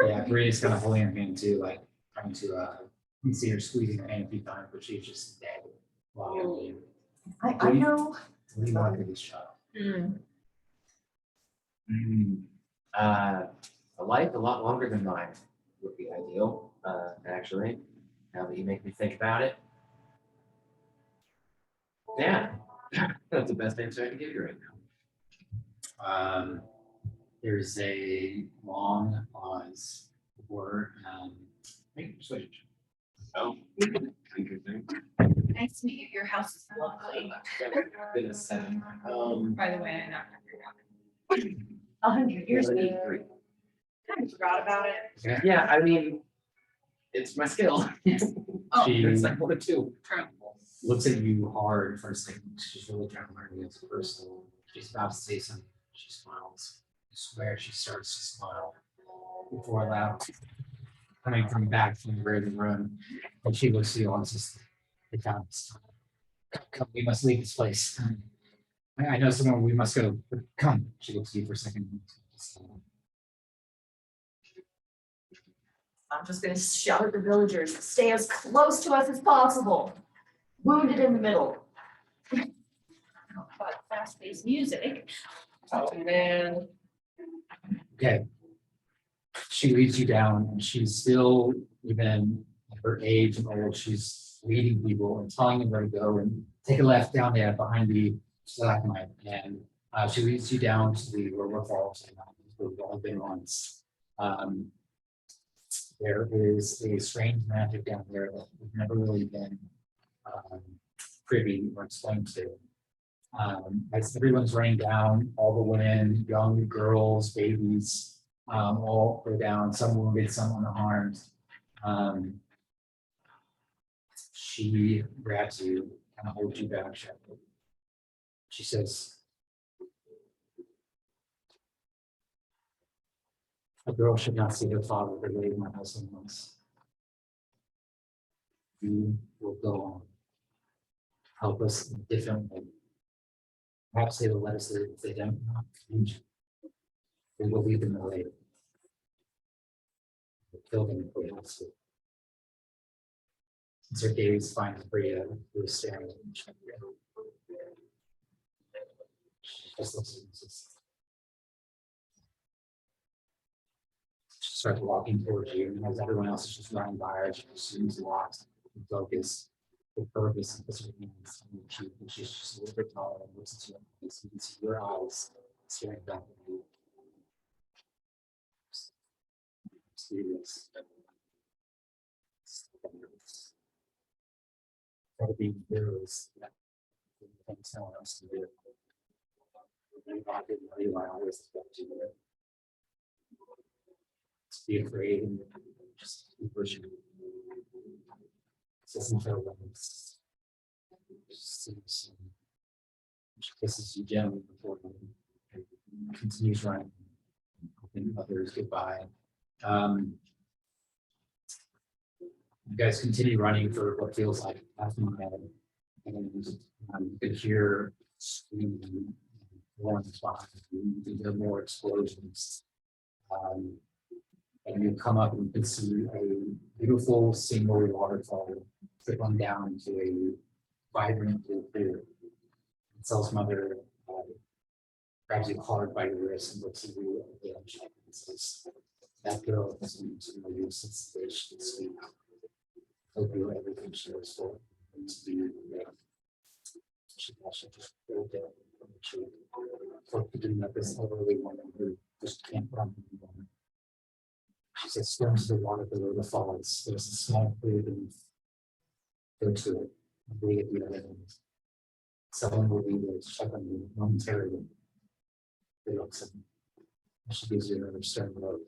Yeah, Bria's kind of holding her hand too, like trying to, you can see her squeezing her hand a few times, but she's just dead. Wow. I know. What do you want for this child? A life a lot longer than mine would be ideal, actually, now that you make me think about it. Yeah, that's the best answer I can give you right now. There's a long pause before, switch. Oh, interesting. Nice to meet you. Your house is lovely. Been a 7. By the way, I knocked on your door. 100 years ago. 3. Kind of forgot about it. Yeah, I mean, it's my skill. she It's like 1 or 2. looks at you hard for a second. She's really trying to learn you as a person. She's about to say something. She smiles. I swear she starts to smile before loud. Coming back from the rear of the room, and she looks at you all and says, "The time is come, we must leave this place. I know somewhere we must go, but come." She looks at you for a second. I'm just gonna shout at the villagers, stay as close to us as possible. Wounded in the middle. But fast-paced music. Oh, man. Okay. She leads you down, and she's still, even at her age and old, she's leading people and telling them where to go and take a left down there behind the stalagmite. And she leads you down to the lower falls, and we've all been once. There is a strange magic down there that we've never really been privy or explained to. As everyone's running down, all the women, young girls, babies, all go down, some wounded, some unharmed. She grabs you, kind of holds you back, Shepherd. She says, "A girl should not see her father the way my husband was. You will go on. Help us in a different way. Perhaps they will let us live if they don't. We will lead them away. We'll kill them if we have to." As her gaze finds Bria, who is staring at each other. She just looks at you. She starts walking towards you, and as everyone else is just running by her, she seems lost and focused. The purpose of this hands on your cheek, and she's just a little bit taller and looks at you, and you can see your eyes staring back at you. Serious. Try to be heroes. Think someone else to do. I didn't realize that you were. Be afraid and just keep pushing. This isn't her limits. She kisses you gently before and continues running, hoping others goodbye. You guys continue running for what feels like half a mile, and you could hear screaming, One spot, you can hear more explosions. And you come up and you can see a beautiful single waterfall trickling down into a vibrant blue pool. Until mother grabs you hard by your wrist and looks at you and says, "That girl has been to know you since the day she was sweet. Hope you everything she was for. And to be she also just broke down from the tree. Hope you didn't have this elderly woman who just can't run anymore." She said, "Storms the water below the falls. There's a small pool beneath. Go to it. And be at the other end. Someone will be there to check on you momentarily." They looks at me. She gives you another stern look.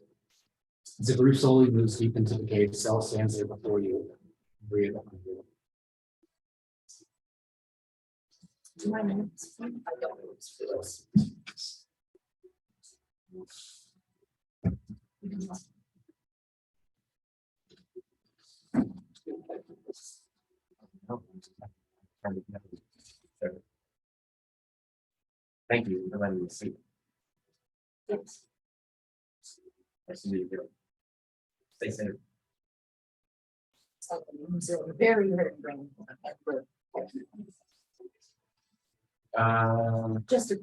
As the group slowly moves deep into the cave, Cell stands there before you. Bria behind you. Do I know? I don't know. It's Thank you for letting me see. Yes. Nice to meet you. Stay safe. So very, very brain. Just a.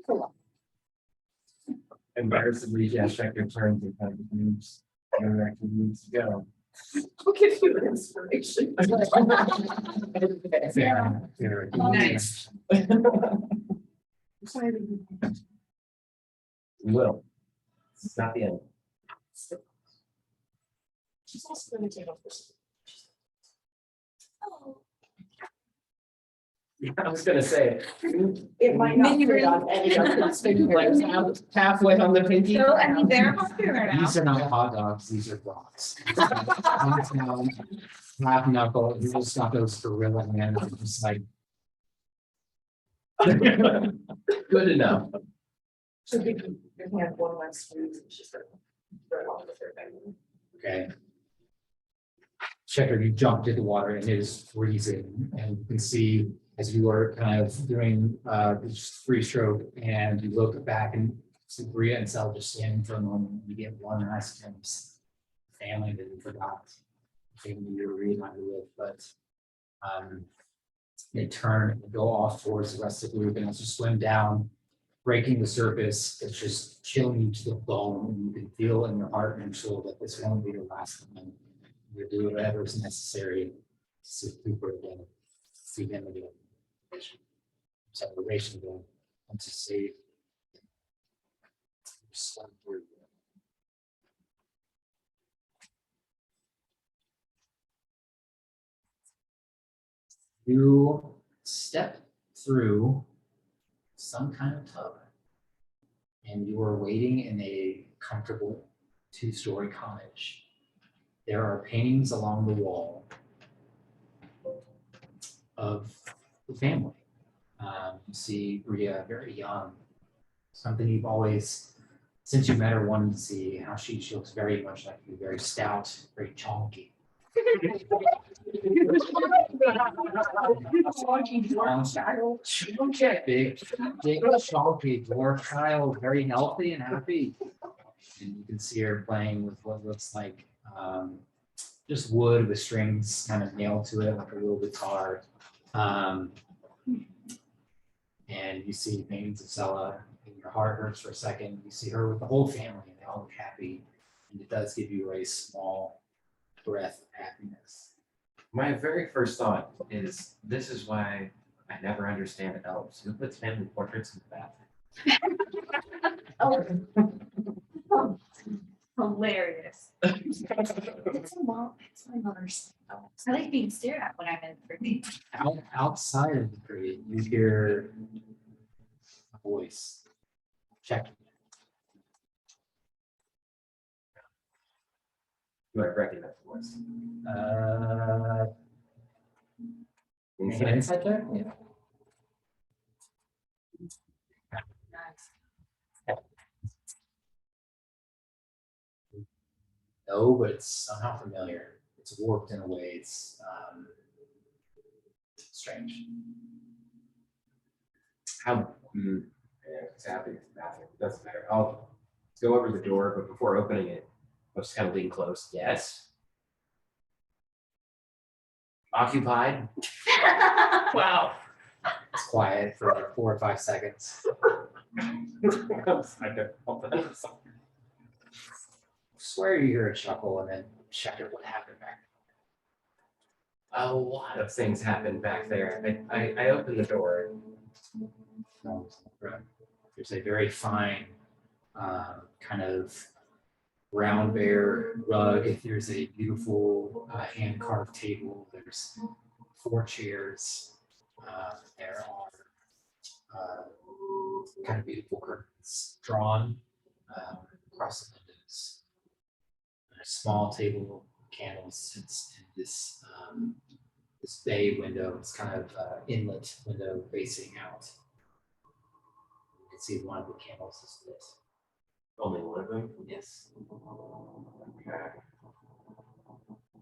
Cool. Embarrassingly, yeah, check your turns and kind of moves. Where actually needs to go. I'll give you an inspiration. Fair. Nice. We will. It's not the end. She's also going to take off this. Oh, I was gonna say. It might not fit on any of those fingers. Halfway on the pinky. so I mean, they're popular now. These are not hot dogs, these are rocks. Half knuckle, you just got those gorilla hands, it's just like, Good enough. So we can have one last squeeze. It's just very long with her. okay. Checker, you jumped in the water and it is freezing, and you can see as you are kind of doing this free stroke and you look back and see Bria and Sal just standing for a moment, you get one last glimpse. Family that you forgot, family you're reunited with, but they turn and go off towards the rest of the group, and as you swim down, breaking the surface, it's just chilling you to the bone, and you can feel in your heart and soul that this won't be your last time. You'll do whatever is necessary to see Cooper again, see him again. Celebration again, and to save. your son through. You step through some kind of tub, and you are waiting in a comfortable two-story cottage. There are paintings along the wall of the family. You see Bria very young, something you've always, since you met her, wanted to see how she looks very much like you, very stout, very chunky. Big, chunky dwarf child, very healthy and happy. And you can see her playing with what looks like just wood with strings kind of nailed to it, like a little guitar. And you see paintings of Sella, and your heart hurts for a second. You see her with the whole family, and they all look happy. And it does give you a small breath of happiness. My very first thought is, this is why I never understand elves. Who puts family portraits in the bathroom? Oh. Hilarious. It's a mom, it's my mother's. I like being stared at when I'm in the tree. Outside of the tree, you hear a voice. Check. Do I recognize the voice? Make an insight check? Yeah. No, but it's somehow familiar. It's warped in a way. It's strange. How Yeah, it's happy it's the bathroom. Doesn't matter. I'll go over to the door, but before opening it, I'll just kind of lean close. Yes. Occupied. Wow. It's quiet for like 4 or 5 seconds. Swear you hear a chuckle and then check it. What happened back? A lot of things happened back there. I opened the door. No, there's a very fine kind of brown bear rug. There's a beautiful hand carved table. There's 4 chairs. There are kind of beautiful curtains drawn across the windows. And a small table of candles sits in this this bay window. It's kind of inlet window facing out. You can see one of the candles is lit. Only one of them. Yes.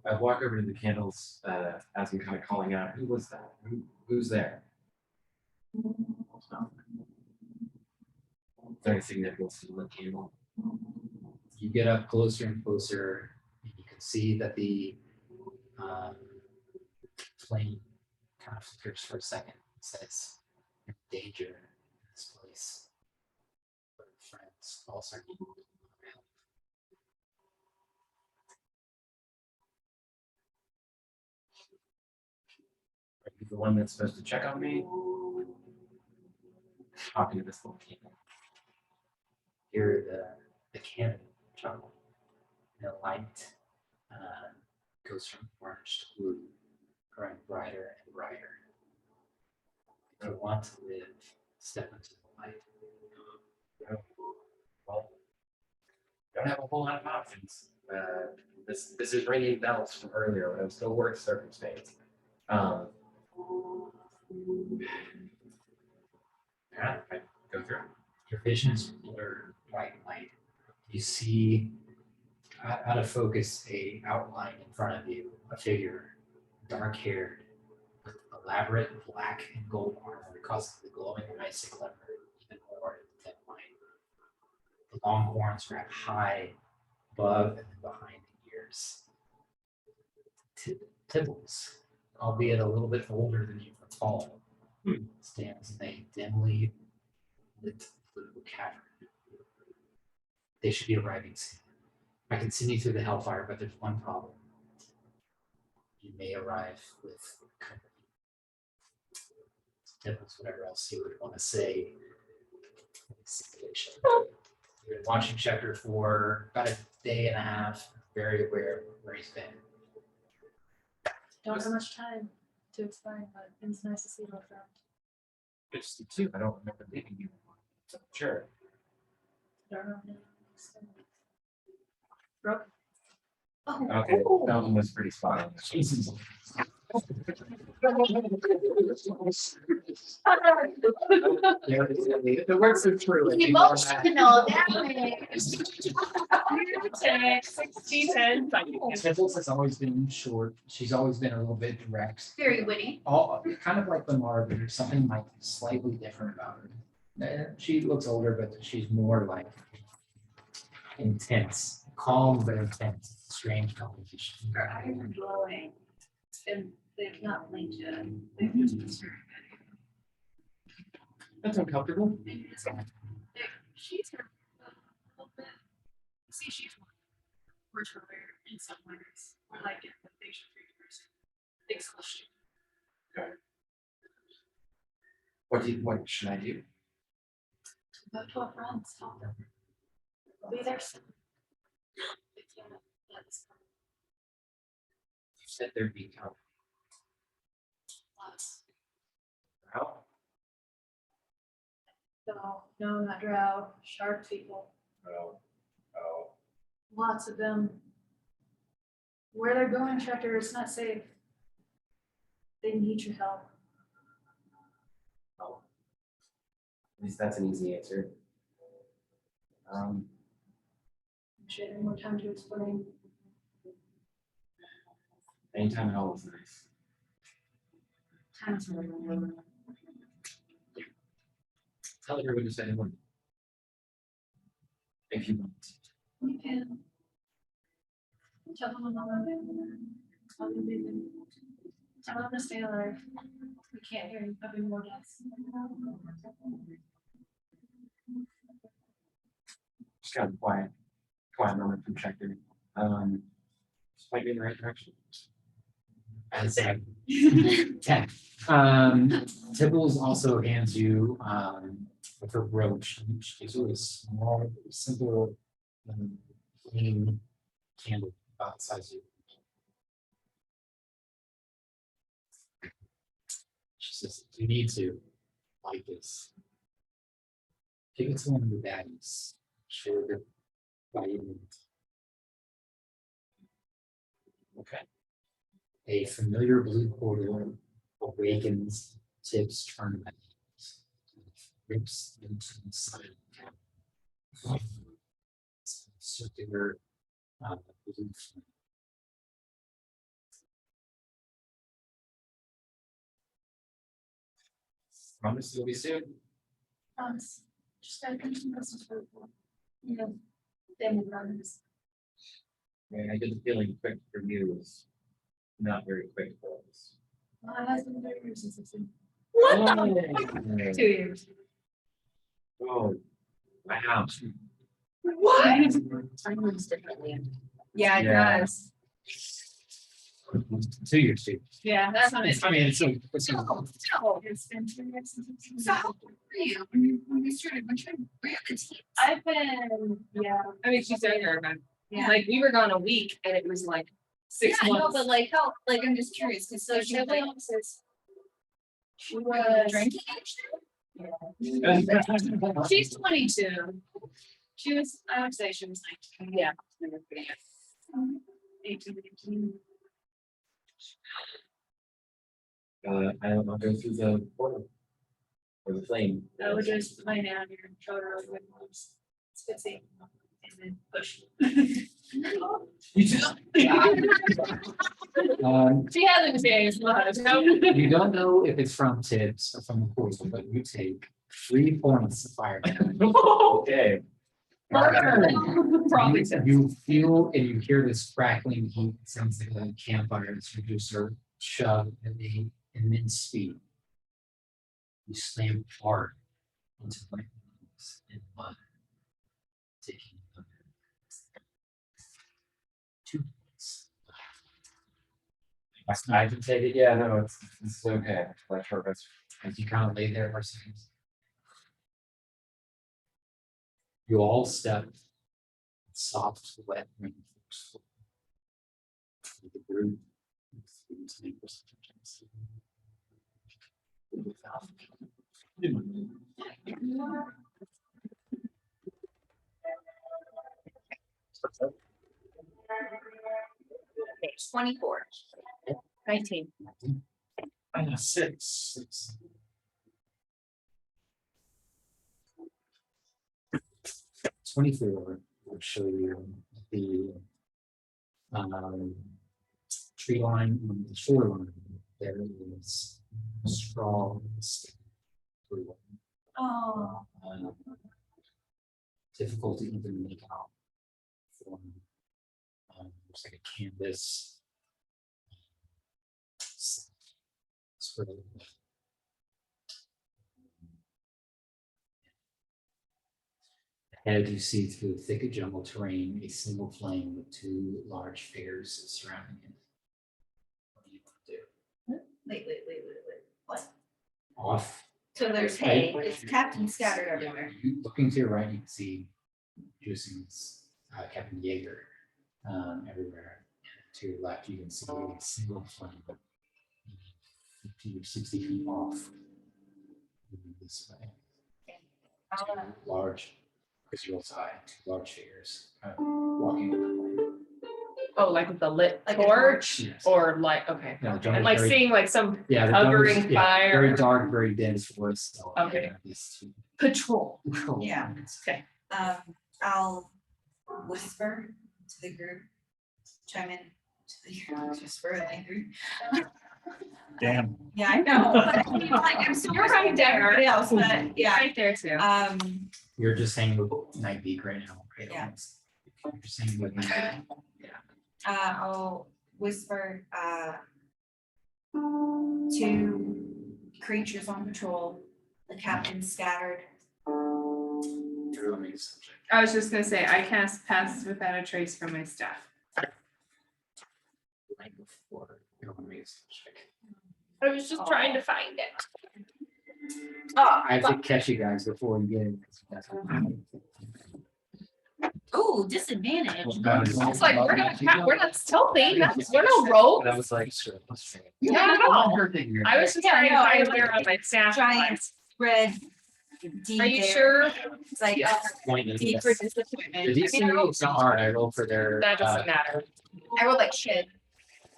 I walk over to the candles as I'm kind of calling out. Who was that? Who's there? Is there any significance to the lit candle? You get up closer and closer, and you can see that the flame kind of flickers for a second. It says, "You're in danger in this place. But your friends also need help." Are you the one that's supposed to check on me? Talking to this little candle. Hear the cannon chuckle. And the light goes from orange to blue, growing brighter and brighter. If you want to live, step into the light. Well, don't have a whole lot of options. This is ringing bells from earlier when I was still work circumstance. Yeah, I go through. Your vision is blurred, white light. You see out of focus a outline in front of you, a figure, dark haired, with elaborate black and gold armor causes the glowing icy glimmer even more than light. The long horns wrap high above and then behind the ears. Tibbles, albeit a little bit older than you recall, stands in a dimly lit blue cavern. They should be arriving soon. I can send you through the hellfire, but there's one problem. You may arrive with company. Tibbles, whatever else you would want to say in this situation. You've been watching Checker for about a day and a half, very aware of where he's been. Don't have much time to explain, but it's nice to see you, friend. Good to see you too. I don't remember leaving you. Sure. I don't know. Brooke? Oh. Okay. That one was pretty spot on. The words are true. Emotional damage. 60-10. Tibbles has always been short. She's always been a little bit direct. Very witty. All kind of like Lamar, but there's something like slightly different about her. She looks older, but she's more like intense, calm but intense. Strange combination. Her eyes are glowing. And they've not blinked yet. They've just been staring at you. That's uncomfortable. Maybe it's like, she's her a little bit. See, she's one. We're rare in some ways. We're like it, but facial features. Things question. What should I do? Go to our friends, tell them. We'll be there soon. If you let's You said there'd be company. lots. How? No, not drow, shark people. Oh. Lots of them. Where they're going, Checker, it's not safe. They need your help. Oh. At least that's an easy answer. I'm sure there's more time to explain. Anytime at all is nice. Time's really long. Tell everyone to say one. If you want. You can. Tell them I'm alive. Tell them they've been- tell them to stay alive. We can't hear you, there'll be more deaths. Just kind of quiet moment from checking. Just might be in the right direction. As a 10. Tibbles also hands you with her brooch. She gives you a small, simple, clean candle about the size of you. She says, "You need to like this. Give it to one of your baddies. Sure, they're by you." Okay. A familiar blue portal awakens Tibbs' tournament. Rips into the side of the cabin. Circular blue flame. Promise you'll be soon. Just gotta come to us for, you know, family runs. I get the feeling quick for you is not very quick for us. My husband, 30 years since I've seen. Oh, 2 years. oh, wow. What? Time moves differently. Yeah, it Yeah. does. 2 years, too. Yeah, that's what I mean, it's so. No, it's been 2 years since I've seen. So how old were you when we started? Were you the team? I've been, yeah, I mean, she's younger, but Yeah. like we were gone a week and it was like 6 Yeah, no, months. but like, how, like, I'm just curious, cause so she like, She was, drinking age she's 22. She was, I would say she was 19, yeah. 18, 19. I'll go through the portal. Or the flame. I would just lay down here and show her with moms. It's good seeing. And then push. You too. She hasn't changed much, no. You don't know if it's from Tibbs or from the portal, but you take 3 points of fire. Okay. Probably. You feel and you hear this crackling heat. It sounds like a campfire. It's reduced or shoved at an immense speed. You slam hard into my lungs and mud, taking another 2 points. I can take it. Yeah, no, it's okay. Like her best. As you kind of lay there for seconds. You all step soft, wet rain. The group. Okay, 24. 19. Six. 24 will show you the tree line on the shoreline. There is a straw. Oh. Difficult to even make out. From looks like a canvas. Sort of. Ahead, you see through the thicket jungle terrain a single flame with 2 large figures surrounding it. What do you want to do? Wait. What? Off. So there's hay, it's Captain scattered everywhere. Looking to your right, you can see Jusing's Captain Jaeger everywhere. And to your left, you can see a single flame 50 or 60 feet off. Moving this way. I'll, 2 large, because you're outside, 2 large figures walking over the flame. Oh, like with the lit Like a torch Yes. or like, okay. No, the I'm like very- seeing like some Yeah, the covering dark- yeah, fire. Very dark, very dense forest. So, Okay. yeah, these 2 Patrol. Yeah. Okay. I'll whisper to the group, chime in to the group, whisper in the group. Damn. Yeah, I know, but I mean, like, I'm super right there, everybody else, but yeah. Right there too. You're just saying with Night Beak right now. Right? Yeah. You're saying with Night Beak. I'll whisper, to creatures on patrol, the captain scattered. Drew me subject. I was just gonna say, I cast Pass Without a Trace from my staff. Right before you don't make a subject. I was just trying to find it. I have to catch you guys before you get in. Ooh, disadvantage. It's like, we're not stealthy, we're no rogue. That was like, sure. Not at all. Her thing here. I was just Yeah, trying to no, find I- where on my staff. Giant red D Are you there. sure? It's like Yeah. Point in, D yes. for The disappointment. DC is not hard. I roll for their. That doesn't matter. I rolled like shit.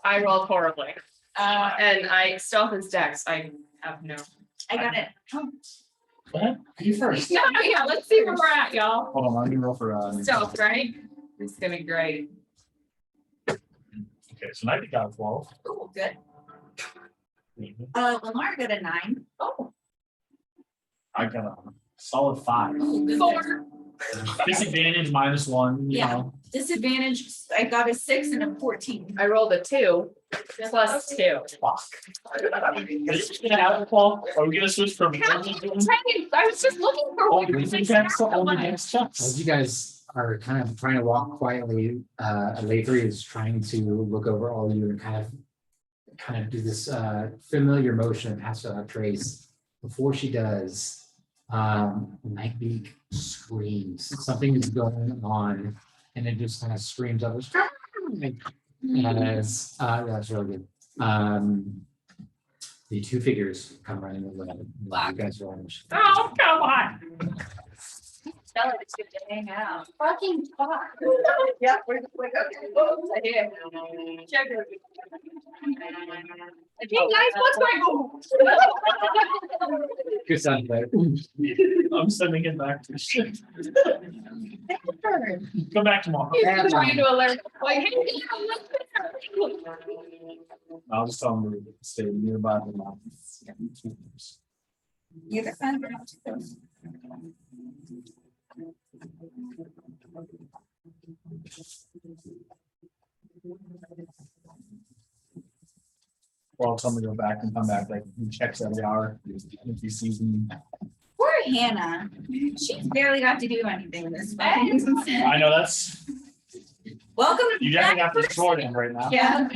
I rolled horribly. And I stealth is dex. I have no. I got it. What? You first. No, yeah, let's see where we're at, y'all. Hold on, let me roll for, Stealth, right? It's gonna be great. okay, so Night Beak got a 12. Ooh, good. Lamar got a 9. Oh. I got a solid 5. Good. 4. Disadvantage -1, you Yeah. know. Disadvantage, I got a 6 and a 14. I rolled a 2 plus 2. Fuck. Are we gonna switch from? I was just looking for one. As you guys are kind of trying to walk quietly, Lathrey is trying to look over all you and kind of do this familiar motion and pass without trace. Before she does, Night Beak screams. Something is going on, and it just kind of screams up. As that's really good. The two figures come running over. You guys are on. Oh, come on. Tell her it's good to hang out. Fucking fuck. Yeah, we're here. Hey guys, what's going on? Good sound player. I'm sending it back to shit. Come back tomorrow. He's trying to alert. Like, hey, I'll just tell them to stay nearby the mountains. You're the fan. Or I'll tell them to go back and come back, like, he checks every hour, if he sees me. Poor Hannah. She's barely got to do anything this fucking season. I know, that's, Welcome to. you definitely got the short end right now. Yeah.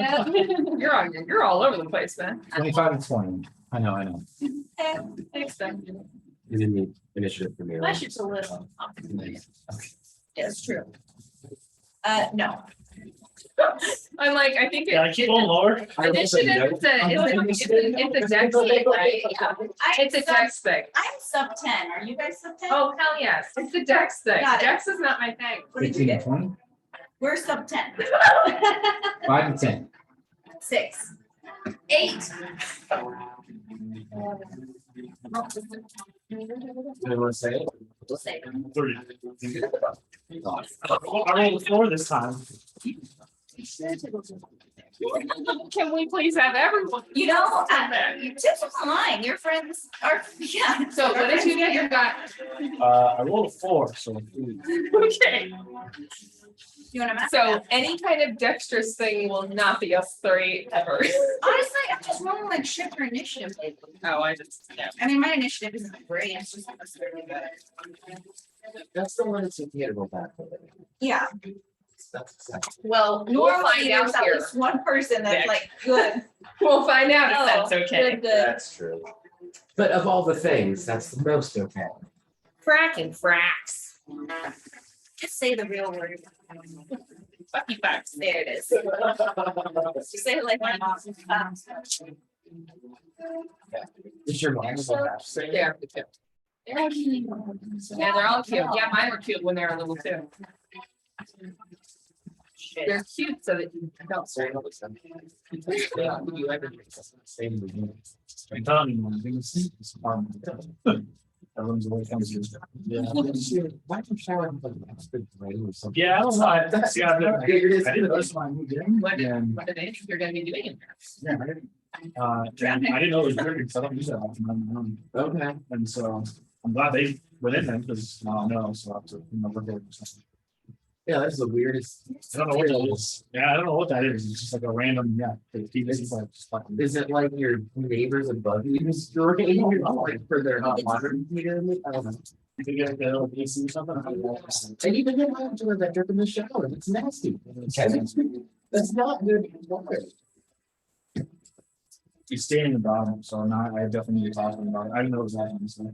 you're all over the place, man. 25 and 20. I know. Expected. You didn't need initiative for me. right? Unless it's a little. Yeah, it's true. No. I'm like, I think Yeah, I keep going lower. initiative is a dex thing, right? It's a dex thing. I'm sub 10. Are you guys sub 10? Oh, hell yes. It's a dex thing. Got it. Dex is not my thing. What did you 15 and get? 20. We're sub 10. 5 and 10. 6. 8. Anyone say it? We'll say. 30. I rolled a 4 this time. Can we please have everyone? You know, you tips online. Your friends are, yeah. So what did you get? You got, I rolled a 4, so. okay. You want to map? So any kind of dexterous thing will not be a 3 ever. Honestly, I'm just rolling like shit for initiative lately. Oh, I just, yeah. I mean, my initiative isn't great. It's just necessarily good. That's the one that's in here, go back. Yeah. That's exactly. Well, we'll Normally, find there's out at here. least one person that's Next. like, good. We'll find out if Oh, that's okay. Good, good. That's true. But of all the things, that's the most okay. Fracking fracks. Just say the real word. Fucky facts. There it is. Just say it like my mom. Is your mom Yeah. Yeah, they're all cute. Yeah, mine were cute when they were little too. They're cute so that you don't. I'm telling you, I'm gonna see this apartment. Everyone's away from you. Yeah. Why don't you shower in the next big rain or something? Yeah, I don't know. I didn't notice when I moved in. What Yeah. what do they think you're gonna be doing in there? Yeah, I didn't- And I didn't know it was triggering, so I don't use that often. Okay. And so I'm glad they went in there because I don't know, so I have to, look at it. Yeah, that's the weirdest. I don't know what it is. Yeah, I don't know what that is. It's just like a random, it's like just like. Is it like your neighbors above you storing like for their hot water heater? I don't know. You can get the AC or something. And even then, I have to electric in the shower. It's nasty. That's not good water. He's staying about him, so now I definitely need to talk to him about it. I didn't know it was happening, so.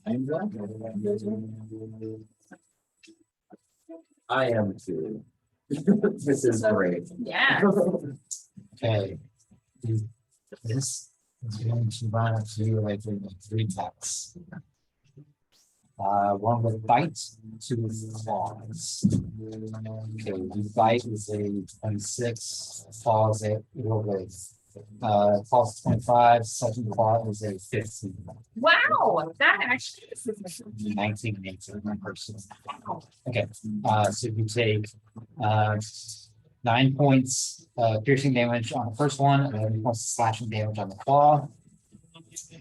I'm glad. I am too. This is great. Yeah. Okay. This is going to run up to you like in 3 texts. One with bite, 2 with claws. Okay, the bite is a 26, claw is a claws 25, second claw is a 15. Wow, that actually is 19 and 18 one person. Okay, so you take 9 points piercing damage on the first one, and 11 points of slashing damage on the claw.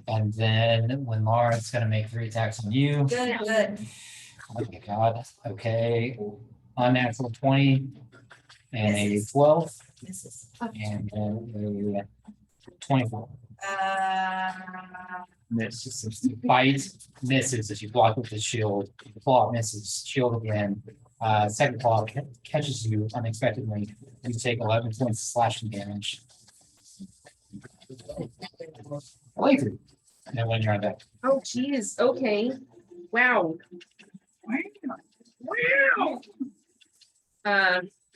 And then when Laura's gonna make 3 attacks on you. Good, good. Oh my god, okay. Unnatural 20 and a 12 Misses. and then a 24. Miss. Bite misses as you block with the shield. Claw misses, shield again. Second claw catches you unexpectedly, and you take 11 points of slashing damage. Later. And then when you're on deck. Oh, geez, okay. Wow. Wow.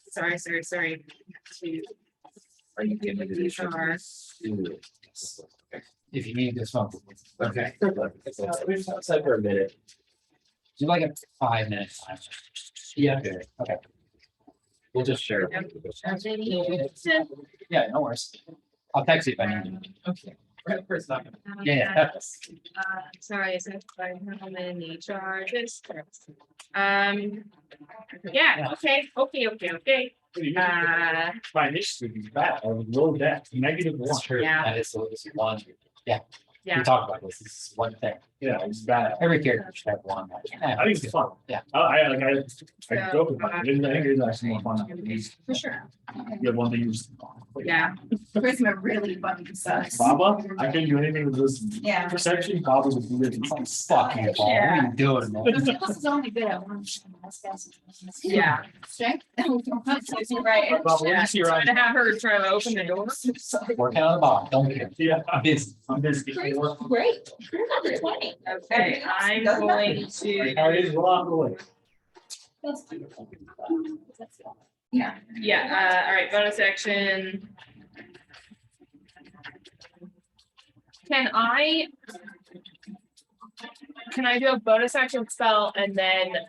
Sorry. To- Are you giving these are? If you need this one. Okay. We're just outside for a minute. Do like a 5 minute time. Yeah. Okay. We'll just share. Yeah, no worries. I'll text you if I need you. Okay. It's not gonna. Yeah. Sorry, is it by how many charges? Yeah, okay. My initiative is bad. I was low deck, -1. That's true. Yeah. That is one. Yeah. Yeah. We talked about this. This is one thing. Yeah, it's bad. Every character should have one. I think it's fun. Yeah. I joke about it. I think it's actually more fun. For sure. You have one thing you just. Yeah. Charisma really fucking sucks. Baba, I couldn't do anything with this. Yeah. Perception, Baba was really fun. Fuck you, Paul. What are you doing, man? This is only good at one. Yeah. Strength. Right. Baba, let me see your Trying eyes. to have her try to open the door. Working on the bottom. Don't care. Yeah, I'm busy. I'm busy. Great. You're number 20. Okay, I'm going to, How it is, we're on the way. That's beautiful. Yeah. yeah, all right, bonus action. Can I do a bonus action spell and then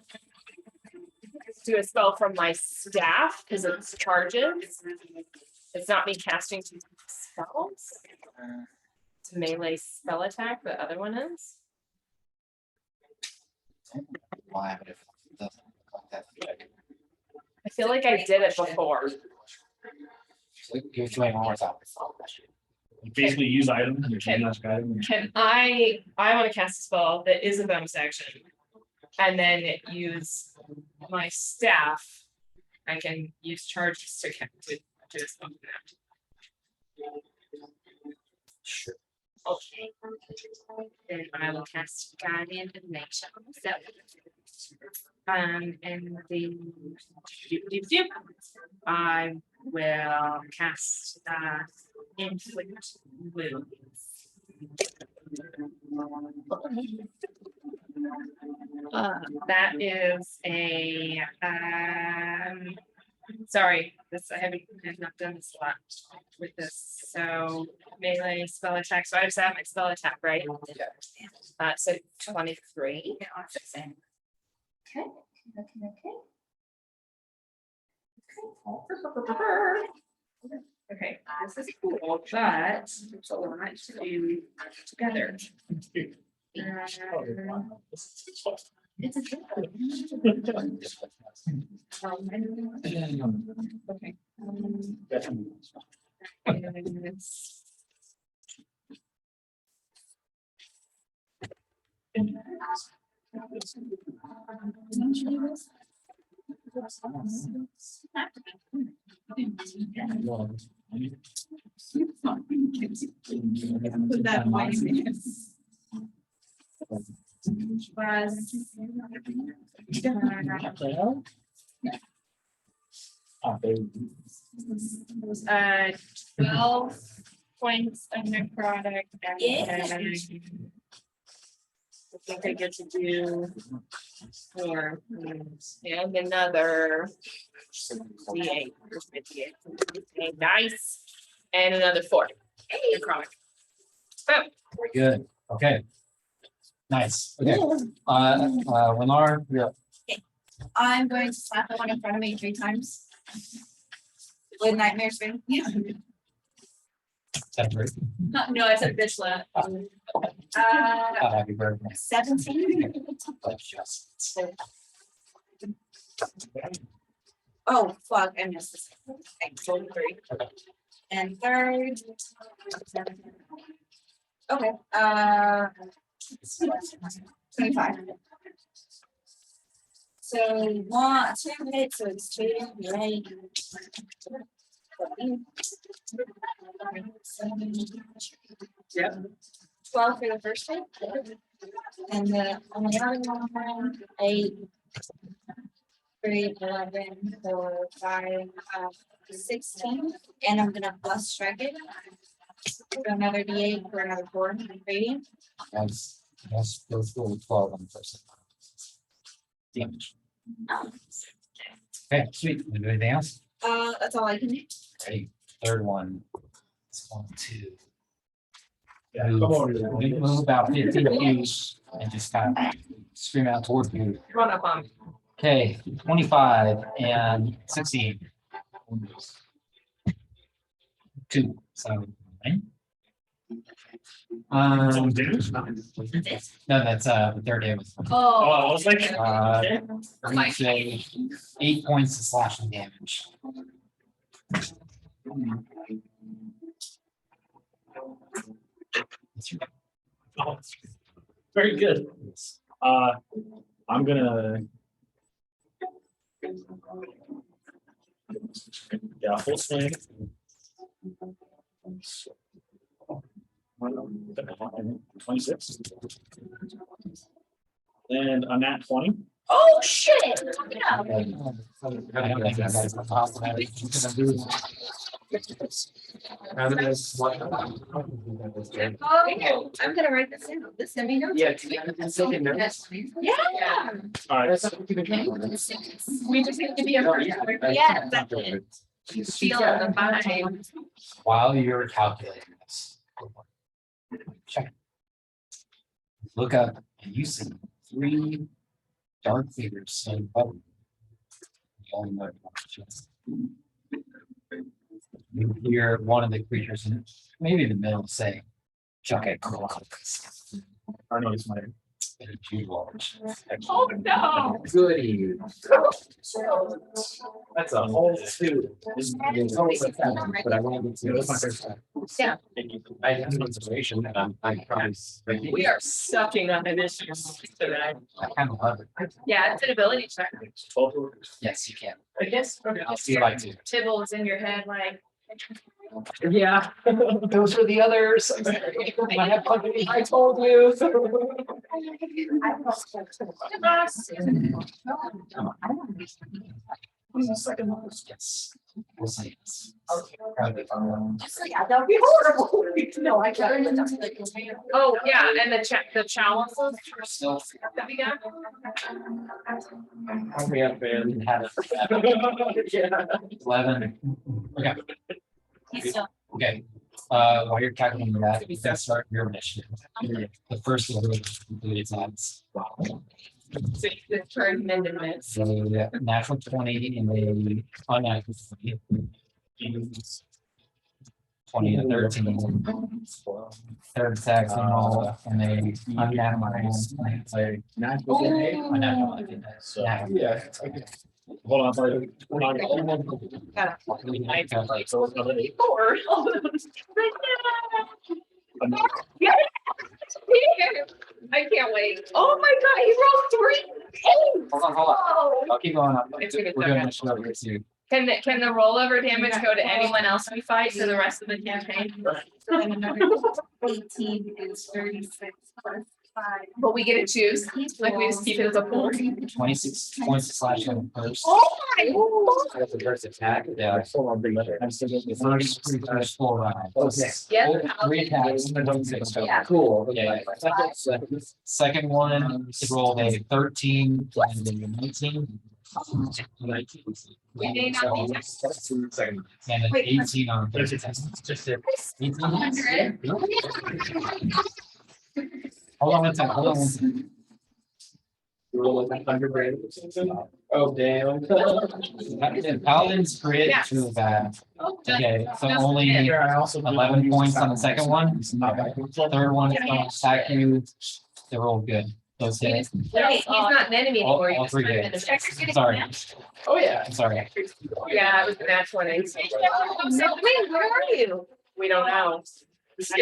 do a spell from my staff because it's charges? It's not me casting 2 spells. It's a melee spell attack, the other one is. Why would it doesn't look like that? I feel like I did it before. So give it to me one more time. You basically use items, and you're not guiding. Can I want to cast a spell that is a bonus action and then use my staff. I can use charges to do a spell. Sure. Okay. Then I will cast Guardian of Nature. So, and the I will cast Inflict Wounds. That is a sorry, this I have not done this a lot with this. So melee spell attack. So I just have my spell attack, right? So 23. Okay. Okay, this is cool, but it's a lot to do together. It's a good. Okay. Put that in my minutes. Uh, 12 points of necrotic. Yeah. I think I get to do 4, and another D8. Where's my D8? Okay, nice, and another 4. Necrotic. Oh, Very good. Okay. Nice. Okay. Lennar, you're up. I'm going to slap the one in front of me 3 times. With nightmare spin. Yeah. Separate. no, I said bitch slap. Happy birthday. 17. Just. Oh, fuck, I missed this. Okay, so 3. And third. Okay, 25. So 1, 2 hits, so it's 2, right? Yep. 12 for the first hit. And the only other one, 8, 3, 11, 4, 5, 16. And I'm gonna plus strike it. So another D8 for another 4 radiant. That's those little 12 on the first. Damage. Okay, sweet. Wanna do anything else? That's all I can do. Ready. Third one. It's 1, 2. Yeah, come over here. Move about 15 feet and just kind of scream out towards you. Run up on me. Okay, 25 and 16. 2, so 9. No, that's the third hit was Oh, I was like. I'm gonna say 8 points of slashing damage. Oh, very good. I'm gonna. Yeah, full swing. 26. And a nat 20. Oh shit! Yeah. Oh, I'm gonna write this in. This can be notes. Yeah, Yeah. All right. We just need to be a. Yeah, exactly. Feel the vibe. While you're calculating this, check. Look up and you see 3 dark figures standing above you. You only know you hear one of the creatures in maybe in the middle say, "Chuck it, I know it's my. Oh, no. Goody. That's a whole 2. It's always like that, but I wanted to. That's my first time. Yeah. I have an inspiration and I'm probably. We are sucking on initiatives today. I kind of love it. Yeah, it's an ability check. 12. Yes, you can. I guess. If you like to. Tibble is in your head like. Yeah, those were the others. I told you. Yes. We'll say yes. Probably. Yeah, that would be horrible. No, I can't. Oh, yeah, and the chalices are still at the beginning. Hurry up, man. Had it. 11. Okay. He's still. Okay, while you're calculating that, you can start your initiative. The first one includes odds. So the turn amendments. So yeah, natural 20 and a unnatural 20. 20 and 13. Third attack and all, and a unnatural. Natural. Unnatural. So. Yeah. Okay. Hold on, sorry. Four. I can't wait. Oh my god, he rolled 3 8. Hold on. Oh. I'll keep going up. It's We're gonna doing suck. this show here too. Can the rollover damage go to anyone else we fight for the rest of the campaign? And another 18 is 36 plus 5. But we get to choose, like we just keep it as a pool. 26 points to slash on the first. Oh my god. That's the first attack. Yeah. The first 4 rounds. Okay. Yeah. 3 attacks. 26. Yeah. Cool. Yeah. Second one, it rolled a 13 and a 19. 19. We may not be Second. And an Wait, 18 on the first. Just a 18. 100. Hold on one second. Hold on one second. You roll like 100 rand or something? Oh, damn. Paladin's crit Yeah. is really bad. Oh, Okay, so just- only I also 11 points on the second one. Third one is going to attack you. They roll good. Those hit. Wait, he's not an enemy All anymore. you just 3 put him in hit. the- Sorry. Oh, yeah. I'm sorry. Yeah, it was the match 20. Wait, where are you? We don't know. I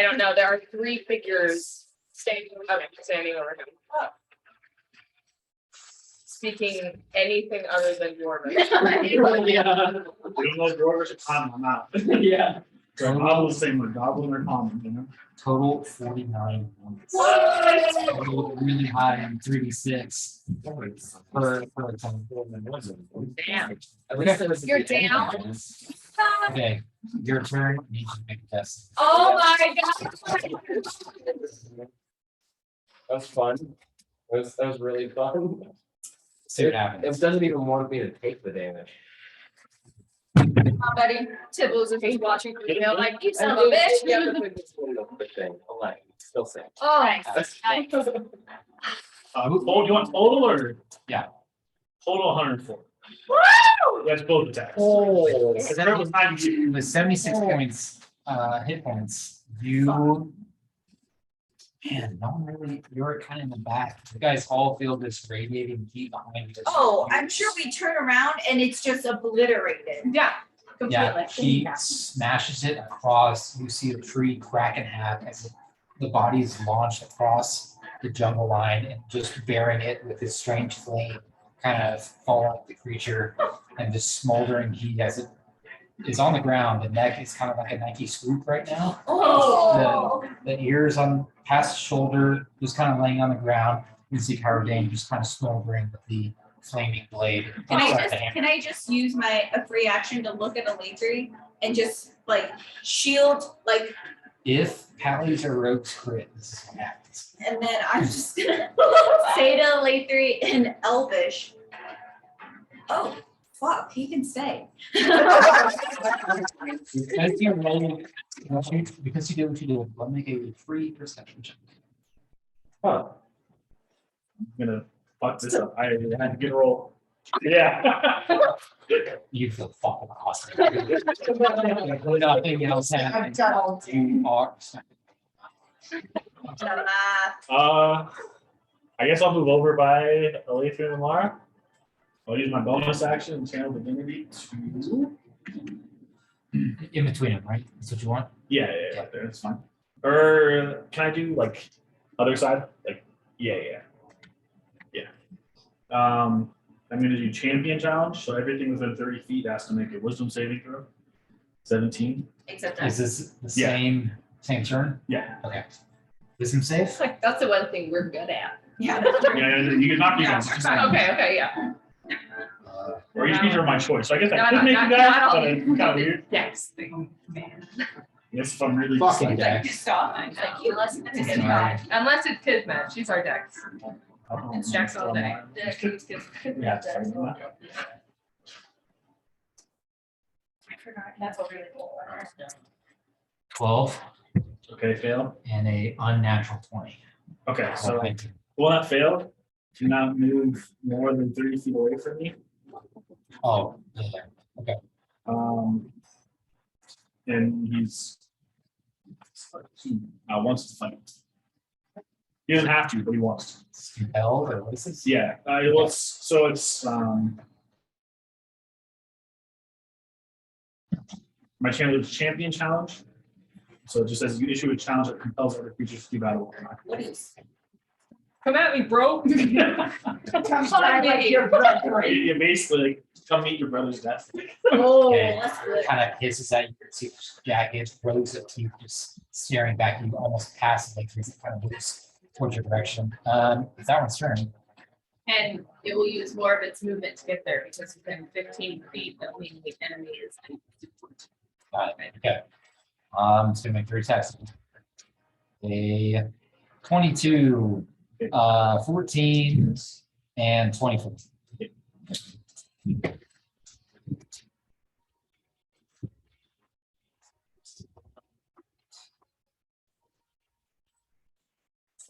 don't know. There are 3 figures standing over him. Speaking anything other than Dwarven. You don't know drawers are common, I'm out. Yeah. So I was saying with goblin or common, you know? Total 49 points. Total really high in 3d6 for a time. Damn. At least there was a You're good end. down. Okay, your turn. You need to make a test. Oh my god. That was fun. That was really fun. See what happens. It doesn't even want me to take the damage. My buddy Tibbles, if he's watching, you know, like, you son of a bitch. Yeah, but it's one little quick thing. I'll let you still say. Oh, You want total or? Yeah. Total 104. woo! That's both attacks. Oh. So then with 76 points, hit points, you. Man, no one really, you're kind of in the back. You guys all feel this radiating heat behind you. Oh, I'm sure we turn around and it's just obliterated. Yeah. Yeah, Completely. he smashes it across. You see a tree crack in half as the body is launched across the jungle line and just bearing it with this strange flame kind of falling the creature and just smoldering heat as it is on the ground. The neck is kind of like a Nike swoop right now. Oh. The ears on past shoulder, just kind of laying on the ground. You see Dane just kind of smoldering with the flaming blade. Can I just use my a free action to look at a Latry and just like shield like, If Pallies or Rogues crit, this is what happens. and then I'm just gonna say to Latry in Elvish, oh, fuck, he can stay. Because you roll, because you do what you do, let me give you a free perception check. Huh. I'm gonna fuck this up. I had to get a roll. Yeah. You feel fucking awesome. Nothing else happens. You are. I guess I'll move over by Alethea and Lara. I'll use my bonus action and channel divinity to. In between them, right? That's what you want? Yeah, right there. That's fine. Or can I do like other side? Like, yeah. I'm gonna do champion challenge. So everything within 30 feet has to make a wisdom saving throw. 17. Except Is this the Yeah. same turn? Yeah. Okay. Wisdom save? Like, that's the one thing we're good at. yeah. Yeah, you can knock me down. Okay, yeah. Or each are my choice. So I guess I No, could no, make not- you guys, not all but it's kind of weird. Dex thing, man. Yes, if I'm really. Fucking deciding. Dex. Stop. Thank you. Unless it's It's a fine. Unless it's Kismet, she's our Dex. It's Dex all day. Yeah, it's fine. I forgot. That's what really cool. 12 Okay, fail. and a unnatural 20. Okay, so will that fail? Do not move more than 30 feet away from me. Oh, yeah. And he's. Wants to fight. He doesn't have to, but he wants to. Compelled or what is this? Yeah, it's my champion challenge. So it just says you issue a challenge that compels other creatures to do battle. What is? Come at me, bro. You basically like, come meet your brother's death. Oh, Okay. that's good. Kind of hisses at you, see jagged rows of teeth just staring back at you almost passively, because it kind of moves towards your direction. It's that one's turn. And it will use more of its movement to get there because within 15 feet of me, the enemy is. Got it. Okay. It's gonna make 3 attacks. A 22, 14, and 24.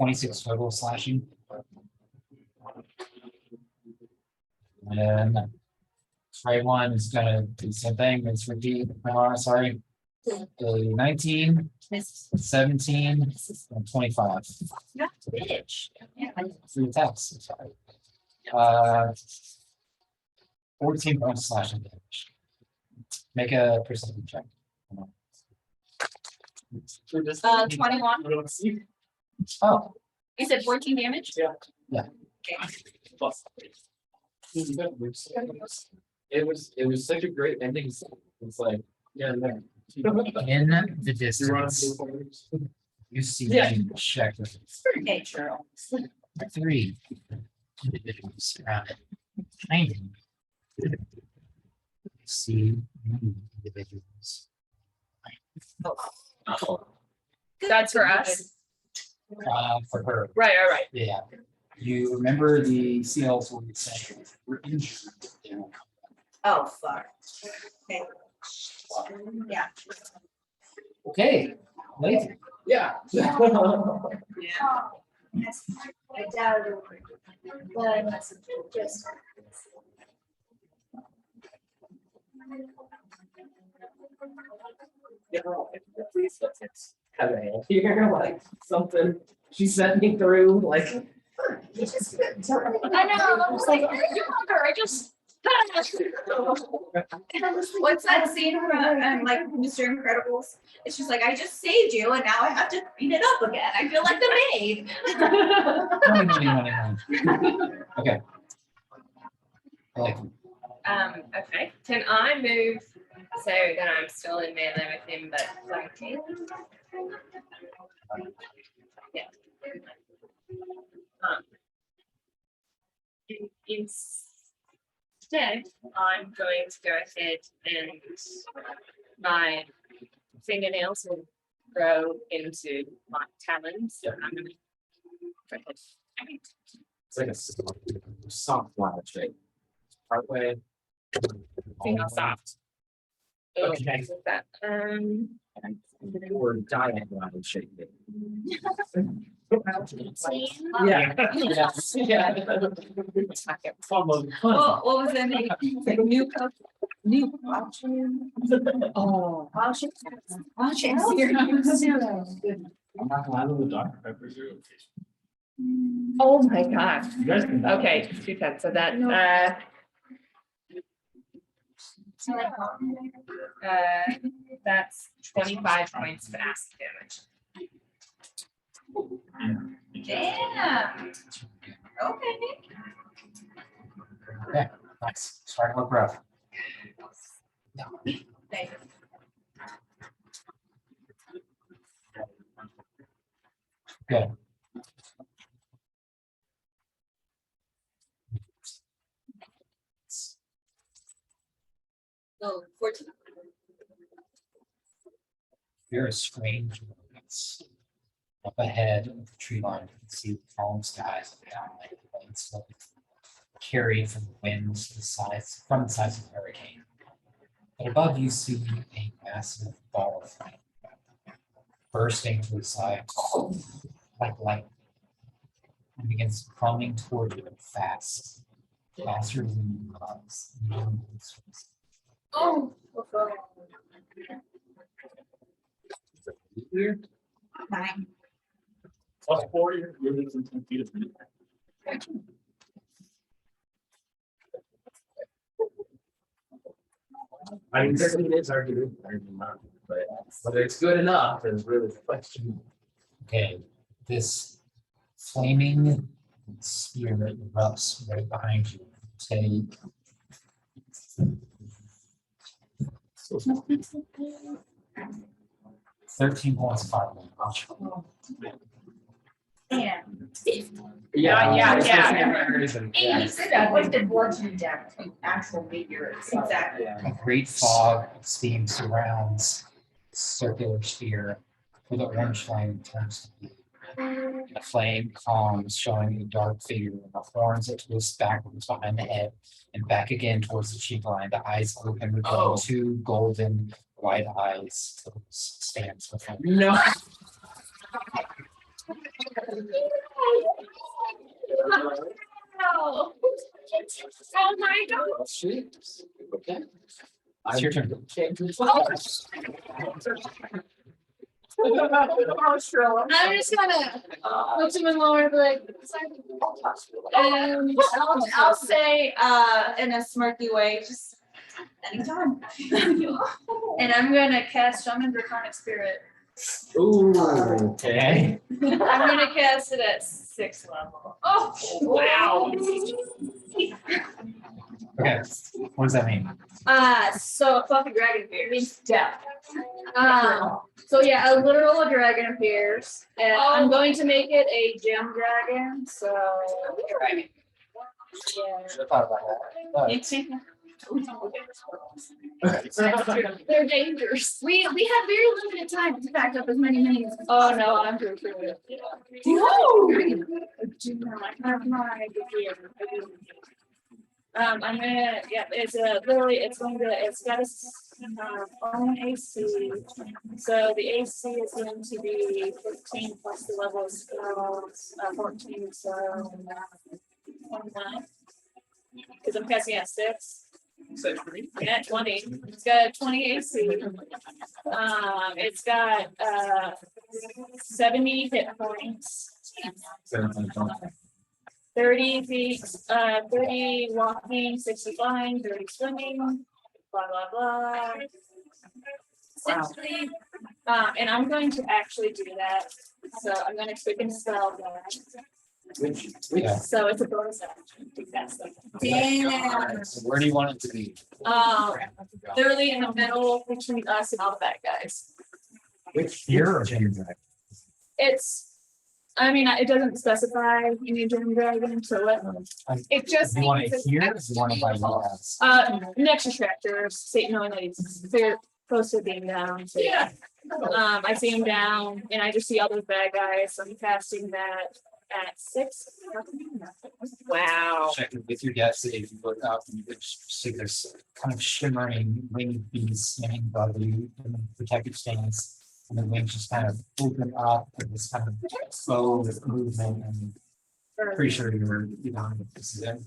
$26 total slashing. And try one is gonna do the same thing. It's repeat. Sorry. 19, 17, and 25. Yeah, bitch. Yeah. 3 attacks. 14 points of slashing damage. Make a perception check. 21. Oh, You said 14 damage? yeah. It was such a great ending. It's like, yeah, no. In the distance, you see him check with Okay, sure. 3 individuals surrounded behind him. You see many individuals. That's for us. For her, Right. yeah. You remember the seals were saying we're injured. They won't come back. Oh, fuck. Okay. Yeah. Okay, Lathan. Yeah. Yes, I doubt it. But just. You're like something she sent me through, like. I know, I was like, you're hungry, I just. What's that scene from like Mr. Incredibles? It's just like, I just saved you and now I have to clean it up again. I feel like the maid. Okay. Lathan. Okay. Can I move so that I'm still in melee with him, but flanking? Yeah. Instead, I'm going to go ahead and my fingernails will grow into my talons. So I'm going to go ahead. It's like a soft flower shape. Partway. Finger soft. Okay. With that. Or diagonal shape. Yeah. What was the name? Like new option. Oh. Option. I'm not glad of the Dr. Pepper Zero taste. Oh my God. You guys can. Okay, 2 cents. So that That's 25 points of acid damage. Damn. Okay. Okay, nice. Starting to look rough. Thank you. Good. Oh, 14. Very strange. It's up ahead of the tree line. You can see the fallen skies down like the blades carried from the winds to the sides from the sides of the hurricane. But above you see a massive ball of flame bursting through the side like light. It begins coming toward you fast, faster than clouds. Oh. 9. Plus 40, you're within 10 feet of me. I mean, certainly it is hard to do, but whether it's good enough is really the question. Okay, this flaming spear that erupts right behind you. Take 13 points of fire damage. And He said that was the fortune deck, the actual figure itself. exactly. A great fog of steam surrounds the circular sphere where the orange flame turns to blue. The flame calms, showing a dark figure with the horns that twist backwards behind the head and back again towards the cheek line. The eyes open, revealing two golden white eyes. Stands with him. No. Oh my god. Okay. It's your turn. I'm just gonna look to him and lower, like, and I'll say in a smirky way, just anytime. And I'm gonna cast Shaman Draconic Spirit. Ooh, okay. I'm gonna cast it at 6th level. oh wow. Okay, what does that mean? So a fucking dragon appears. Means death. So yeah, a literal dragon appears, and I'm going to make it a gem dragon. So yeah. Should have thought about that. They're dangerous. We have very limited time to back up as many minis. Oh no, I'm through for it. I'm gonna, yeah, it's got its own AC. So the AC is going to be 15 plus the level of spells, 14, so 29. Because I'm casting at 6. Yeah, 20. It's got a 20 AC. It's got 70 hit points. 30 feet, 30 walking, 60 flying, 30 swimming, blah, blah, blah. 60. And I'm going to actually do that. So I'm going to quicken spell that. Yeah. So it's a bonus action. That's the. Damn. So where do you want it to be? Literally in the middle between us and all the bad guys. Which here or Jane Dragon? It's, I mean, it doesn't specify any gem dragon, so it just. Do you want it means here or it's do you want it by your house? next to Tractor, Satan knowing that they're close to being down. So yeah. I see him down and I just see all those bad guys. So I'm casting that at 6. Wow. Check it with your death save, you look up and you can see there's kind of shimmering winged beasts standing above you in the protective stance. And the wings just kind of open up with this kind of flow of movement and pretty sure you know, this is it.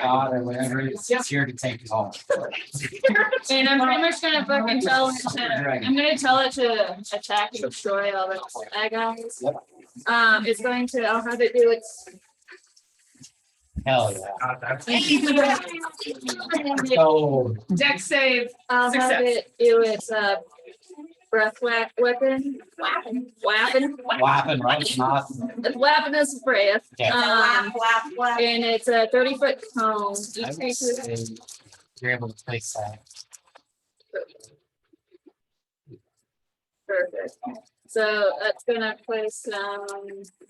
God or whatever, it's here to take it all. And I'm pretty much gonna fucking tell it I'm gonna tell it to attack and destroy all the bad guys. It's going to, I'll have it do its. Hell yeah. I'll So, Deck save. have Success. it do its breath weapon. Weapon. laughing, right? Not. It's weaponous breath. Okay. And it's a 30-foot cone. I Each would creature. say you're able to place that. Perfect. So that's gonna place,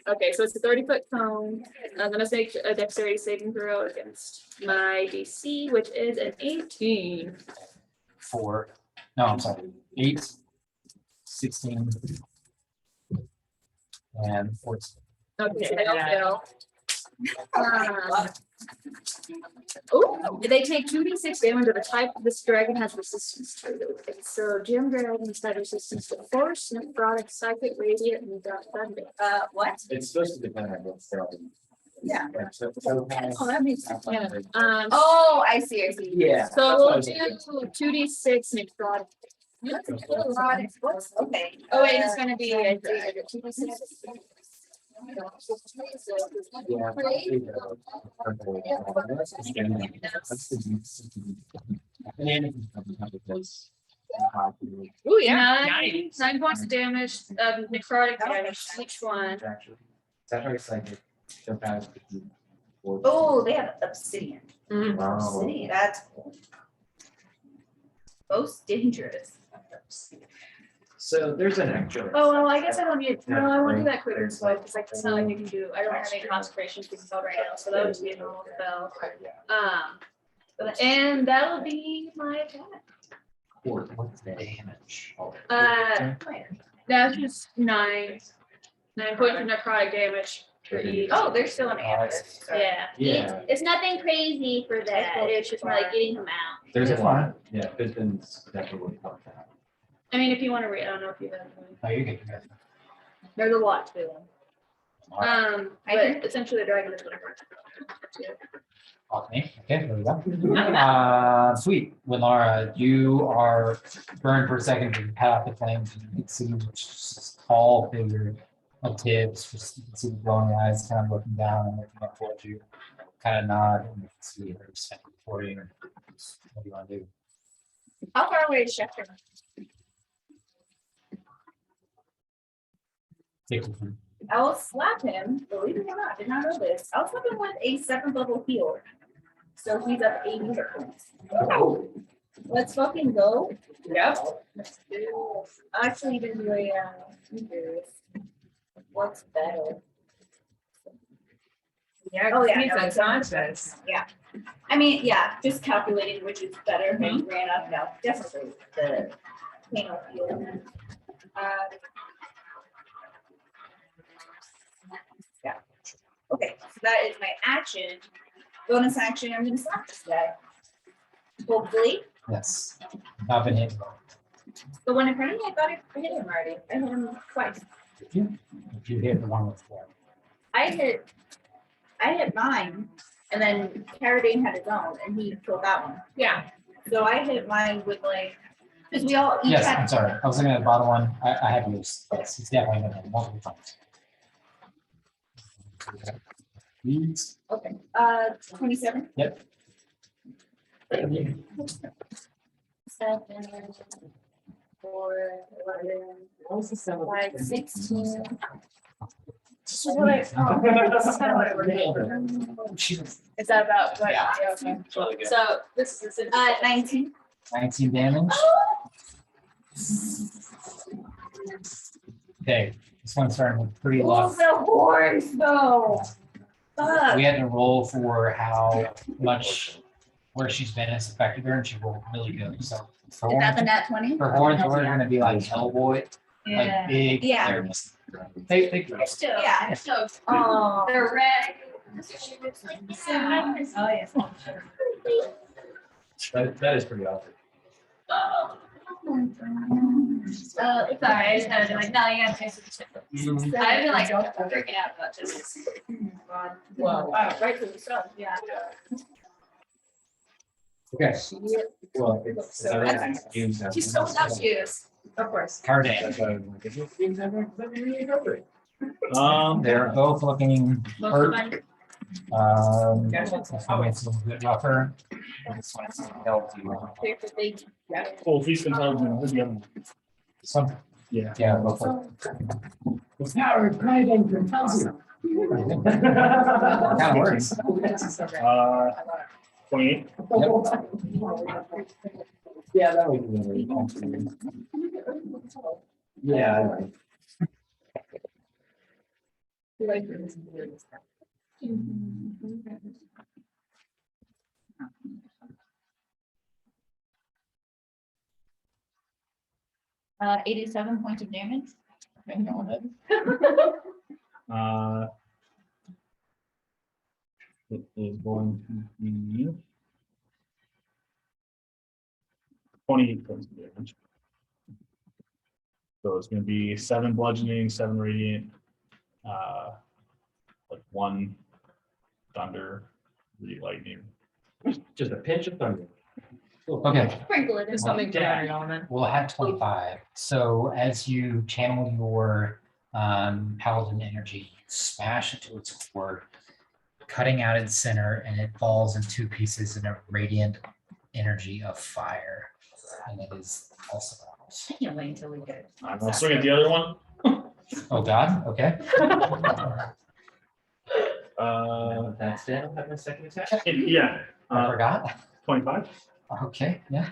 okay, so it's a 30-foot cone. I'm gonna make a dexterity saving throw against my DC, which is an 18. 4. No, I'm sorry. 8, 16, and 14. Okay, I don't fail. Oh, they take 2d6 damage of the type this dragon has resistance to. Okay, so gem dragons have resistance to force, necrotic, psychic, radiant, and dark thunder. What? It's supposed to depend on what's throwing. Yeah. Oh, Oh, that makes sense. Yeah. Oh, I see. So Yeah. that's what I we'll was thinking. do 2d6 necrotic That's a lot. What's, okay. Oh, wait, it's gonna be. Ooh, yeah, 9 points of damage, necrotic damage, each one. Is that right? It's like jump out. Oh, they have obsidian. Wow. Obsidian, that's cool. Most dangerous. So there's an extra. Oh, well, I guess I don't need, no, I want to do that quicker, so it's like, it's not like you can do, I don't have any concentration to spell right now, so that would just be a normal spell. And that'll be my attack. What's the damage? That's just 9 points of necrotic damage for each. Oh, they're still in ambush. Yeah. Yeah. It's nothing crazy for that. It's just like getting them out. There's That's a fine. lot. Yeah, Pittman's definitely helped that. I mean, if you want to read, I don't know if you have. Oh, you get There's a lot to them. But essentially the dragon is whatever. Okay, there we go. Sweet. Winlara, you are burned for a second, you head off the flames, and you can see this tall figure of Tibbs, just you can see the glowing eyes kind of looking down and looking up towards you, kind of nod, and you can see her standing before you. What do you want to do? How far away is Schefter? Take it from I will slap him, believe it or not, did not know this. I'll slap him with a 7th level heal. So he's up 80 hit points. Let's fucking go. Yep. I'll actually even do a, what's better? Yeah, Oh, yeah, he's no, unconscious. I mean, yeah, just calculating which is better, and ran up, no, definitely the pain of heal. Yeah, okay, so that is my action. Bonus action, I'm gonna slap this guy. Hopefully, yes. Not been hit. the one in front of me, I thought I hit him already. I hit him twice. If you hit the one with four. I hit mine, and then Carradine had his own, and he killed that one. Yeah. So I hit mine with like, because we all each Yes, had. I'm sorry. I was looking at the bottom one. I have used. Yes, it's definitely been multiple times. Please. Okay, 27. Yep. 7, 4, 11, 5, 16. This is what I, oh, this is kind of what I worked. Is that about right? Yeah. Okay. So this is. 19. 19 damage. Okay, this one's starting with pretty low. Oh, the horns though. Fuck. We had to roll for how much where she's been has affected her, and she rolled really good. So her Is that the horns, nat 20? her horns are gonna be like Hellboy, like big. Yeah. They Still, yeah. So Oh. they're red. Oh, yes. That is pretty awesome. Sorry, I just had to be like, no, you gotta taste it. I've been like freaking out about this. Well, Wow, right to the sun, yeah. Okay. Well, it's. She's still without shoes. of course. Cardan. They're both looking hurt. This one makes it a little bit rougher. This one's healthy. Oh, please continue. Who's the other one? Some, Yeah. yeah, both are. The power of Cardan compels you. Kind of works. 28. Yeah, that would be really. Yeah. I like. 87 points of damage. It is going to be 28 points of damage. So it's going to be 7 bludgeoning, 7 radiant, like 1 thunder, 3 lightning. Just a pinch of thunder. Okay, Sprinkle it in. There's something for every element. we'll have 25. So as you channel your paladin energy, you smash it to its core, cutting out its center, and it falls in two pieces in a radiant energy of fire. And it is also. I can't wait until we get. I'm gonna swing at the other one. Oh God, okay. That's it. I'll have my second attack. Yeah, I forgot. 25. Okay, yeah.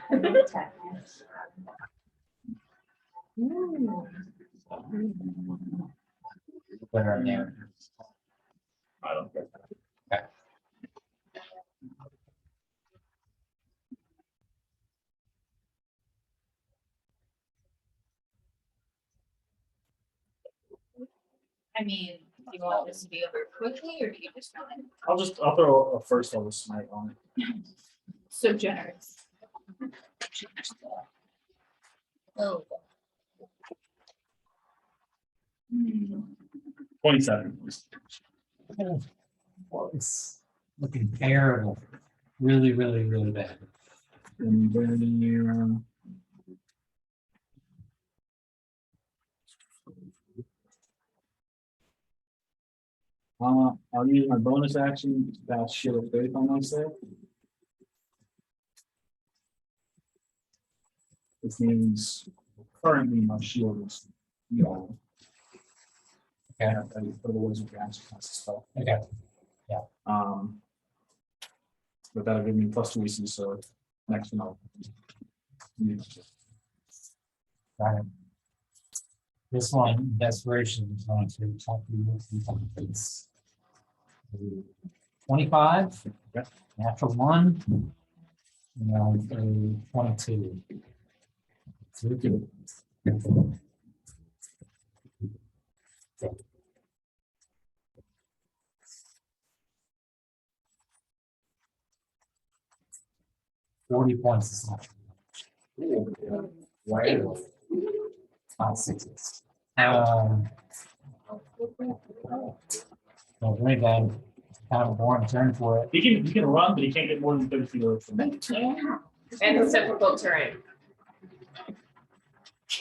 Put her in there. I don't care. I mean, do you want this to be over quickly or do you just want it? I'll throw a first level smite on it. So generous. Oh. 27. Well, it's looking terrible. Really, really, really bad. And then I'll use my bonus action to cast Shield of Faith on myself. This means currently my shield is, Okay. for the wizard cast spell. Okay. But that'll give me +2 AC, so next one I'll. Got it. This one, desperation is going to talk to you. It's 25, Yep. natural 1, and a 22. So we can- 40 points is not. Wow. 6s. Well, very bad. Kind of a boring turn for it. He can run, but he can't get more than 30 feet away from me. And it's difficult terrain.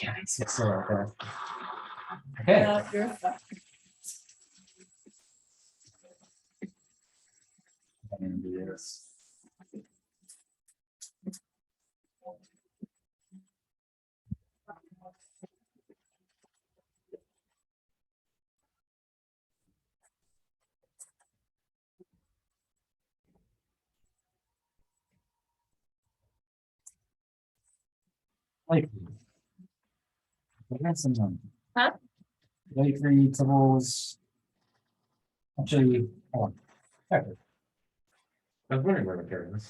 Yeah, 6 okay. Okay. You're fucked. I'm gonna do this. Like, that's some. Huh? Wait for you to actually, hold on. Okay. I was wondering where my turn was.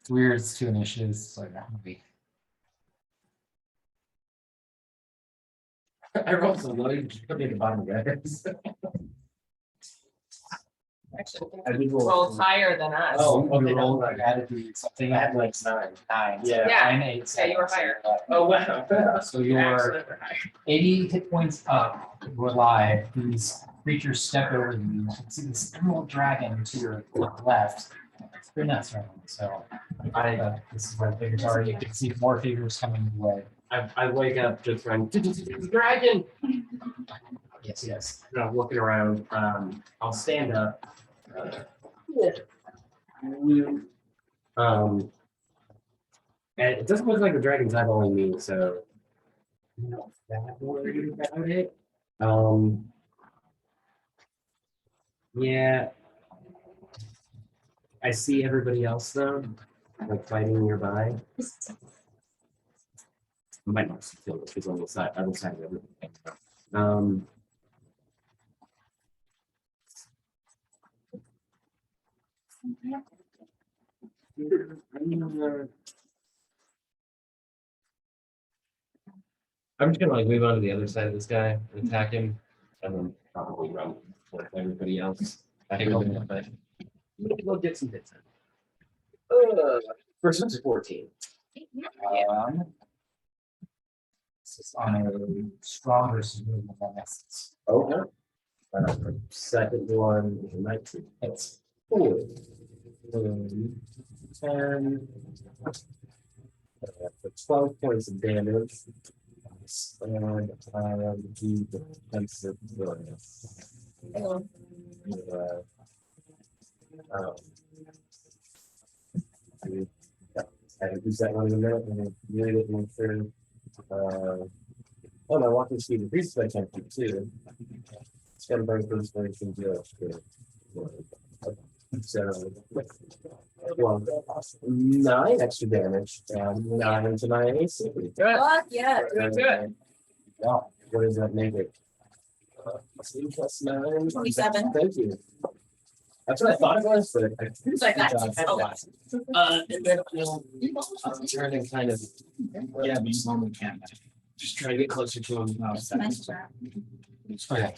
It's weird, it's 2 initiatives, so that would be. I rolled so low, you just put me in the bottom, guys. Actually, I did rolled higher than us. Oh, You okay, rolled never mind. attitude, something I had at like 9. 9. Yeah. Yeah. 9, 8, Yeah, you were 7, higher. Oh, wow. So you're 80 hit points up, you're alive. These creatures step over you. You can see this emerald dragon to your left. They're nuts right now. So this is where the figures are. You can see more figures coming your way. I wake up just running, dragon! Yes, yes. And I'm looking around, I'll stand up. And it doesn't look like the dragon's eyeballing me, so I'm not that worried about it. Yeah. I see everybody else though, like fighting nearby. I might not feel it, it's on the side, other side of everything. I'm just gonna like move on to the other side of this guy and attack him, and then probably run with everybody else. We'll get some hits in. First one's 14. This is on a stronger movement than this. Okay. Second one is 19. It's 4. 10. For 12 points of damage. And the defensive bonus. I use that one in a minute and really didn't make sure. Oh, my walking speed increases by 10 feet too. It's gonna burn first one from 0 to so, well, 9 extra damage, 9 to my AC. Fuck, yeah. Yeah, what does that make it? Plus 9. 27. Thank you. That's what I thought it was, but. It's like that. And then I'll turn and kind of, yeah, be normal can. Just try to get closer to him. Nice job. Okay.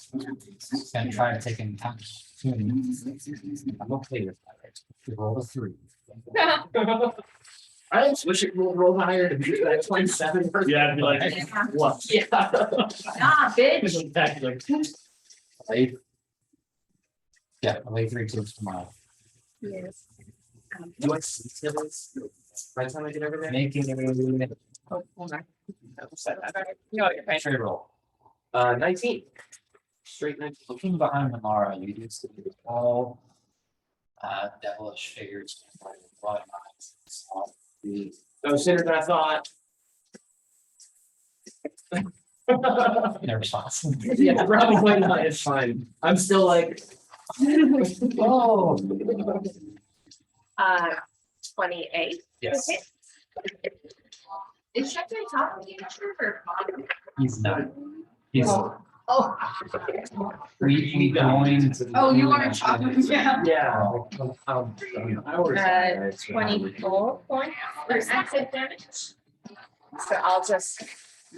Gonna try to take in time. I'm okay with that. We roll a 3. I just wish it would roll higher to be that 27. Yeah, I'd be like, Yeah. What? Yeah. Nah, bitch. Exactly. Late. Yeah, late 3 tips tomorrow. Yes. Do I see this? By the time I get over there? Making a Oh, hold on. no, you're fine. Trade roll. 19. Straight 19. Looking behind Manara, you do see all devilish figures. No sooner than I thought. No response. Yeah, probably not. It's fine. I'm still like. Oh. 28. Yes, Is Shepard talking or bottom? he's not. He's. Oh. We going to. Oh, you are chopping, yeah. Yeah. Hours. 24 points for acid damage. So I'll just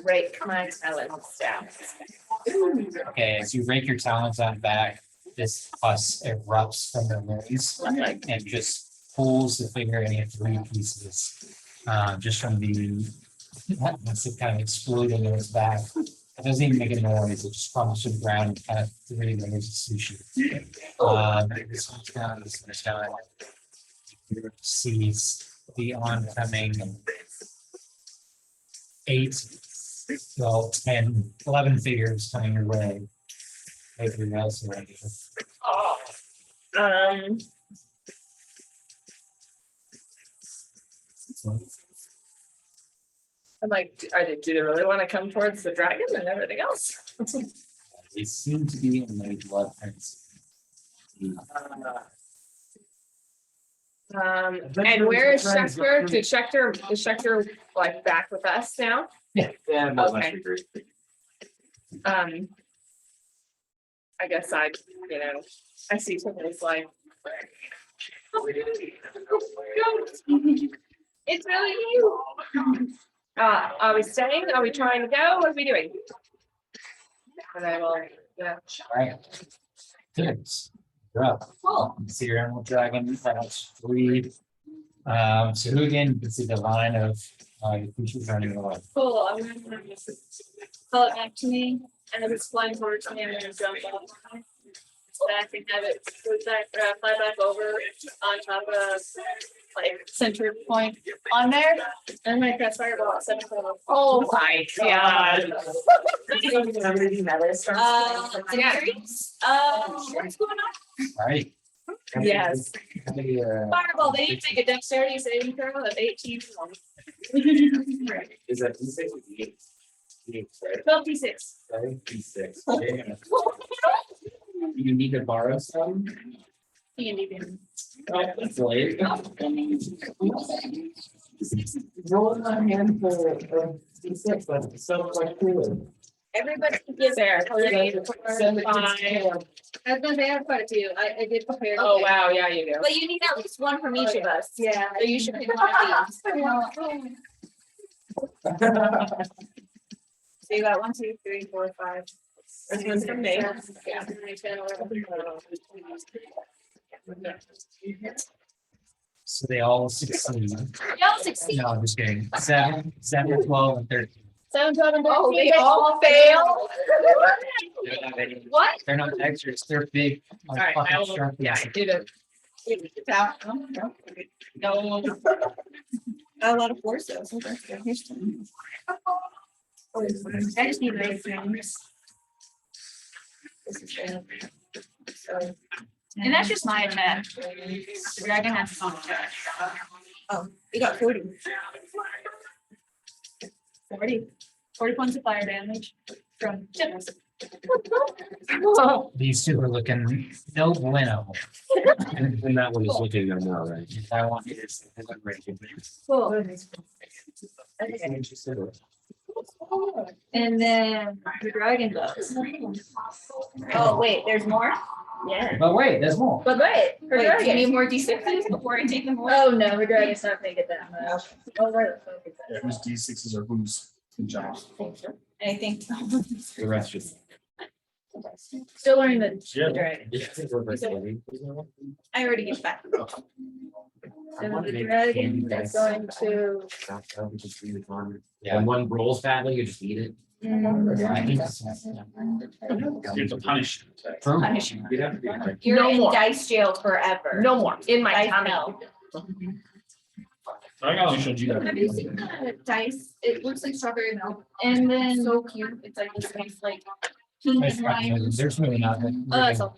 rake my talents down. Okay, as you rake your talons on back, this pus erupts from the wounds and just pulls the figure into 3 pieces. Just from the massive kind of exploding in its back. It doesn't even make a noise, it just crumbles to the ground and kind of 3 layers of sushi. This one's down, this one's down. Sees the oncoming 8, 10, 11 figures coming your way. Everything else around you. I'm like, do they really want to come towards the dragon and everything else? They seem to be in the blood prints. And where is Schechter? Is Schechter like back with us now? Yeah, Okay. I guess I see somebody's like. It's really you. Are we staying? Are we trying to go? What are we doing? And I will, yeah. Alright. Good. You're up. Cool. See your emerald dragon, that's 3. So who again, you can see the line of the creatures running away. Cool, I'm gonna pull it back to me, and if it's flying towards me, I'm gonna jump off. Back and have it fly back over on top of like center point on there. And I'm gonna cast fireball at 7 level. Oh my god. Series, what's going on? Alright. Yes. Fireball, they need to take a dexterity saving throw of 18. Is that D6 or D8? D8, right? 12d6. Sorry, D6. Yeah. You need to borrow some? Oh, that's late. Roll a handful of D6, but it's so quite cool. Everybody gets there. Send it to Cam. I was gonna say I have quite a few. I did prepare. Oh, wow, yeah, you do. But you need at least one from each of us. Yeah. So you should pick one of these. So you got 1, 2, 3, 4, 5. This one's from me. Yeah. So they all succeed. Y'all succeed. No, I'm just kidding. 7, 12, and 13. 7, 12, and 13. Oh, they all fail? They're not any- What? They're not extras, they're big. Like Alright, fucking I will, shark yeah, pieces. I did it. No. got a lot of floors though, so that's good. Here's some. I just need nice things. And that's just my attack. The dragon has its own attack. Oh, you got 40. 40 points of fire damage from chips. These two are looking no bueno. And that one is looking at now, right? That one is. Cool. And then the dragon does. Oh, wait, there's more? Yeah. But wait, there's more. But wait, her Wait, do you dragon. need more D6s before I take them away? Oh no, her dragon's not gonna get that much. Oh, right. Yeah, whose D6s are whose? Good job. And I think. The rest just. Still learning the Yeah. dragon. I already get that. So the dragon is going to. Yeah, when one rolls badly, you just eat it. You have to punish. Punish. You'd have to be like- You're No in more. dice jail forever. No more, in my Dice tummy. hell. I only showed you Have that. you seen the dice? It looks like strawberry milk. And then. So cute. It's like this nice, like pink and lime. There's really not. Oh, that's all.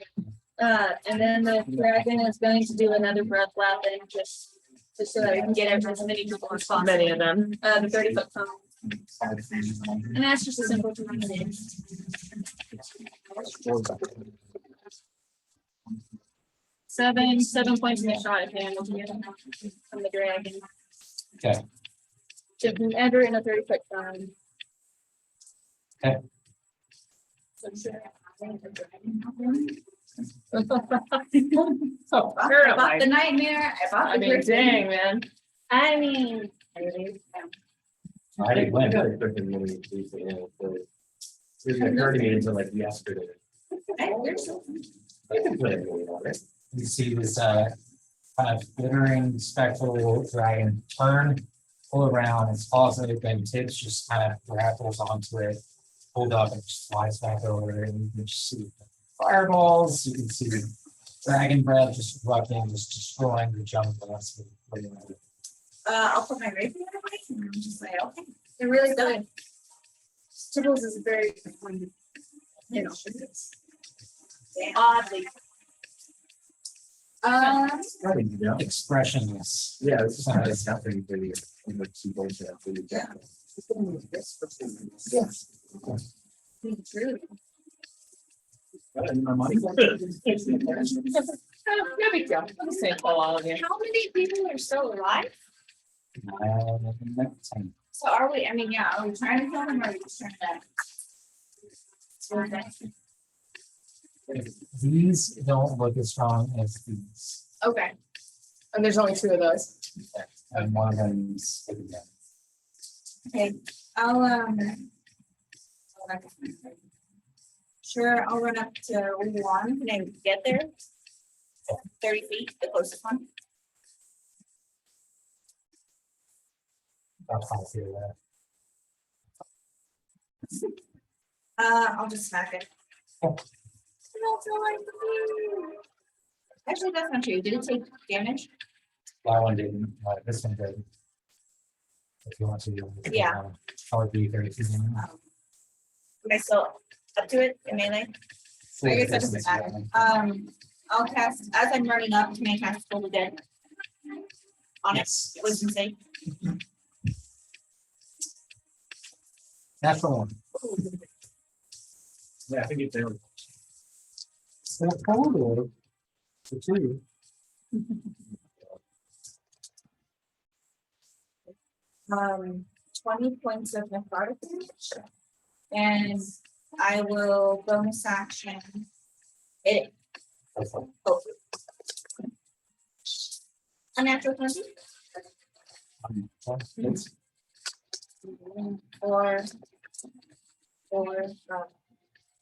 And then the dragon is going to do another breath laughing just so that we can get as many people as possible. Many of them. The 30-foot tunnel. And that's just a simple termination. 7 points in the shot at him from the dragon. Okay. To enter in a 30-foot tunnel. Okay. I bought the nightmare. I bought I the mean, griffin. dang, man. I mean, I didn't win. It occurred to me until like yesterday. Hey, there's something. You see this kind of glittering spectral dragon turn, pull around, its paws open, tips just kind of grapples onto it, hold up and just flies back over it, and you can just see fireballs, you can see dragon breath just erupting, just destroying the jungle. That's what I'll put my rapier away and I'm just like, okay. they're really good. Tibbles is very, you know, oddly. expressionless. Yeah, this is not it's happening for you. True. No big deal. I'm saying for all of you. How many people are still alive? Uh, So are we, I mean, yeah, are we trying to kill them or are we just trying to? These don't look as strong as these, Okay. And there's only 2 of those. and one of them is. Okay, I'll sure, I'll run up to one. Can I get there? 30 feet, the closest one. I'll just smack it. Oh. Actually, that's not true. Did it take damage? That one didn't, this one did. If you want to. Yeah. Probably be 30 feet. Am I still up to it in melee? I guess that doesn't matter. I'll cast, as I'm running up, can I cast Toll the Dead? On it, Yes. wisdom save. Natural one. Yeah, I think it's there. So total. So two. 20 points of necrotic damage. And I will bonus action it. Oh. A natural 20 or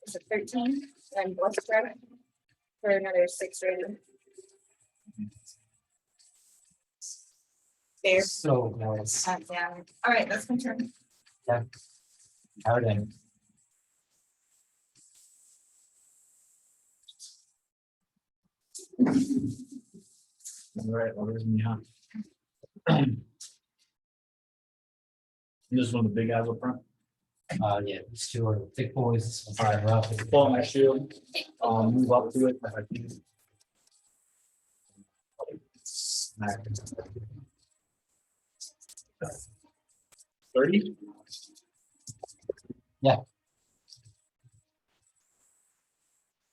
is it 13 and what's right for another 6 rating. There. So nice. Yeah. All right, that's my turn. Howden. All right, well, there's me, huh? This is one of the big guys up front. Yeah, these two are thick boys. This one's All right. rough. Pull my shield. Move up to it. If I can. Smack. 30? Yeah.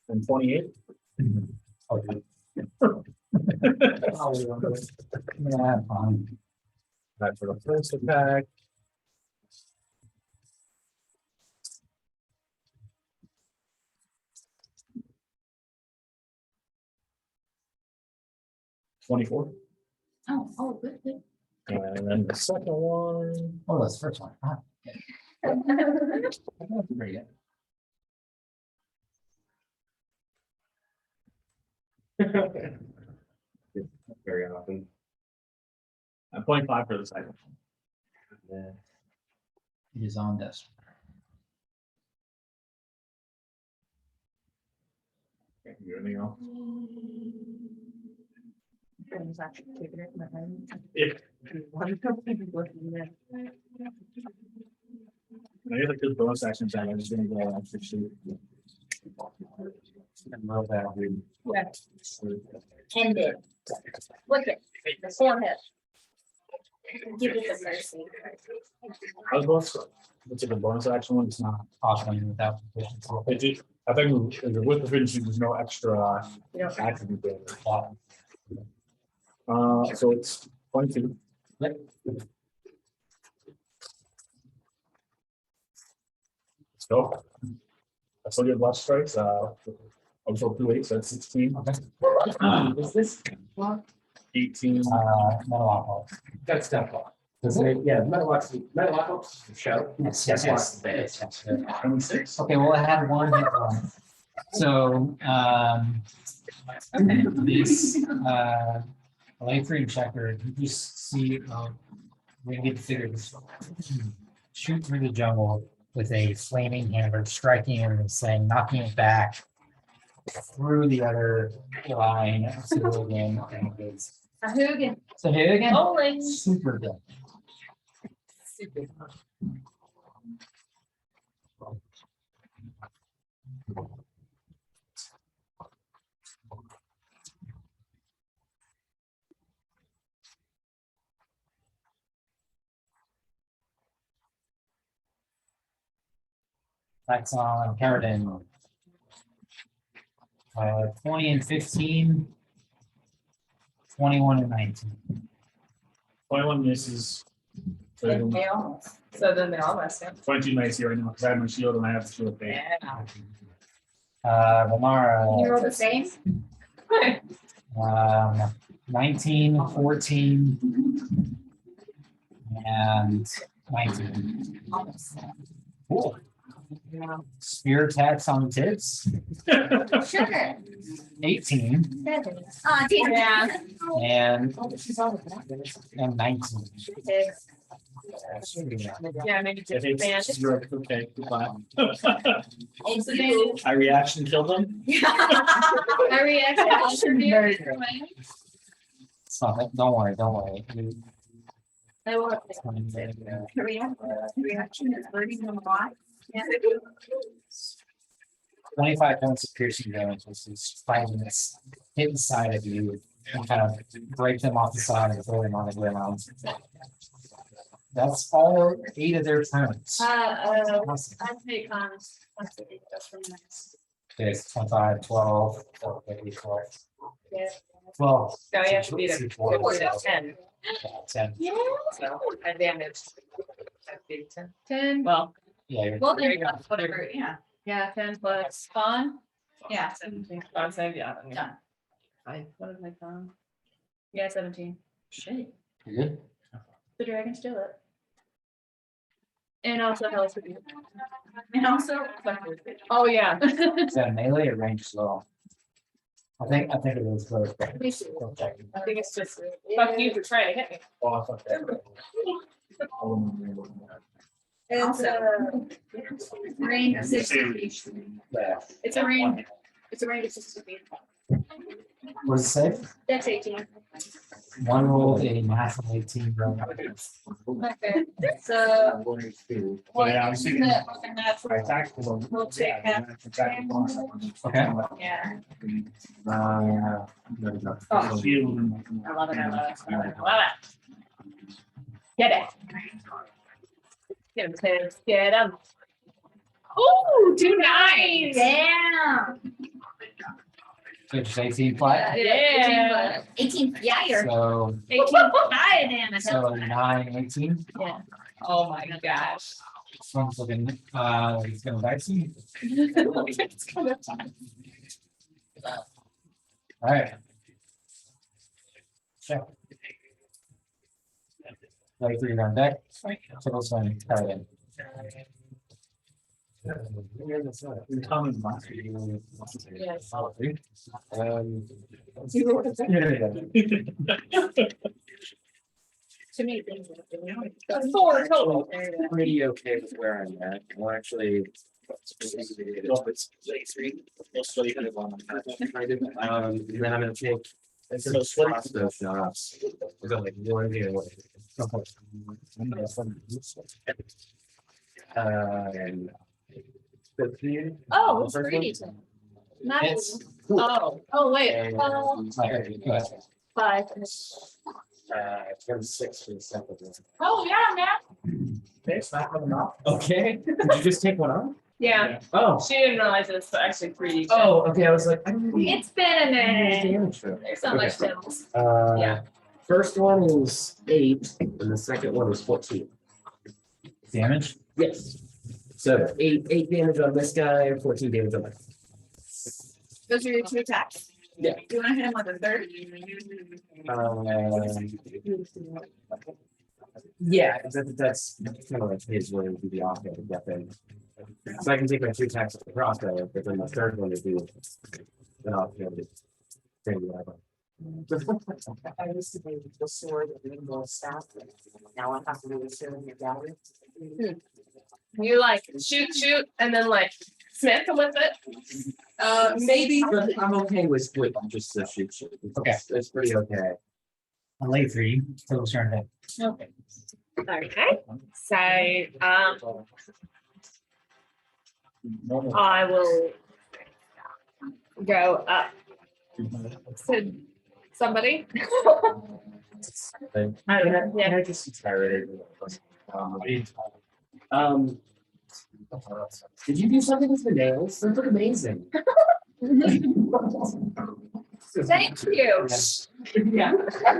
And 28? Okay. Yeah, fine. Back for the first attack. $24. Oh, good. And then the second one. Oh, that's the first one. Ah, okay. That's pretty good. Very often. I'm 25 for the second. Yeah. It is on this. Can't do anything else. Yeah. I guess I could bonus action time. I'm just gonna go on 60. Love that, dude. End it. Look at the forehead. Give it the mercy. I was bonus. What's it, the bonus action one? It's not. Awesome without proficiency. I think if you're with proficiency, there's no extra attribute there. So it's 22. Yep. Let's go. I still get blast strikes. Also 2 8, so that's 16. Okay. Is this? 18. Metal alcohol. That's definitely. Yeah, Metalocalypse show. Yes. 26. Okay, well, I had one hit point. So, this, light green checker, you just see, we can get the figures. Shoot through the jungle with a flaming hammer, striking him and saying, knocking it back through the other line of civilian and it's A Hoogan. so here again, Bowling. super good. That's on Carradine. 20 and 15. 21 and 19. 21 misses. So So then they all mess up. 22 nice here right now because I have my shield and I have the shield thing. Lamara. You roll the same? 19, 14, and 19. Cool. Spear attacks on tips. Sure. 18 Yeah. and 19. Yeah, maybe If just it's- band. you're okay, goodbye. Incident. I reaction killed them. My reaction. It's not, don't worry. I will have to. Reaction is burning them alive. Yeah. 25 points of piercing damage, which is fighting this hit inside of you and kind of break them off the side and throw them on the ground. That's all 8 of their turns. Awesome. I take cons. Okay, Okay, 25, 12, 12, Yeah. 12. No, you have to beat it. Four, It's at 10. 10. So I damaged. I beat 10. 10. Well, Yeah, you're Well, there then, you go. whatever, yeah, Yeah, 10 plus con. yeah. 17. I'm saying, yeah. I mean, Done. what is my con? Yeah, 17. Shit. you're good. The dragon still it. And also health with you. And also, Oh, yeah. Is that a melee or range as well? I think it is both. Go check. I think it's just, fuck you for trying to hit me. Oh, I thought that. and so. Range of 60 feet. Yeah. It's a range. It's a range of 60 feet. Was it safe? That's 18. One rolled a natural 18 roll. Okay, so. Well, yeah, I was thinking- We'll We'll take that. Okay. Yeah. Uh, Oh, Shield and- I love it, I love it, I love it, I love it. Get it. Get him, Tim, get him. Ooh, 2 9s. Damn. so just 18 flat. Yeah. 18 flyer. So, 18. Fire damn it. so 9, 18. Yeah. Oh my gosh. This one's looking, it's gonna dicey. It's kind of fun. All right. Check. Play 3 on deck. So this one, card in. Common monster. Yes. Too many things. 4 total. Pretty okay with where I'm at. Well, actually. Then I'm gonna take. Crossbow shots. I got like 1 here. And 15. Oh, it's First pretty. one? Nice. It's, Oh, wait, And, go ahead. 5. 26 for the second one. Oh, yeah, man. Okay, slap them off. Okay, did you just take one off? Yeah, Oh. she didn't realize it was actually 3. Oh, okay, I was like, I don't know. It's been a minute. Damage though. There's so much tails. Yeah. Yeah. First one is 8, and the second one is 14. Damage. Yes. So 8 damage on this guy, 14 damage on that. Those are your 2 attacks. Yeah. Do you want to hit him with a third? Yeah, that's kind of like his way to do the offhand weapon. So I can take my 2 attacks with the crossbow, but then the third one is do an offhand. I used to be the sword and then go staff. Now I have to do the sword and the dagger. You like shoot, and then like smack them with it. Maybe, but I'm okay with just the shoot. Okay. It's pretty okay. I lay 3, total turn deck. Okay. Okay, so, I will go up to somebody. I don't know, Yeah. I just tired. Um, did you do something with the nails? Those look amazing. Thank you. Yeah.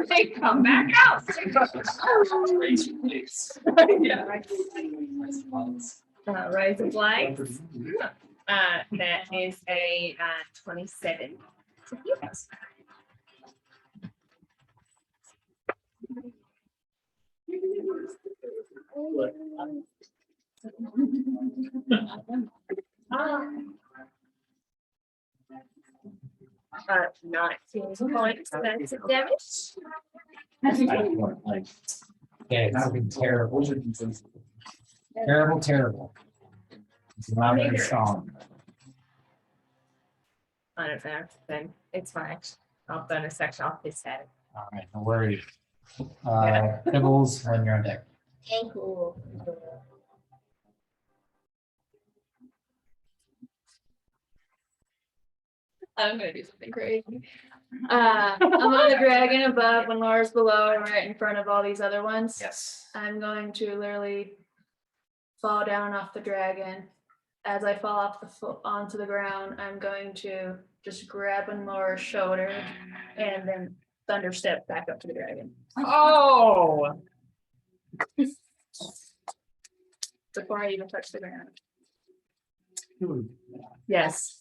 They come back out. Yeah. Rise of light. That is a 27. Uh, 19 points of damage. Like, okay, it's been terrible. Terrible. It's not very strong. I don't know, then it's fine. I'll burn a section off his head. All right, no worries. Nibbles when you're on deck. Okay, cool. I'm gonna do something crazy. I'm on the dragon above when Laura's below and right in front of all these other ones. Yes. I'm going to literally fall down off the dragon. As I fall off onto the ground, I'm going to just grab on Laura's shoulder and then thunder step back up to the dragon. Oh. Before I even touch the ground. Yes.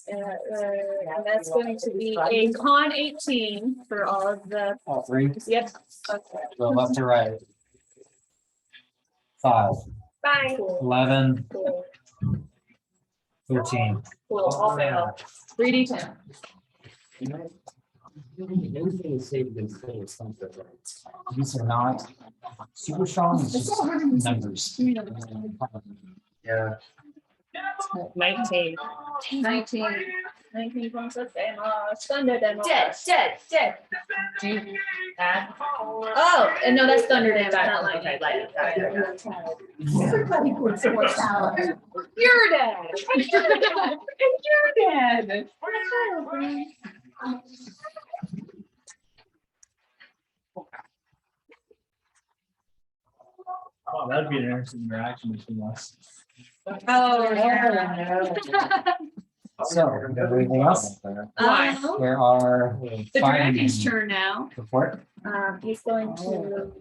And that's going to be a con 18 for all of the. All 3, Yep. Okay. go left to right. 5, Bye. 11, Cool. 13. Cool. All fail. 3d10. These are not super strong, it's just numbers. Yeah. 19. 19, 26, thunder damage. Dead. Do you add? Oh, and no, that's thunder damage, not lightning. Okay, lightning, got it. Everybody puts so much out. You're dead. You're dead. Oh, that'd be an interesting interaction between us. Oh, yeah. So, everything else? Why? There are The five dragon's turn now. report. He's going to.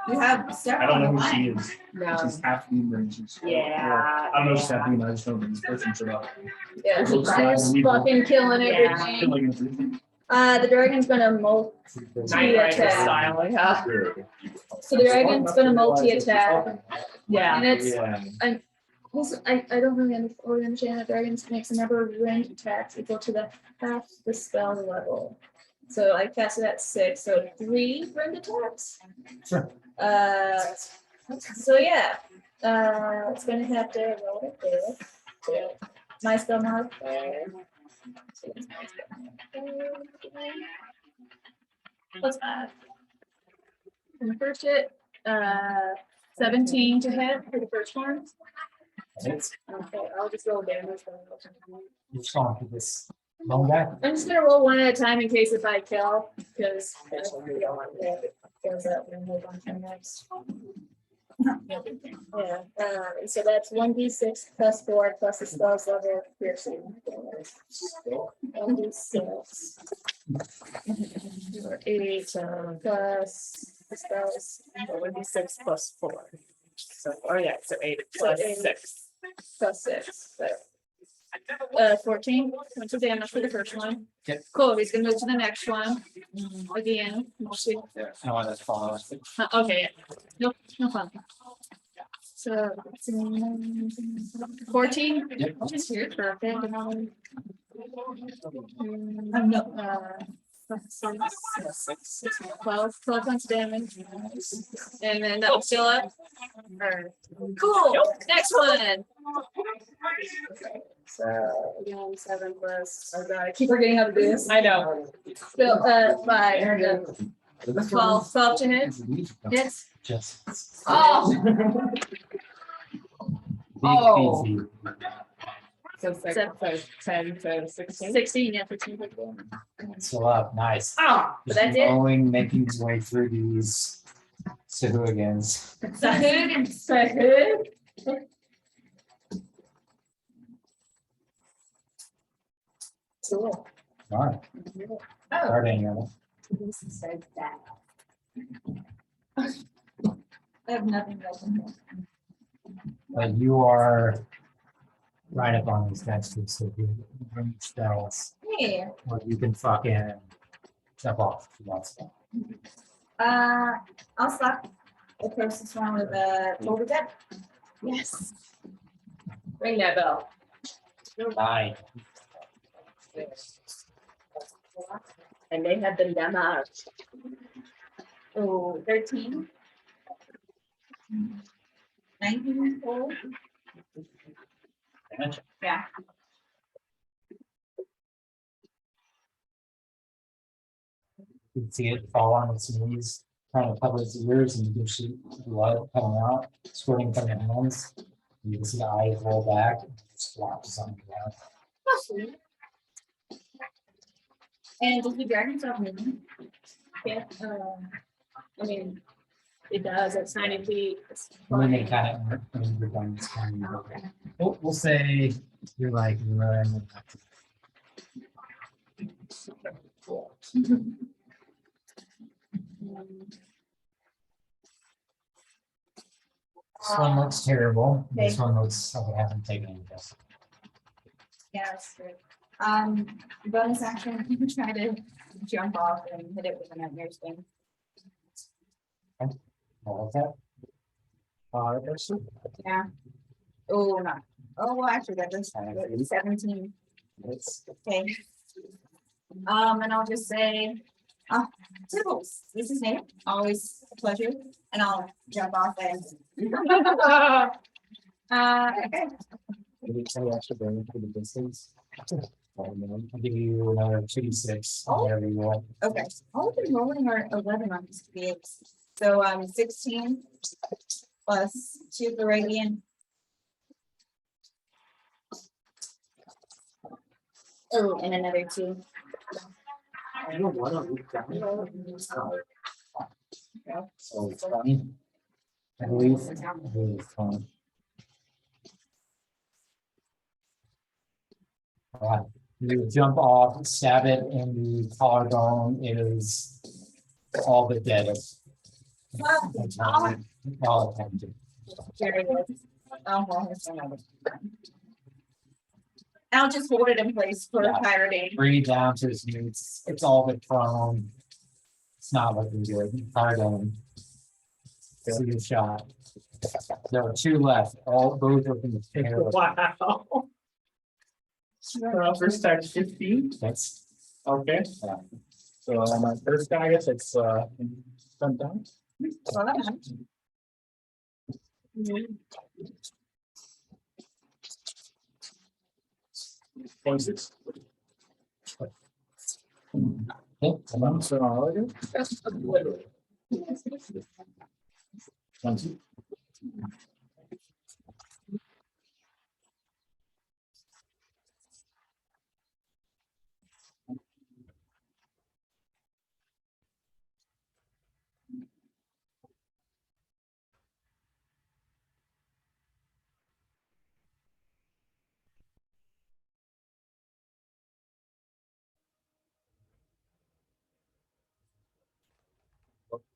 We have I several. don't know on who the she line. is. No. She's half human. Yeah. I don't know if she's half human. I just know that this person showed up. Yeah, Looks he's like- fucking killing Yeah. everything. Killing everything. The dragon's gonna Nightwriter attack. style, yeah. So the dragon's gonna multi-attack. Yeah. And it's, Yeah. I don't really understand that dragons makes a number of range attacks equal to the half the spell level. So I cast it at 6, so 3 range attacks. Sure. So yeah, it's gonna have to roll it there. So my spell modifier. So it's my spell modifier. What's that? And the first hit, 17 to hit for the first one. It's Okay, I'll just roll damage. just going to this long guy. I'm just gonna roll one at a time in case if I kill, because. Goes up and move on to the next. Yeah, and so that's 1d6 plus 4 plus the spell's level piercing. 1d6. 8 plus the spell's. 1d6 plus 4. So, oh yeah, so 8 So plus 8. 6. Plus 6, so. 14 points of damage for the first one. Yep. Cool, he's gonna move to the next one. Again, we'll see. I want to follow. Okay, no problem. So. 14? Yep. Just here, perfect. No. 12 points of damage. And then that will still up. Cool, next one. So, again, 7 plus, oh god, I keep forgetting how to do this. I know. So, 5, 12 to hit. Yes. Just. Oh. Big Oh. easy. So 6, so 10 to 16. 16, yeah, 15. Still up, nice. Oh, But that's it. Going, making his way through these Sahugans. Sahug and Sahug. Cool. All right. Oh. Starting at This said that. I have nothing else in here. But you are right up on these guys too, so if you bring spells, Yeah. or you can fucking jump off if you want to. I'll slap the closest one with a Total Dead. Yes. ring that bell. Bye. And they have been damaged. Oh, 13. 19 total. Yeah. You can see it fall on its knees, trying to cover its ears, and you can see blood coming out, squirting from the hands. You can see the eyes roll back, and just flops on the ground. And does the dragon stop moving? Yeah. I mean, it does, it's 90 feet. It's And then they fine. kind of, when you're done, it's kind of, we'll say you're like, running back to. This one looks terrible. This one looks like it hasn't taken any damage. Yeah, that's good. Bonus action, you can try to jump off and hit it with a nightmare sting. What was that? Yeah. Oh, no. Oh, well, actually, that does 17. It's Okay. And I'll just say, Tibbles, this is Nate, always a pleasure, and I'll jump off and. Okay. Maybe 10 extra damage for the distance. I'll give you another 2d6, whatever you want. Okay, all of the rolling are 11 on these PX. So 16 plus 2 for radiant. Oh, and another 2. So it's 20. I believe. With, you jump off, stab it in the collarbone, it is all but dead. All attempted. Here it is. Oh, well, here's another. I'll just hold it in place for Yeah. clarity. Bring it down to his knees. It's all but prone. It's not looking good. Collarbone. See the shot. There are 2 left. All both of them. Wow. First time 15, That's okay. Yeah. So my first guy, I guess it's done down. Well, that helps. 26. Okay. So all of it? 1, 2.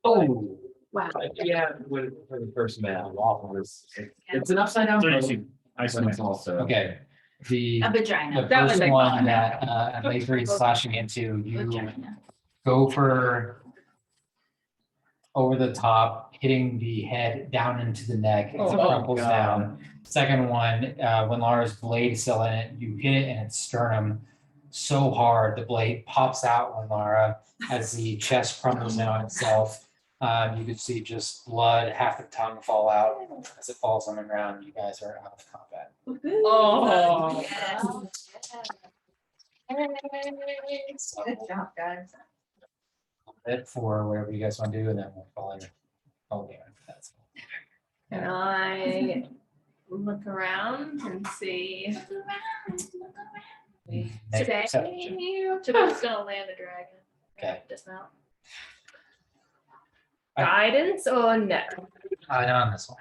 Oh, Wow. yeah, when, for the first man, waffles. It's an upside down. 32. Ice But it's man. also. Okay. The A vagina. the was first like- one that Lathrey is slashing into, you Vagina. go for over the top, hitting the head down into the neck, as it Oh, crumples God. down. Second one, when Lara's blade is still in it, you hit it in its sternum so hard, the blade pops out when Lara, as the chest crumbles in on itself. You can see just blood, half the tongue fall out as it falls on the ground. You guys are out of combat. Oh. Yes. Good job, guys. Hit for whatever you guys want to do, and then we'll follow your. That's And I look around and see. Today, Today's gonna land a dragon. Okay. Dismount. Guidance or no? Not on this one.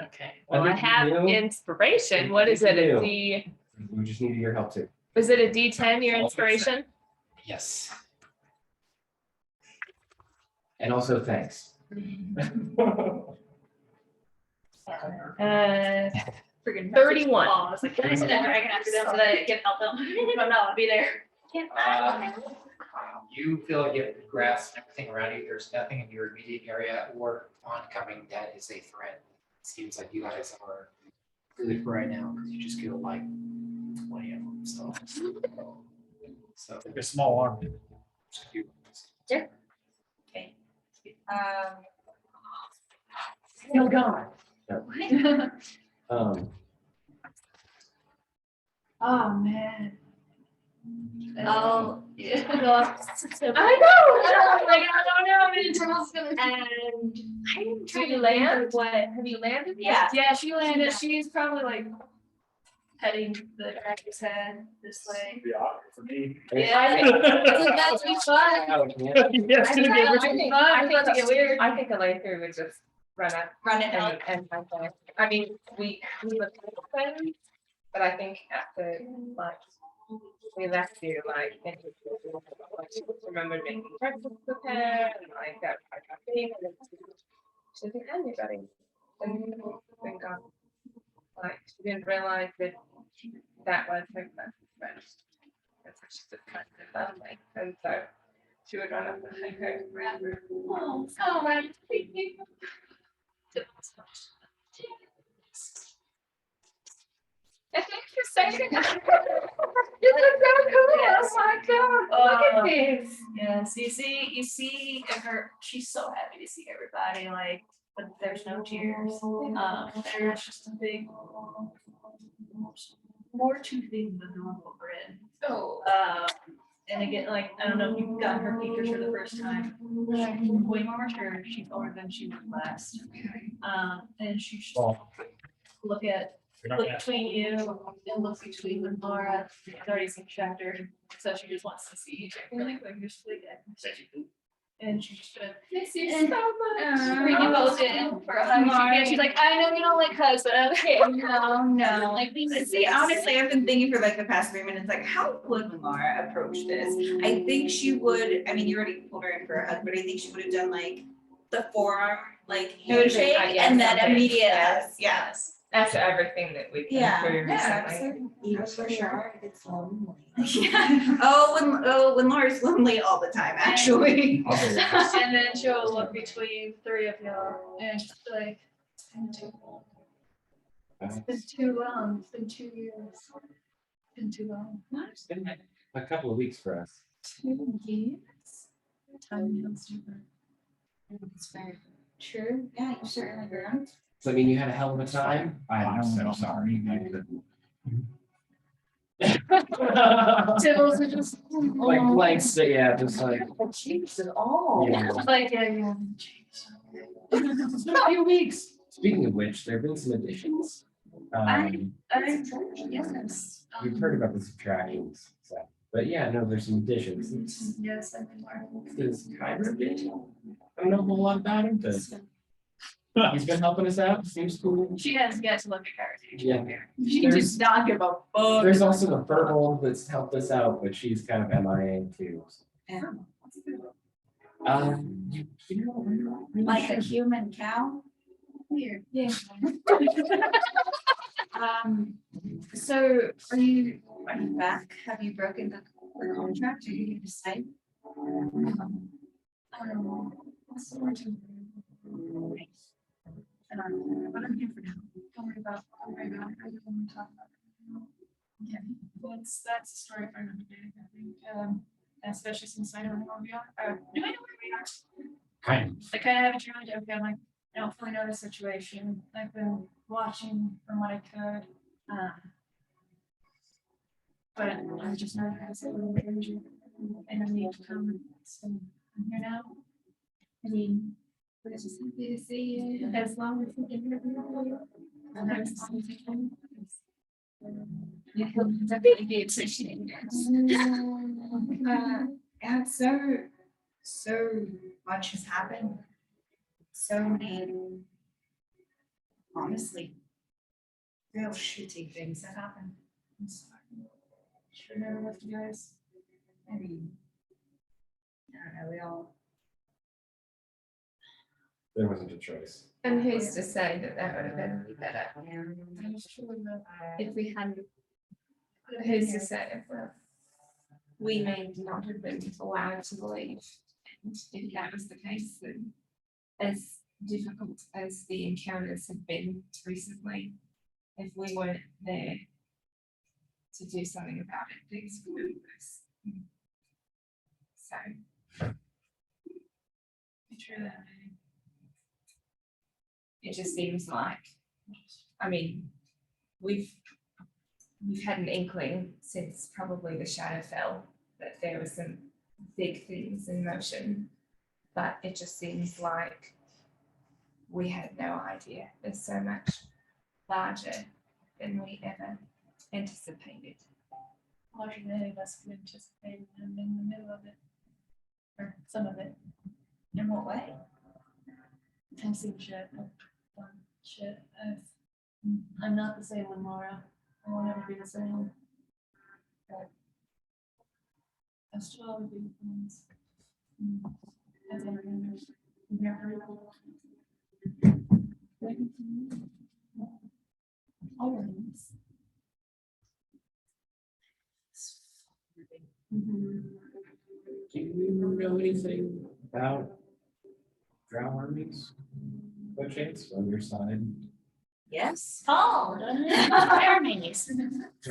Okay, well, I think have you do. inspiration. What is it? You A do. D, We just need your help too. is it a D10, your inspiration? Yes. And also thanks. Friggin' 31. I was like, can I send a dragon after them so that I can help them? But no, I'll be there. You feel like you have grass and everything around you. There's nothing in your immediate area or oncoming that is a threat. Seems like you guys are good for right now because you just killed like 20 of them. So Like a small arm. Okay. No God. Oh, man. Oh, yeah. go up to- I know. Like, I don't know how many turtles gonna. And I'm do trying you to land? think of what. Have you landed? Yeah. Yeah, she landed. She's probably like heading the dragon's head this way. Yeah, for me. Yeah. That's be fun. Yes, I to think, give I it- think, to get weird. I think the Lathrey would just run up Run it out. and I mean, we looked at them, but I think after like we left you, like, and she remembered making breakfast with her and like that. She didn't have anybody. Then gone. Like she didn't realize that that was her best friend. That's what she just kind of felt like, and so she would run up and hug her and grab her. Oh, I'm thinking. Thank you for saying that. You look so cool. Yes. Oh my God. Look at this. Yes, you see her, she's so happy to see everybody, like, but there's no tears. There's just a big, more to things than normal grin. Oh. And again, like, I don't know if you've gotten her pictures for the first time. She's way more mature, she's older than she was last. And she should look between you and look between Laura. I've already seen Chapter, so she just wants to see you really quick, just like that. And she just gonna miss you so much. Bring you both in for a hug. And she's like, I know you don't like hugs, but okay. No. Like, See, honestly, I've been thinking for like the past 3 minutes, like, how would Laura approach this? I think she would, I mean, you already pulled her in for a hug, but I think she would have done like the forearm, like It would've been, handshake, yeah, and then something, immediate yes. hugs, yes. After everything that we've been Yeah, through yeah, recently. absolutely. For sure. Yeah. Oh, when Laura's lonely all the time, actually. And then she'll look between three of y'all and she's like, it's been too long. It's been too long. It's been 2 years. It's been too long. It's been a couple of weeks for us. 2 years? Time heals different. It's very true. Yeah, you certainly grown. So I mean, you had a hell of a time. I'm so sorry. Tiddles are just Like blanks, yeah, just like. Cheeks and all. Yeah. like, yeah, you haven't changed. It's been a few weeks. Speaking of which, there have been some additions. Yes. We've heard about the subtractions, so, but yeah, no, there's some additions. Yes, I've been learning. Does Kyra get? I don't know a whole lot about him, but he's been helping us out, seems cool. She has yet to look at Kara's. Yeah. She does not give a fuck. There's also the Purple that's helped us out, but she's kind of MIA too. Yeah. You know, I'm not really Like sure. a human cow? Weird. Yeah. So are you back? Have you broken the contract? Are you going to decide? What's the word to? But I'm here for now. Don't worry about it. I don't want to talk about it. Yeah, that's a story for another day, I think. Especially since I don't know where we are. Do I know where we are? Kind I kind of have a challenge. Okay, I'm like, I don't fully know the situation. I've been watching from what I could. But I just know there's a little danger and I need to come. So I'm here now. I mean, we're just happy to see you as long as we can hear you. And as long as we can. You'll definitely be appreciated. Yeah, so much has happened. So many, honestly, real shitty things have happened. I'm sorry. Sure never left you guys. I mean, I don't know, we all. There wasn't a choice. And who's to say that that would have been any better? I'm sure that If we hadn't, who's to say if we may not have been allowed to leave? And if that was the case, then as difficult as the encounters have been recently, if we weren't there to do something about it, things would be worse. So. true that. It just seems like, I mean, we've had an inkling since probably the shadow fell that there were some big things in motion, but it just seems like we had no idea. There's so much larger than we ever anticipated. Larger than any of us could anticipate, and in the middle of it, or some of it. In what way? I've seen shit, I've done shit. I'm not the same with Laura. I won't ever be the same. But I still always do things. As everyone knows. Never. Always. Do you know anything about drow armies? By chance on your side? Yes. Oh. Armies. I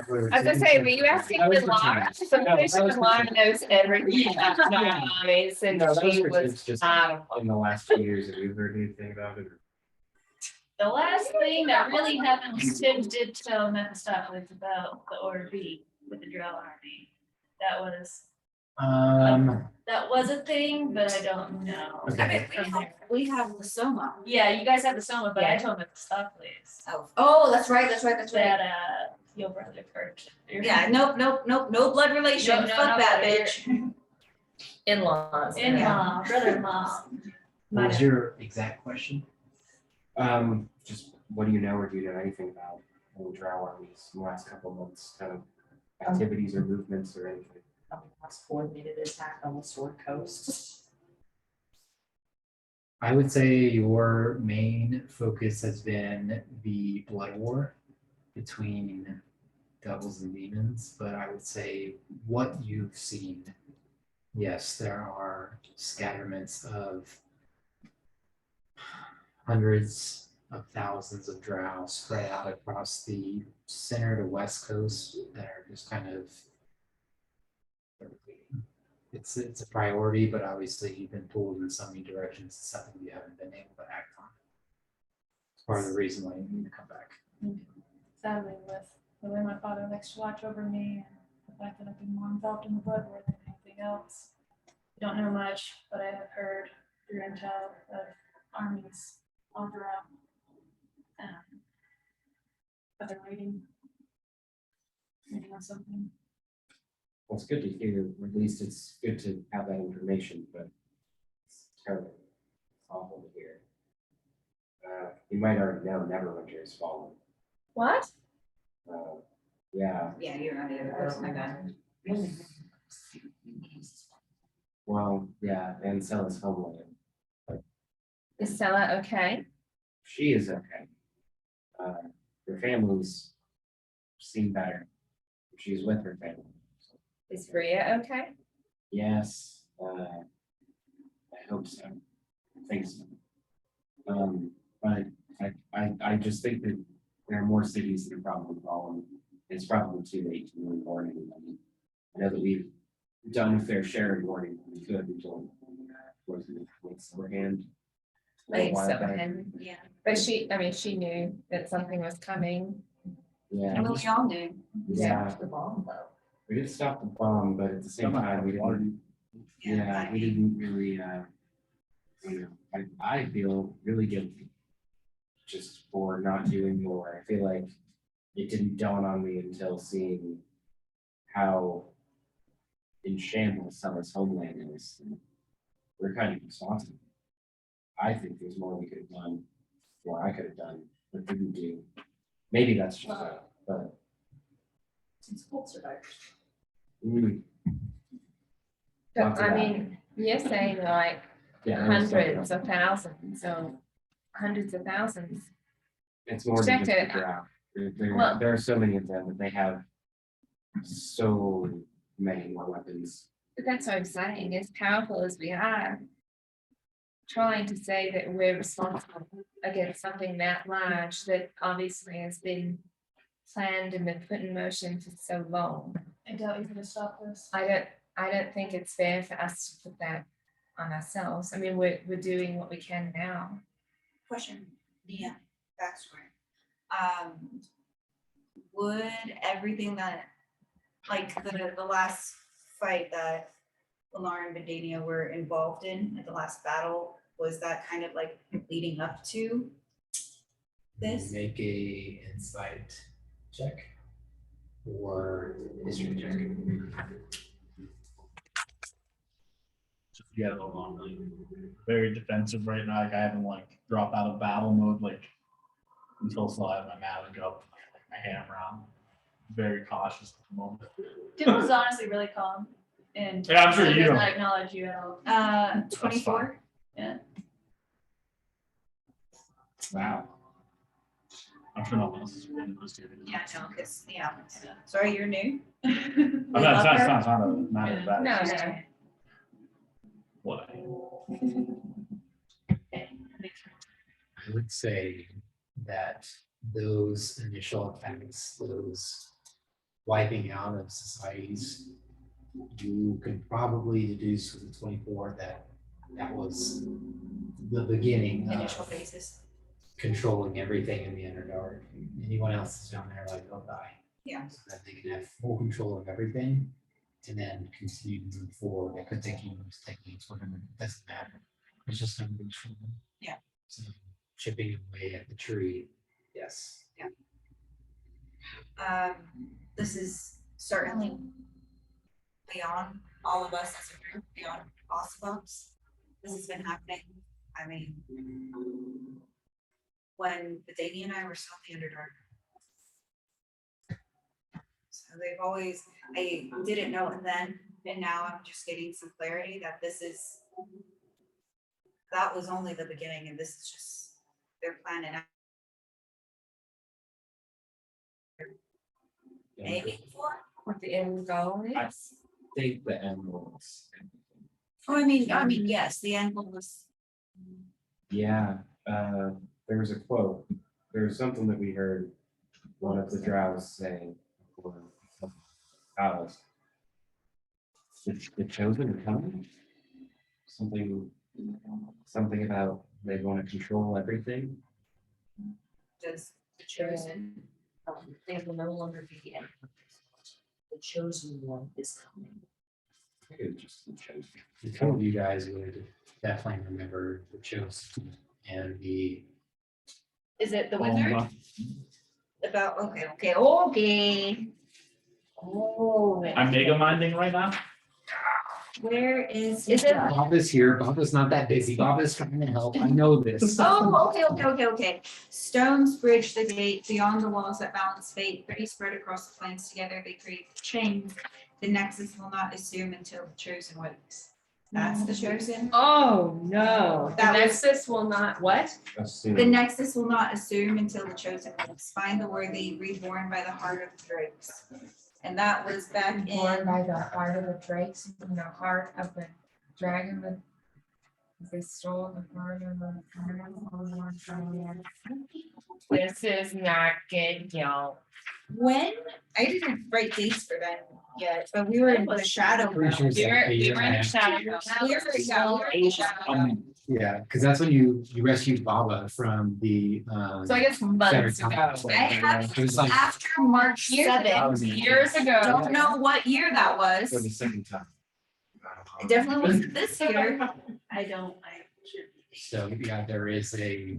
was gonna say, were you asking That was for for Laura? Tim. So No, that was for Laura Tim. knows everything about Yeah. armies and No, that was she for was Tim's just out of in the last 2 years. Have you heard anything about it? Or- The last thing that really happened was Tim did tell Mephistopheles about the Order B with the Drow army. that was, Okay. a thing, but I don't know. I mean, we have the soma. Yeah, you guys have the soma, but I Yeah. told him at the stop place Oh, that's right, that's right, that's right. that, your brother Kurt. Yeah, nope, no blood relation, No, no, fuck no, that brother. bitch. In-laws. In-law, brother-in-law. What was your exact question? Just what do you know, or do you know anything about any drow armies in the last couple of months, kind of activities or movements or anything? Last coordinated attack on the Sword Coast. I would say your main focus has been the blood war between devils and demons, but I would say what you've seen, yes, there are scatterments of hundreds of thousands of drow spread out across the center to west coast that are just kind of it's a priority, but obviously you've been pulled in so many directions, it's something you haven't been able to act on. It's part of the reason why you need to come back. Sadly, with the way my father likes to watch over me and the fact that I've been more involved in the blood war than anything else. I don't know much, but I have heard through intel of armies all throughout. But they're waiting on something. Well, it's good to hear, or at least it's good to have that information, but it's terrible. It's awful to hear. You might already know Neverwinter has fallen. What? Yeah, Yeah, you're not either, that's my bad. well, yeah, and Stella's homeland. Is Stella okay? She is okay. Her family's seen better. She's with her family. Is Bria okay? Yes, I hope so. I think so. But I just think that there are more cities that are probably fallen. It's probably too late to really warn anybody. I know that we've done a fair share of warning. We could until beforehand. Like Silverhand. Yeah. But she knew that something was coming. Yeah, Well, we all knew. yeah, The bomb though. we did stop the bomb, but at the same time, we didn't. Yeah, we didn't really. I feel really guilty just for not doing more. I feel like it didn't dawn on me until seeing how in shambles Stella's homeland is. We're kind of responsible. I think there's more we could have done, or I could have done, but didn't do. Maybe that's just that, but. Since cold survivors. mm, But Lots of I that. mean, you're saying like yeah, there was something hundreds else. of thousands, so hundreds of thousands. It's more than just Check the it. draft. Well- There are so many of them that they have so many more weapons. But that's what I'm saying, as powerful as we are, trying to say that we're responsible against something that large that obviously has been planned and been put in motion for so long. I doubt you're gonna stop this. I don't think it's fair for us to put that on ourselves. I mean, we're doing what we can now. Question, Nia, backstory. Would everything that, like the last fight that Lamar and Vidania were involved in at the last battle, was that kind of like leading up to this? Make a insight check or history check. Yeah, like, very defensive right now. Like I haven't dropped out of battle mode until I have my magic up, like my hammer out. Very cautious at the moment. Dim was honestly really calm and. Yeah, I'm sure he you doesn't know. acknowledge you at all. 24. Yeah. Wow. I'm sure no one else is really close to it. Yeah, no, because, yeah, sorry, you're new. I'm not, it's not a matter of that. No, it's just no. What? I would say that those initial attacks, those wiping out of societies, you could probably deduce with the 24 that was the beginning Initial of phases. controlling everything in the Underdark. Anyone else is down there like they'll die. Yeah. So that they can have full control of everything. and then continue to move forward. It could take years, techniques, whatever, it doesn't matter. It's just gonna move forward. Yeah. So chipping away at the tree. Yes. This is certainly beyond all of us as a group, beyond Osuvox. This has been happening. I mean, when Davey and I were still in the Underdark. So they've always, I didn't know it then, and now I'm just getting some clarity that this is, that was only the beginning, and this is just, they're planning out. Maybe before. What the end goal I is. think the emeralds. Oh, I mean, yes, the angle was. Yeah, there was a quote, there was something that we heard one of the drows saying before Alice. The chosen are coming? Something about they want to control everything. Just The chosen, they will no longer be the emperor. The chosen one is coming. It was just the chosen. A couple of you guys would definitely remember the chosen and the is it the Oh, wizard? wow. About okay. Oh. I'm mega minding right now. Where is Is it- Bob is here. Bob is not that busy. Bob is trying to help. I know this. Oh, okay. Stones bridge the gate beyond the walls that balance fate. Pretty spread across the plains together, they create chains. The nexus will not assume until the chosen wakes. That's the chosen. Oh, no. The That was- Nexus will not, what? Assume. The nexus will not assume until the chosen wakes. Find the worthy, reborn by the heart of the drakes. And that was back Born in. by the heart of the drakes, from the heart of the dragon, they stole the heart of the. This is not good, y'all. When, I didn't write dates for that yet, but we were in the shadow. Pretty sure it's We like were a year in and a the half. shadow. We were in the shadow. Yeah, because that's when you rescued Baba from the. So I guess months Center ago. Town. I have It was like after March Seven 7th. years ago. Don't know what year that was. For the second time. It definitely wasn't this year. I So, yeah, there is a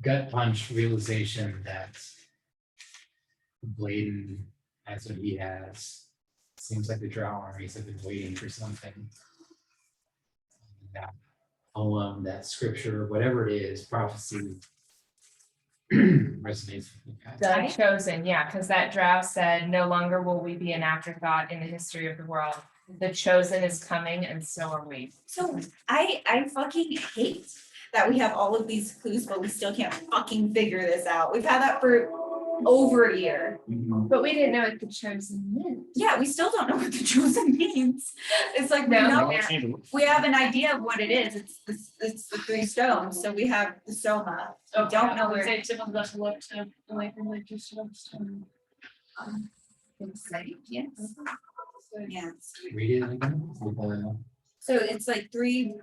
gut punch realization that Bladen has what he has. Seems like the Drow armies have been waiting for something. That poem, that scripture, whatever it is, prophecy resonates with me. The chosen, yeah, because that drow said, no longer will we be an afterthought in the history of the world. The chosen is coming and so are we. So I fucking hate that we have all of these clues, but we still can't fucking figure this out. We've had that for over a year. But we didn't know what the chosen meant. Yeah, we still don't know what the chosen means. It's like, we No. know, we have an idea of what it is. It's the three stones. So we have the soma. We don't know where. Say typical to look to away from like just. Yes. Yeah. Read it again. With, So it's like three.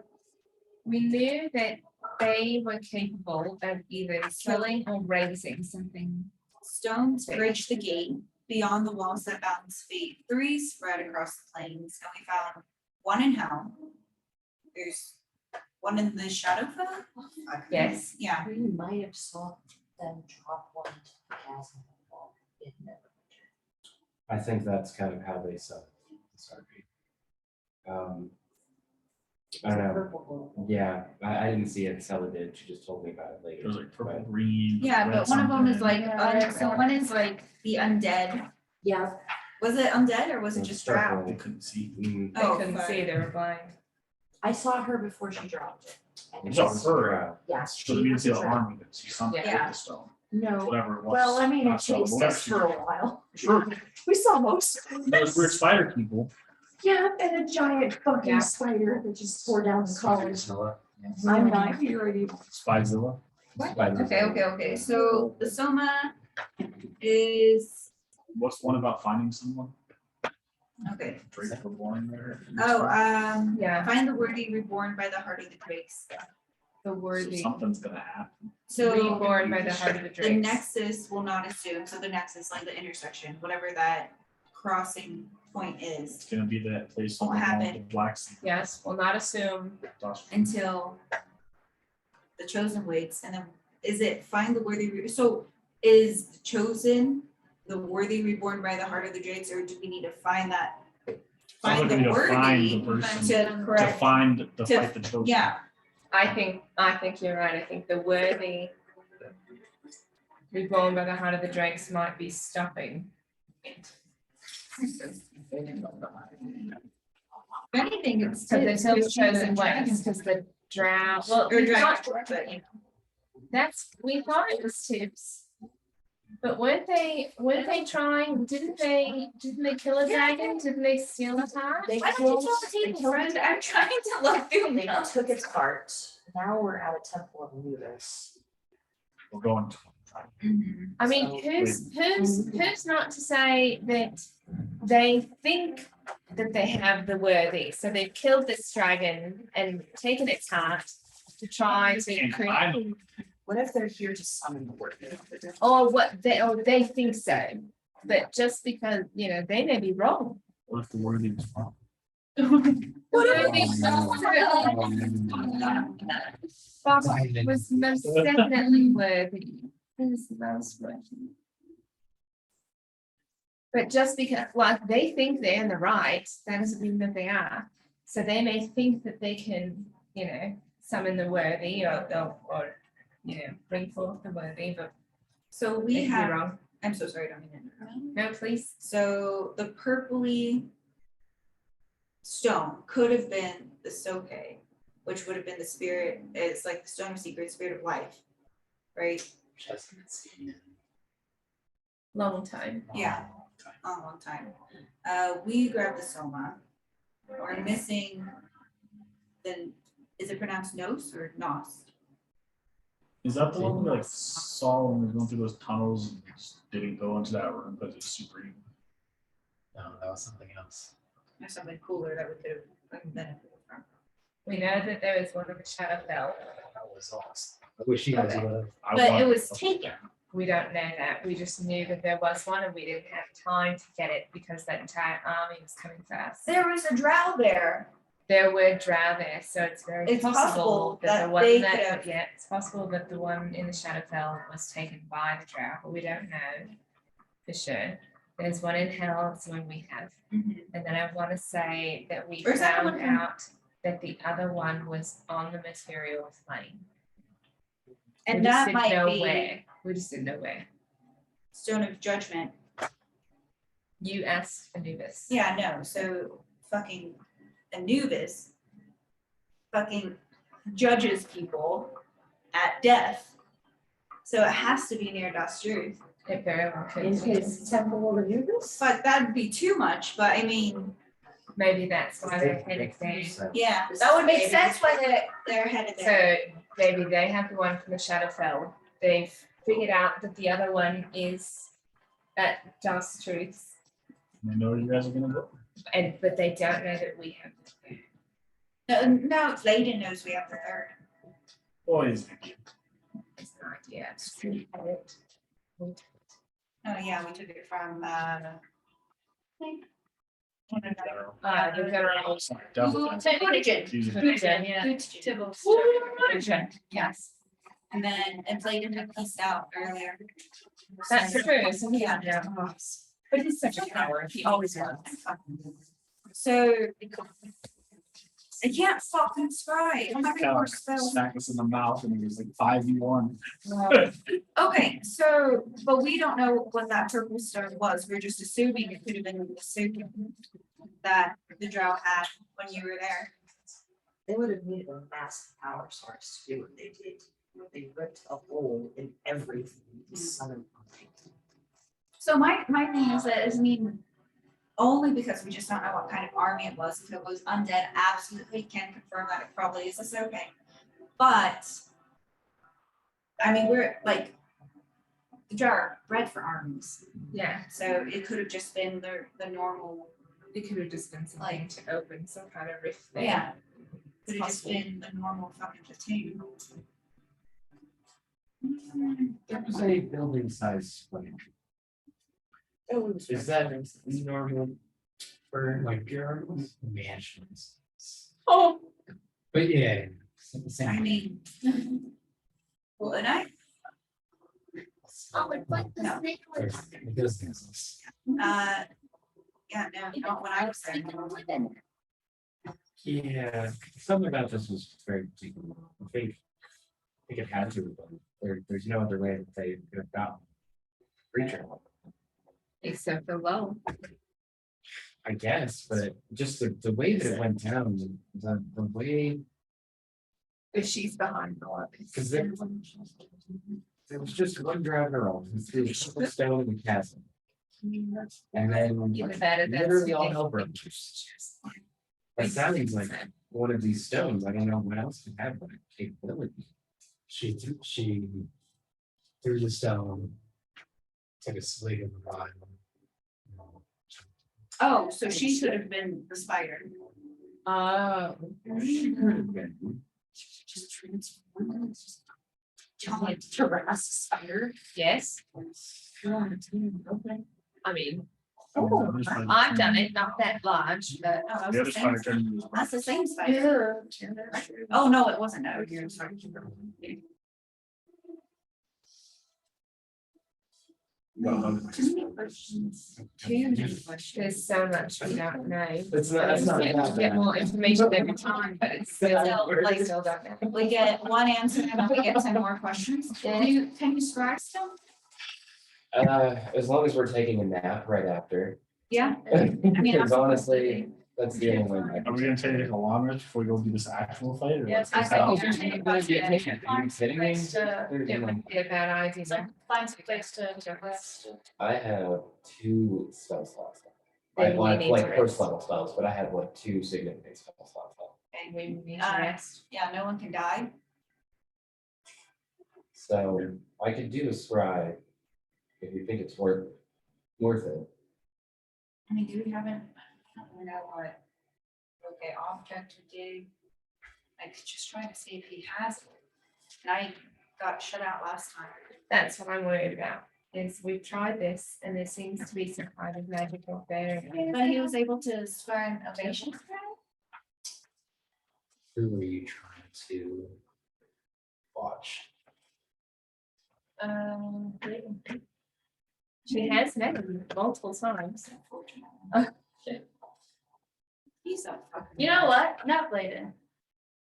We knew that they were capable of either killing or raising something. Stones bridge the gate beyond the walls that balance fate. Three spread across the plains, and we found one in hell. There's one in the Shadowfell. Yes. Yeah. We might have saw them drop one to the chasm wall. It never. I think that's kind of how they sell the Stargate. I don't know. Purple. Yeah, I didn't see it. Stella did. She just told me about it later. It was like purple, but- green. Yeah, red but one of them is something. like, so one is like the undead. Yeah, Was it undead or was it It's just purple. drow? You couldn't see. Mm, They Oh, couldn't fuck. see, they were blind. I saw her before she dropped it. And You it saw was- her. Yes. So you didn't see the arm, you could see something Yeah. with the stone, No, whatever it was. well, I mean, it Not stone, chased whatever us she for a did. while. Sure, We saw most of those weird it. spider people. Yeah, and a giant fucking Yeah. spider that just tore down the college. Snowflake. I'm not here anymore. Spyzilla. Okay. So the soma is, What's the one about finding someone? okay. Drake for born there. Oh, Yeah. find the worthy reborn by the heart of the drakes. The So worthy. something's gonna happen. So Reborn by the heart of the the drakes. nexus will not assume, so the nexus, like the intersection, whatever that crossing point is, It's gonna be that place Won't along happen. the Black Sea. Yes, will not assume. until the chosen waits, and then is it find the worthy, so is the chosen the worthy reborn by the heart of the drakes, or do we need to find that? Sounds Find like we the need to find the worthy person to to correct, find the to- fight the chosen. yeah, I think you're right. I think the worthy reborn by the heart of the drakes might be stopping it. if anything, it's. Because until the it's chosen chosen waits, dragons. because the drought, well, Or we dragons, thought, but, you know. we thought it was tips. But weren't they trying, didn't they kill a dragon? Didn't they steal a heart? Why don't you tell the table, friend? I'm trying to look through They them. took its heart. Now we're at a temple of Anubis. We're going to. I mean, who's not to say that they think that they have the worthy, so they've killed this dragon and taken its heart to try to And create, What if they're here to summon the word? or they think so, but just because, they may be wrong. What if the worthy is wrong? Bob was most definitely worthy. He was the most worthy. But just because, like, they think they're in the right, that doesn't mean that they are. So they may think that they can, summon the worthy or bring forth the worthy, but So they we could be have, wrong. I'm so sorry, I don't mean to interrupt. No, please. So the purpley stone could have been the Soke, which would have been the spirit, it's like the stone of secret, spirit of life, right? Long time. Yeah. A long time. We grabbed the Soma. We're missing is it pronounced Nos or Nos? Is that the one we like saw when we were going through those tunnels and we just didn't go into that room because it's super evil? No, that was something else. There's something cooler that we could have benefited from. We know that there was one of the Shadowfell. That was awesome. I wish you guys would have. But it was taken. We don't know that. We just knew that there was one and we didn't have time to get it because that entire army was coming fast. There was a drow there. There were drow there, so it's very It's possible possible that the that one they that, could have- yeah, it's possible that the one in the Shadowfell was taken by the drow, but we don't know for sure. There's one in Hell, it's one we have. And then I want to say that we Or is that the found one from- out that the other one was on the material plane. And We just that didn't might know be where. We just didn't know where. Stone of Judgment. You asked Anubis. Yeah, no, so fucking Anubis fucking judges people at death. So it has to be near Dastruth. It very well could In be. his temple of Anubis? But that'd be too much, but I mean, Maybe that's why they're headed there. yeah, that would make sense why they're headed there. So maybe they have the one from the Shadowfell. They've figured out that the other one is at Dark Truths, I know where you guys are gonna go. but they don't know that we have. No, Layden knows we have the third. Boys. It's not yet. We had it. Oh, yeah, we took it from, The general. Yes, and then Layden had pieced out earlier. that's true. So Yeah. But he's such a coward. He always was. So I can't fucking scry. I'm having more spells. Smack us in the mouth and it was like 5v1. Okay, so, but we don't know what that purple stone was. We're just assuming it could have been the soup that the drow had when you were there. They would have needed a massive power source to do what they did. They ripped a hole in everything to summon. So my thing is that is only because we just don't know what kind of army it was. If it was undead, absolutely can confirm that it probably is a Soke. But I mean, we're like the drow are bred for armies, Yeah, so it could have just been the normal. it could have just been something to open some kind of rift there. Yeah, could have just possible. been the normal fucking platoon. There was a building size plan. Is that normal for like pure Mansions. Oh, But yeah. Same. I mean. Well, and I, Oh, it's like the No. snake There's was. business. yeah, no, not when I was there. Yeah, something about this was very particular. I think it had to, but there's no other way that they could have gotten. Creature, Except for low. I guess, but just the way that it went down, the way, But she's behind the lot. because there was just one driver off, who threw a couple stone in the chasm. And then Either that or that's. literally all hell broke loose. That sounds like one of these stones. I don't know what else could have that capability. She threw the stone. Took a swig of the wine. Oh, so she should have been the spider. Oh. She could have been. Just transformed. Like Jurassic spider. Yes, Okay. I mean, Oh, I've done it, not that large, but. Oh, that Yeah, was the just trying to same. turn. That's the same spider. Oh, no, it wasn't. No, you're sorry. There's so much we don't know. That's not We that get bad. more information every time, but it's still, Like- we still don't know. We get one answer and then we get 10 more questions. Can you scry still? As long as we're taking a nap right after. Yeah. Because honestly, that's the only way. I Are we gonna take a long rest before we go do this actual fight? or Yes, what's I this think out? you're taking Are about you the kidding me? It wouldn't be a bad idea. Find some place to rest. I have 2 spell slots. I Then have we like, need like to first rest. level spells, but I have like 2 significant spell slots left. And we need to rest. Yeah, no one can die. So I could do a scribe if you think it's worth it. I mean, do we haven't, I don't really know what, okay, object to dig. Like, just trying to see if he has it. And I got shut out last time. That's what I'm worried about, is we've tried this and there seems to be some kind of magical barrier. But he was able to scry an evasion. Who are you trying to watch? She has met him multiple times. He's a fucking. You know what? Not Bladen.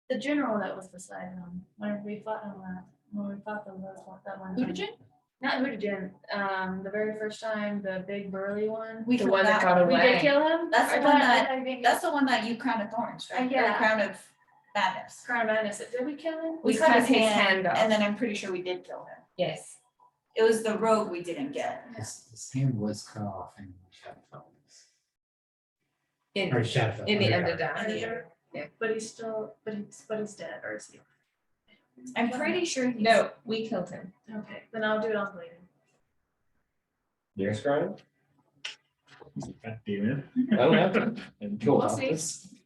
The general that was beside him, when we fought him, when we fought them, that one. time. Hootagen? Not Hootagen, the very first time, the big burly one. We The killed one that got We away. did kill him? That's the I one thought- that- I thought we did That's the one that you crown of thorns, right? Or Yeah. Crown of madness. Crown of Madness. Did we kill him? We We cut cut his his hand hand off. and then I'm pretty sure we did kill him. Yes. It was the rogue we didn't get. His hand was cut off in Shadowfell. In, Or Shadowfell. in the Underdark. Underdark. But he's still, but he's dead, or is he? I'm pretty sure he's. No, we killed him. Okay, then I'll do it on Bladen. You're scrying? God damn it. Oh, yeah. And Cool. We'll see.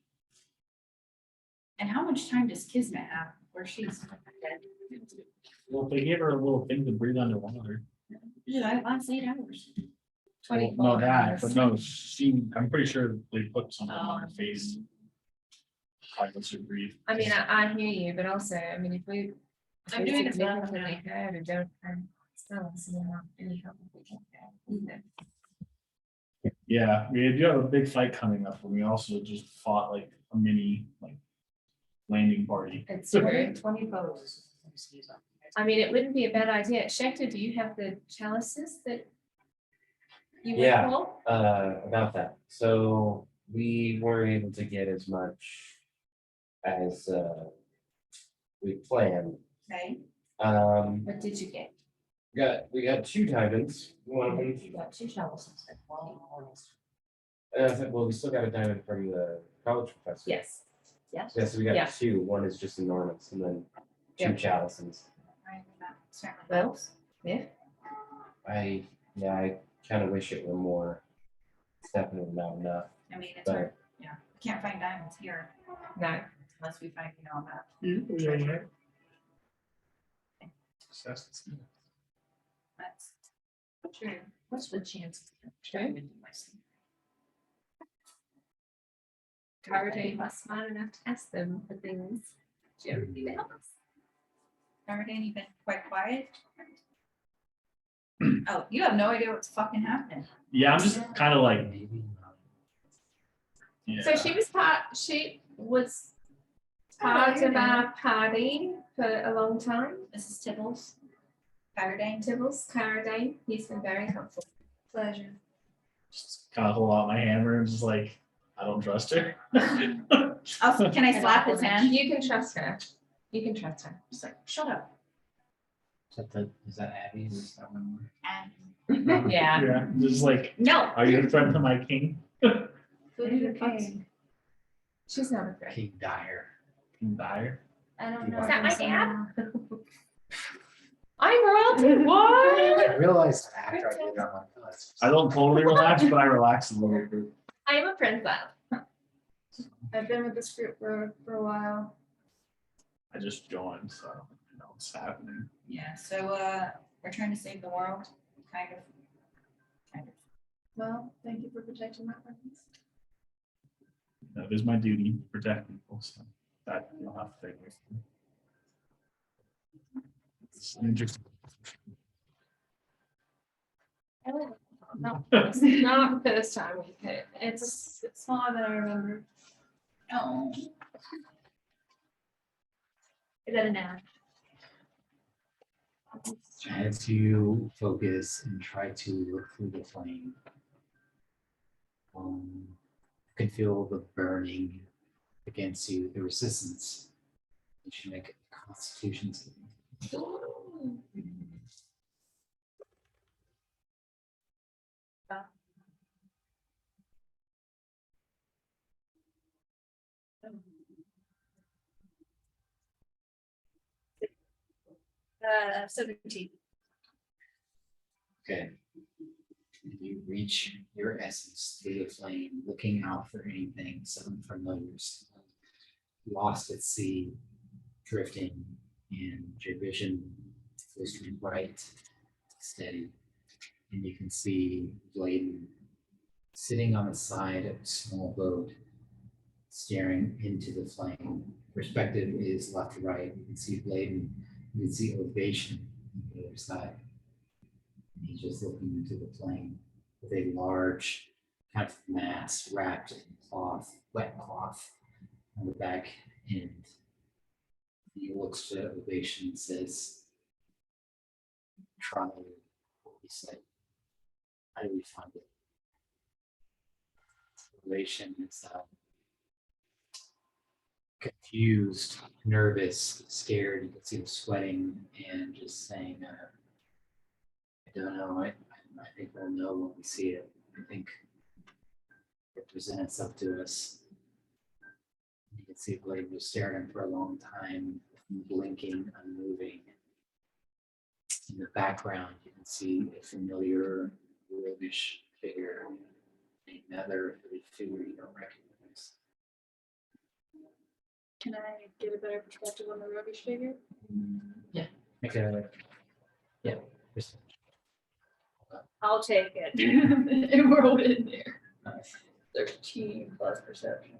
And how much time does Kismet have where she's dead? Well, if they gave her a little thing to breathe underwater. Yeah, last 8 hours. Well, 24 no, that, hours. but no, I'm pretty sure they put something on her face. I lets her breathe. I mean, I hear you, but also, I mean, if we. I'm doing it now. significantly hurt or don't have spells, we're not really helping we can get either. Yeah, we do have a big fight coming up, and we also just fought like a mini, like, landing party. It's true. 20 foes. I mean, it wouldn't be a bad idea. Schecter, do you have the chalices that you Yeah. recall? About that. So we weren't able to get as much as we planned. Okay. What did you get? We got 2 diamonds. One of them. You got 2 chalices. Well, we still got a diamond from the college professor. Yes. Yes. Yeah, so we got Yeah. 2. One is just enormous, and then 2 Yeah. chalices. Right, that certainly Well, helps. yeah. I kind of wish it were more. It's definitely not enough. I mean, it's But hard. Yeah, we can't find diamonds here No. unless we find, on that. success. That's True. What's the chance? Carday was smart enough to ask them for things. Do you ever need to help us? already you've been quite quiet. Oh, you have no idea what's fucking happening. Yeah, I'm just kind of like, Maybe not. yeah. So she was part of our party for a long time. Mrs. Tibbles. Faraday. Tibbles, Carday, he's been very helpful. Pleasure. Just kind of hold out my hammer and just like, I don't trust her. Can I slap his hand? You can trust her. You can trust her. Just like, shut up. Is that Abby? Is that one? And Yeah. Yeah, just like, no. are you a friend to my king? Okay. She's not a friend. King Dyer. King Dyer? I don't know. Is that my dad? I'm royalty. What? I realized after I did it, I'm like, oh, that's. I don't totally relax, but I relax a little bit. I am a princess. I've been with this group for a while. I just joined, so I know what's happening. Yeah, so we're trying to save the world, kind of. Well, thank you for protecting my friends. It is my duty to protect people, so that you'll have to take with you. It's interesting. Not the first time we've hit. It's smaller than I remember. Oh. Is that an ad? As you focus and try to look through the flame, you can feel the burning against you, the resistance. You should make a constitution saving. Uh, 17. Okay. And you reach your essence through the flame, looking out for anything, some familiars. Lost at sea, drifting, and your vision goes to bright, steady. And you can see Bladen sitting on the side of a small boat, staring into the flame. Perspective is left to right. You can see Bladen, you can see Ovation on the other side. And he's just looking into the flame with a large kind of mass wrapped in cloth, wet cloth on the back end. He looks to Ovation and says, try what he said. How do we find it? Ovation is confused, nervous, scared. You can see him sweating and just saying, I don't know. I think we'll know when we see it. I think it presents itself to us. You can see Blade was staring at him for a long time, blinking, unmoving. In the background, you can see a familiar roguish figure, another figure you don't recognize. Can I get a better perspective on the roguish figure? Yeah. Make a, yeah. Just, I'll take it. And roll it in there. nice. 13 plus perception.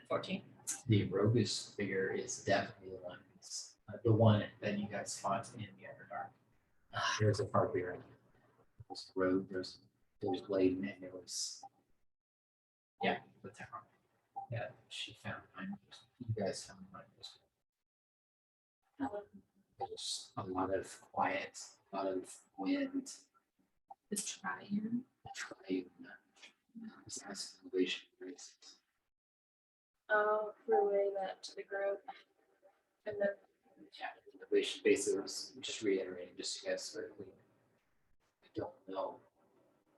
14. The roguish figure is definitely the one that you guys fought in the Underdark. There's a barbarian. There's rogue. There's Blade, and there was the town. Yeah, she found mine. You guys found mine. There's a lot of quiet, a lot of wind. The triune. This nice elevation races. I'll relay that to the group. And then Yeah, the elevation basically was just reiterating, just so you guys start clear. I don't know.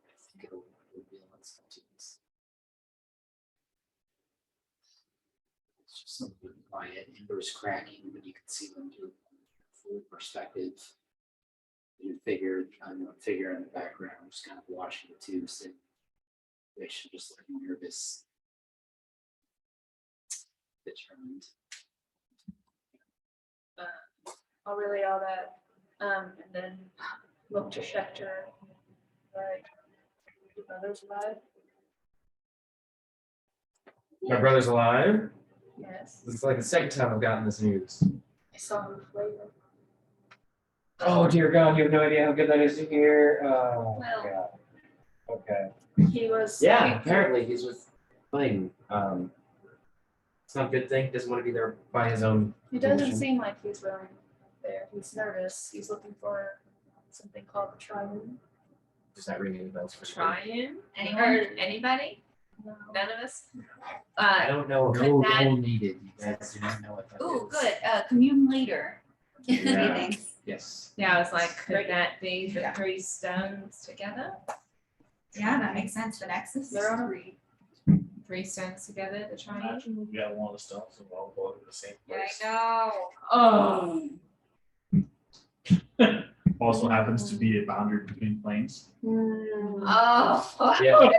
I think it'll reveal itself to us. It's just something quiet, embers cracking, but you can see them through full perspective. You figure in the background, just kind of watching the two, so they should just look nervous, determined. I'll relay all that, and then look to Schecter. Right. Your brother's alive? My brother's alive. Yes. This is like the second time I've gotten this news. I saw him later. Oh dear God, you have no idea how good that is to hear. Oh, Well. God. Okay. He was. Yeah, apparently he's with Clayton. It's not a good thing. He doesn't want to be there by his own. He doesn't volition. seem like he's willing there. He's nervous. He's looking for something called the triune. Does that ring any bells for you? Trying, Anyone? anybody? No. None of us? I don't know. No that- role needed. You guys do not know what that is. Ooh, good, commune later. Yeah. Meetings. Yes. Yeah, I was like, could that be the 3 stones together? Yeah, that makes sense, the nexus. They're on a read. 3 stones together, the triangle? Imagine we got one of the stones and all go to the same I place. know. Oh. Also happens to be a boundary between planes. Oh. Yeah.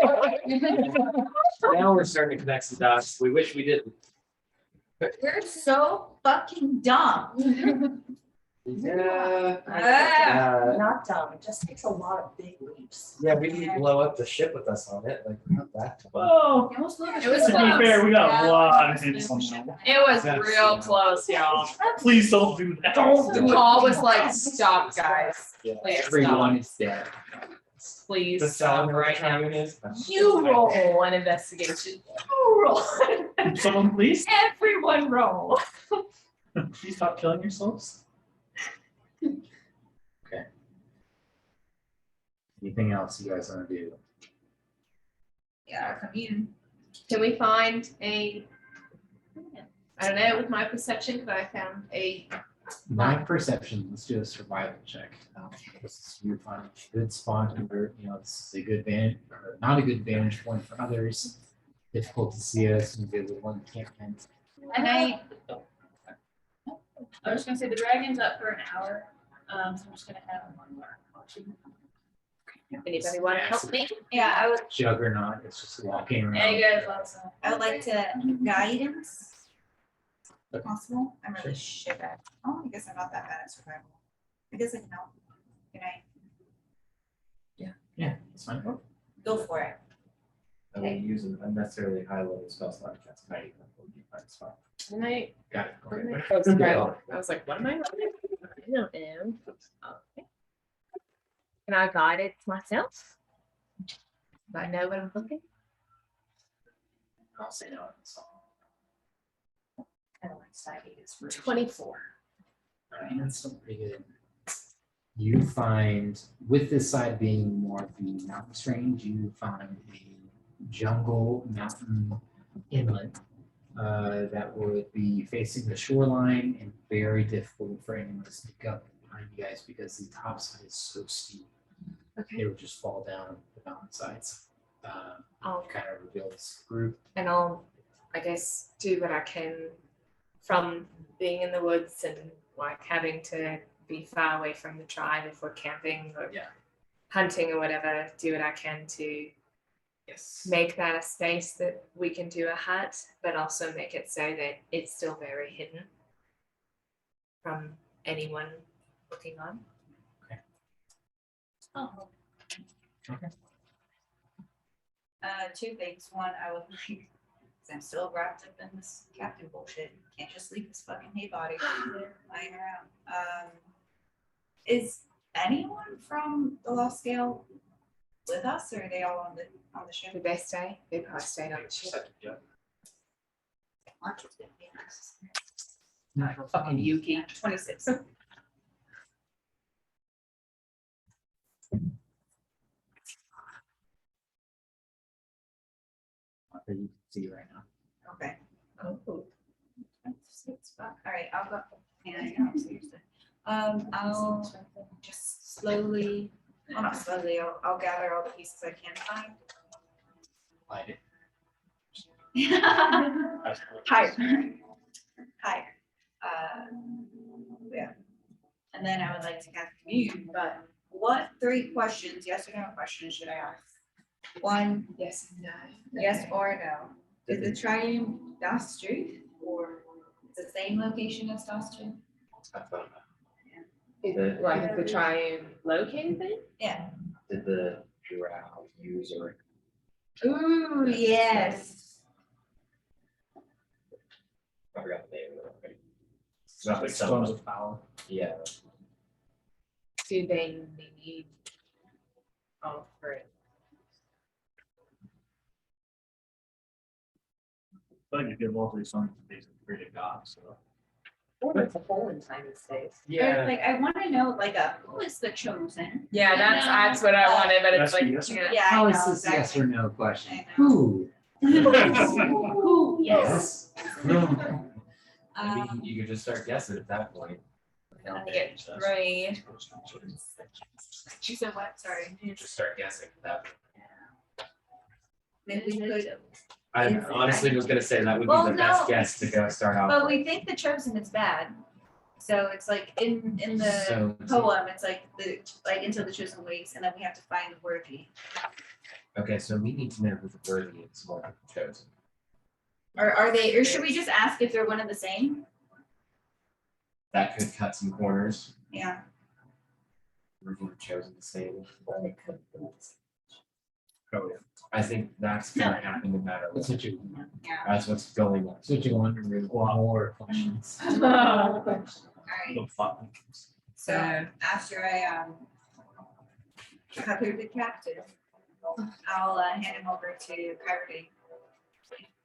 Now we're starting to connect the dots. We wish we didn't. We're so fucking dumb. Yeah. Not dumb, it just takes a lot of big leaps. Yeah, we need to blow up the ship with us on it. Like, not that. Oh, It was to be close. fair, we got Yeah. a lot of hints on that. It was That's- real close, y'all. Please don't do that. Paul was like, stop, guys. Yeah. Please Everyone is dead. stop. Please The stop sound right now. triune is. You roll an investigation. You roll. Someone please, Everyone roll. please stop killing yourselves. Anything else you guys want to do? Yeah, our commune. Can we find I don't know, with my perception, but I found a, My perception, let's do a survival check. This is you find a good spot where, this is a good vantage, or not a good vantage point for others. Difficult to see us and be the one can't. And I, I was gonna say the dragon's up for an hour, so I'm just gonna have one more watching. anybody want to help me? yeah, Juggernaut, it's just walking around. Yeah, you guys also. I would like to guidance. If possible, I'm really shit at, oh, I guess I'm not that bad at survival. I guess I can help. Can I Yeah, it's fine. go for it? I will use an unnecessarily high level spell slot to cast Mighty Would be fine spot. And I Got it. Okay. I was like, what am I running? I don't know. Okay. Can I guide it myself? Do I know what I'm looking? I'll say no. It's all. Kind of like side inspiration. 24. Alright, that's still pretty good. You find, with this side being more of the mountains range, you find a jungle mountain inlet that would be facing the shoreline and very difficult for anyone to sneak up behind you guys because the top side is so steep. They would just fall down the mountain sides. I'll Kind of reveal this group. and I'll, I guess, do what I can from being in the woods and like having to be far away from the tribe if we're camping or Yeah. hunting or whatever. Do what I can to Yes. make that a space that we can do a hut, but also make it so that it's still very hidden from anyone looking on. Oh. Okay. 2 things. One, I would like, because I'm still wrapped up in this captain bullshit. Can't just leave this fucking hay body lying around. Is anyone from the Lost Scale with us, or are they all on the ship? Did they stay? They probably stayed on the ship. March is gonna be nice. Fucking Yuki. 26. That you can see right now. Okay. Oh. All right, I'll go. Yeah, I know, seriously. I'll just slowly, well, not slowly, I'll gather all the pieces I can find. Light it. Higher. Higher. Yeah. And then I would like to cast commune, but what 3 questions, yes or no questions should I ask? 1, Yes, no. yes or no. Is the triune Das Street, or is it the same location as Das Street? I thought about Like the triune locate thing? Yeah. Did the drow use or Ooh, yes. I forgot the name of it already. It's not like Stones some, of power. yeah, Do they need all three? But you give all three songs to basic created God, so. Or it's a whole in tiny space. Or, like, I wanna know, like, who is the chosen? Yeah, that's what I wanted, but it's That's like, yes or no. yeah. Yeah, I How know, is this yes exactly. or no question? I know. Who? Who, yes. I mean, you could just start guessing at that point. I get three. She said what? Sorry. You just start guessing at that. Maybe we could, I honestly was gonna say that would be Well, the best no. guess to go start off. but with. we think the chosen is bad. So it's like in So- the poem, it's like like until the chosen waits, and then we have to find the worthy. Okay, so we need to know who the worthy is more than the chosen. Or are they, or should we just ask if they're one and the same? That could cut some corners. Yeah. Worthy and chosen the same. Oh, yeah. I think that's gonna happen no matter That's what. what you want. Yeah. That's what's going on. That's what you want, really, more questions. Alright, The button. so after I covered the captive, I'll hand him over to Coyote.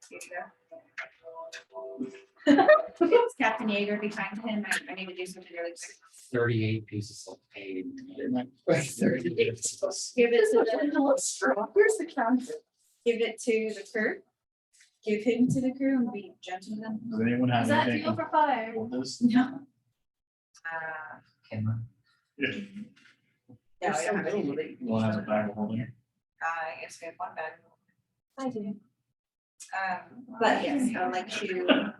Here you go. It's Captain Yeager behind him. I need to do something really quick. 38 pieces of pain. Like 38. Give it to the, where's the crown? Give it to the crew. Give him to the crew and be gentle with them. Does anyone have Is that anything? fuel for fire? on this? No. Can Yeah. No, I don't have any. One has a bag of holding. I guess we have one bag. I do. But yes, I would like to,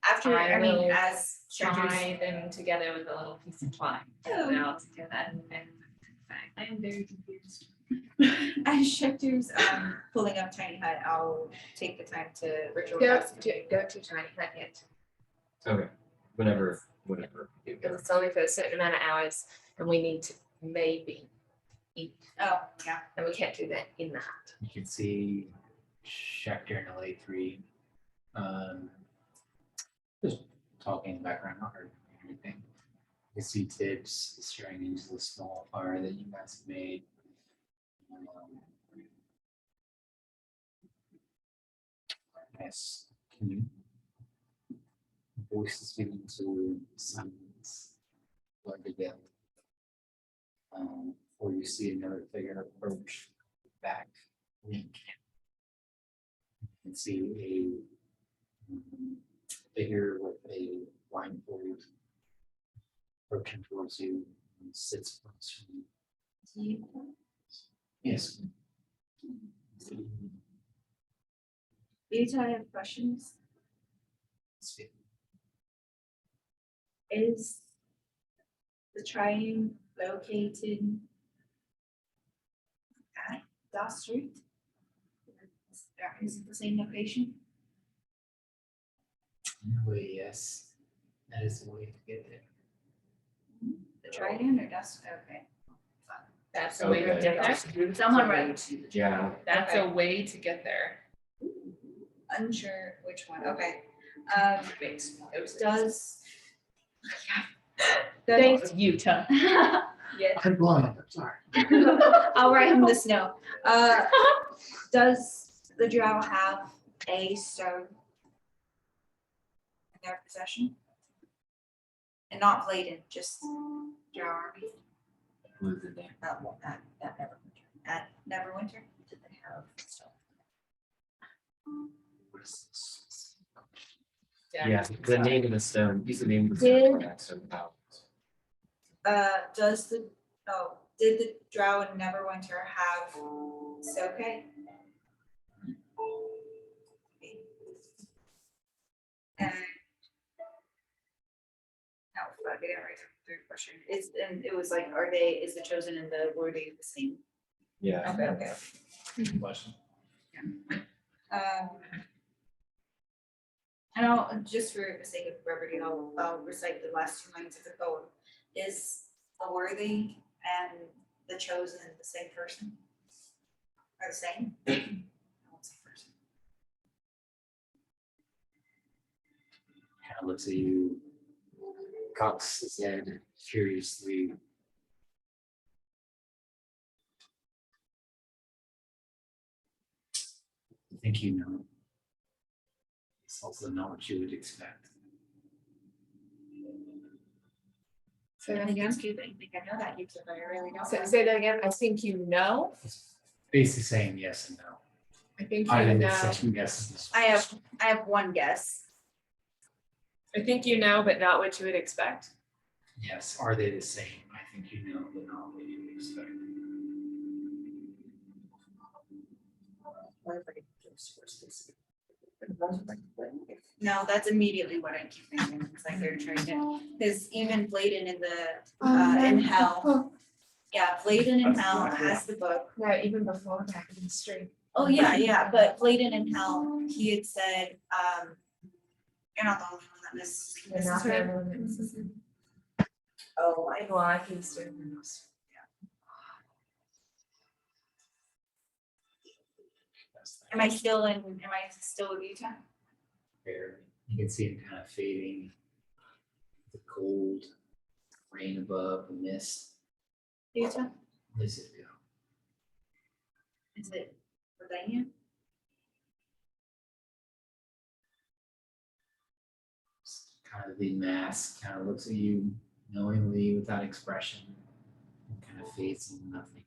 after, I mean, will as Shredder's, Tie them together with a little piece of twine. Oh. And I'll do that and I am very confused. as Shredder's pulling up Tiny Hut, I'll take the time to ritual. go cast. to tiny hut yet. Okay, whenever. It's only for a certain amount of hours and we need to maybe eat. Oh, yeah. And we can't do that in the hut. You can see Schecter and LA3 just talking in the background, not hurting anything. You can see Tibbs staring into the small fire that you guys have made. Yes, can you voices begin to silence like again. Or you see another figure approach back. You can see a figure with a blindfold approaching towards you and sits across from you. Yes. Vita, I have questions. Is the triune located at Doss Street? Is it the same location? Wait, yes, that is the way to get there. The triune or Doss? Okay. That's a way to Okay. get there. Someone wrote. Yeah, That's Okay. a way to get there. Unsure which one. Okay. Does. Thanks, Utah. Yeah. I'm blind, I'm sorry. I'll write him this note. Does the drow have a stone in their possession? And not Bladen, just drow army. who's in there? At Neverwinter, did they have stone? What is this? Yeah, the name of the stone, use the name of the Did- stone. for that stone out. Did the drow in Neverwinter have Soke? And no, fuck, I didn't write the third question. And it was like, is the chosen and the worthy the same? Yeah. Okay. Question. And I'll, just for the sake of brevity, I'll recite the last two lines of the poem. Is the worthy and the chosen the same person? Are the same? I won't say person. Kind of looks at you, cocks his head curiously. I think you know. It's also not what you would expect. Say that I think again. it's cute. I think I know that you said, but I really don't. Say that again. I think you know. It's basically saying yes and no. I think I you didn't know. second guess this. I have one guess. I think you know, but not what you would expect. Yes, are they the same? I think you know, but not what you would expect. No, that's immediately what I keep thinking. It's like they're trying to, because even Bladen in the in hell, yeah, Bladen in hell has the book. No, even before that in the street. Oh, yeah, but Bladen in hell, he had said, you're not the only one that misses her. Oh, I Well, I can still. am I still with you, Tom? Barely. You can see him kind of fading. The cold, rain above, the mist. Utah? This is go. Is it Virginia? Kind of the mask kind of looks at you knowingly without expression and kind of fades into nothing.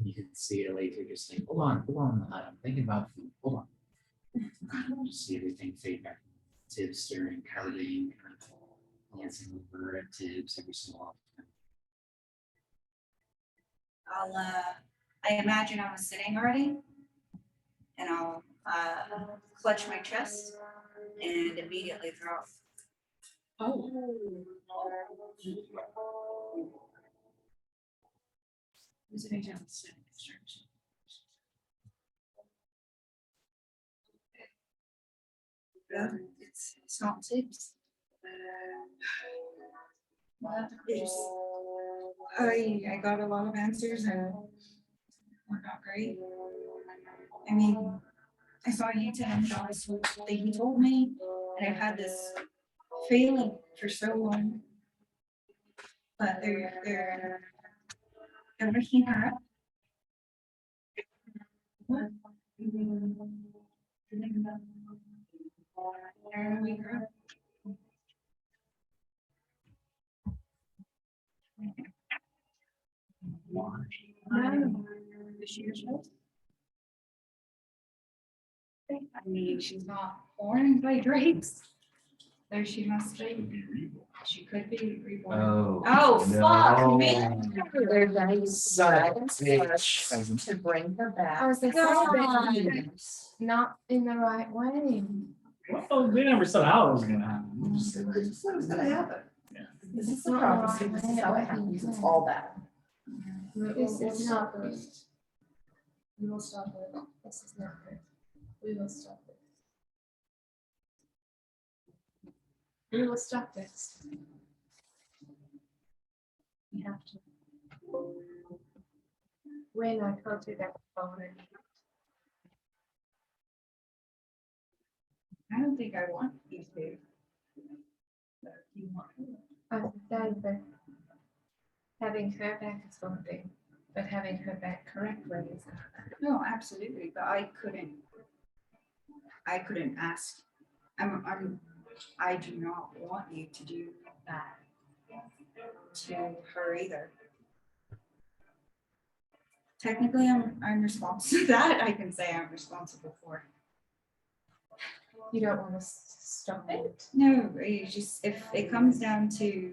You can see it later, just like, hold on, I'm thinking about food, hold on. Just see everything fade back. Tibbs staring, cowarding, kind of glancing over at Tibbs every so often. I imagine I was sitting already, and I'll clutch my chest and immediately throw up. Who's it again? It's not tips. I got a lot of answers and were not great. I mean, I saw you and that was what he told me, and I've had this feeling for so long. But they're waking her up. What? They're gonna wake her up. No. Is she your child? I mean, she's not born by drapes. There she must be. She could be reborn. Oh, fuck me. They're nice. Son of a bitch. To bring her back. I was like, God. not in the right way. Well, they never said how it was gonna happen. This is the Not prophecy. right. This is how it happens. It's all bad. This is not good. We will stop it. This is not good. We will stop it. We will stop this. We have to. When I can't do that phone. I don't think I want you to. But you want to. I'm done, but having her back is one thing, but having her back correctly is another. No, absolutely, but I couldn't ask. I do not want you to do that to her either. Technically, I'm responsible. That I can say I'm responsible for. You don't want to stop it? No, you just if it comes down to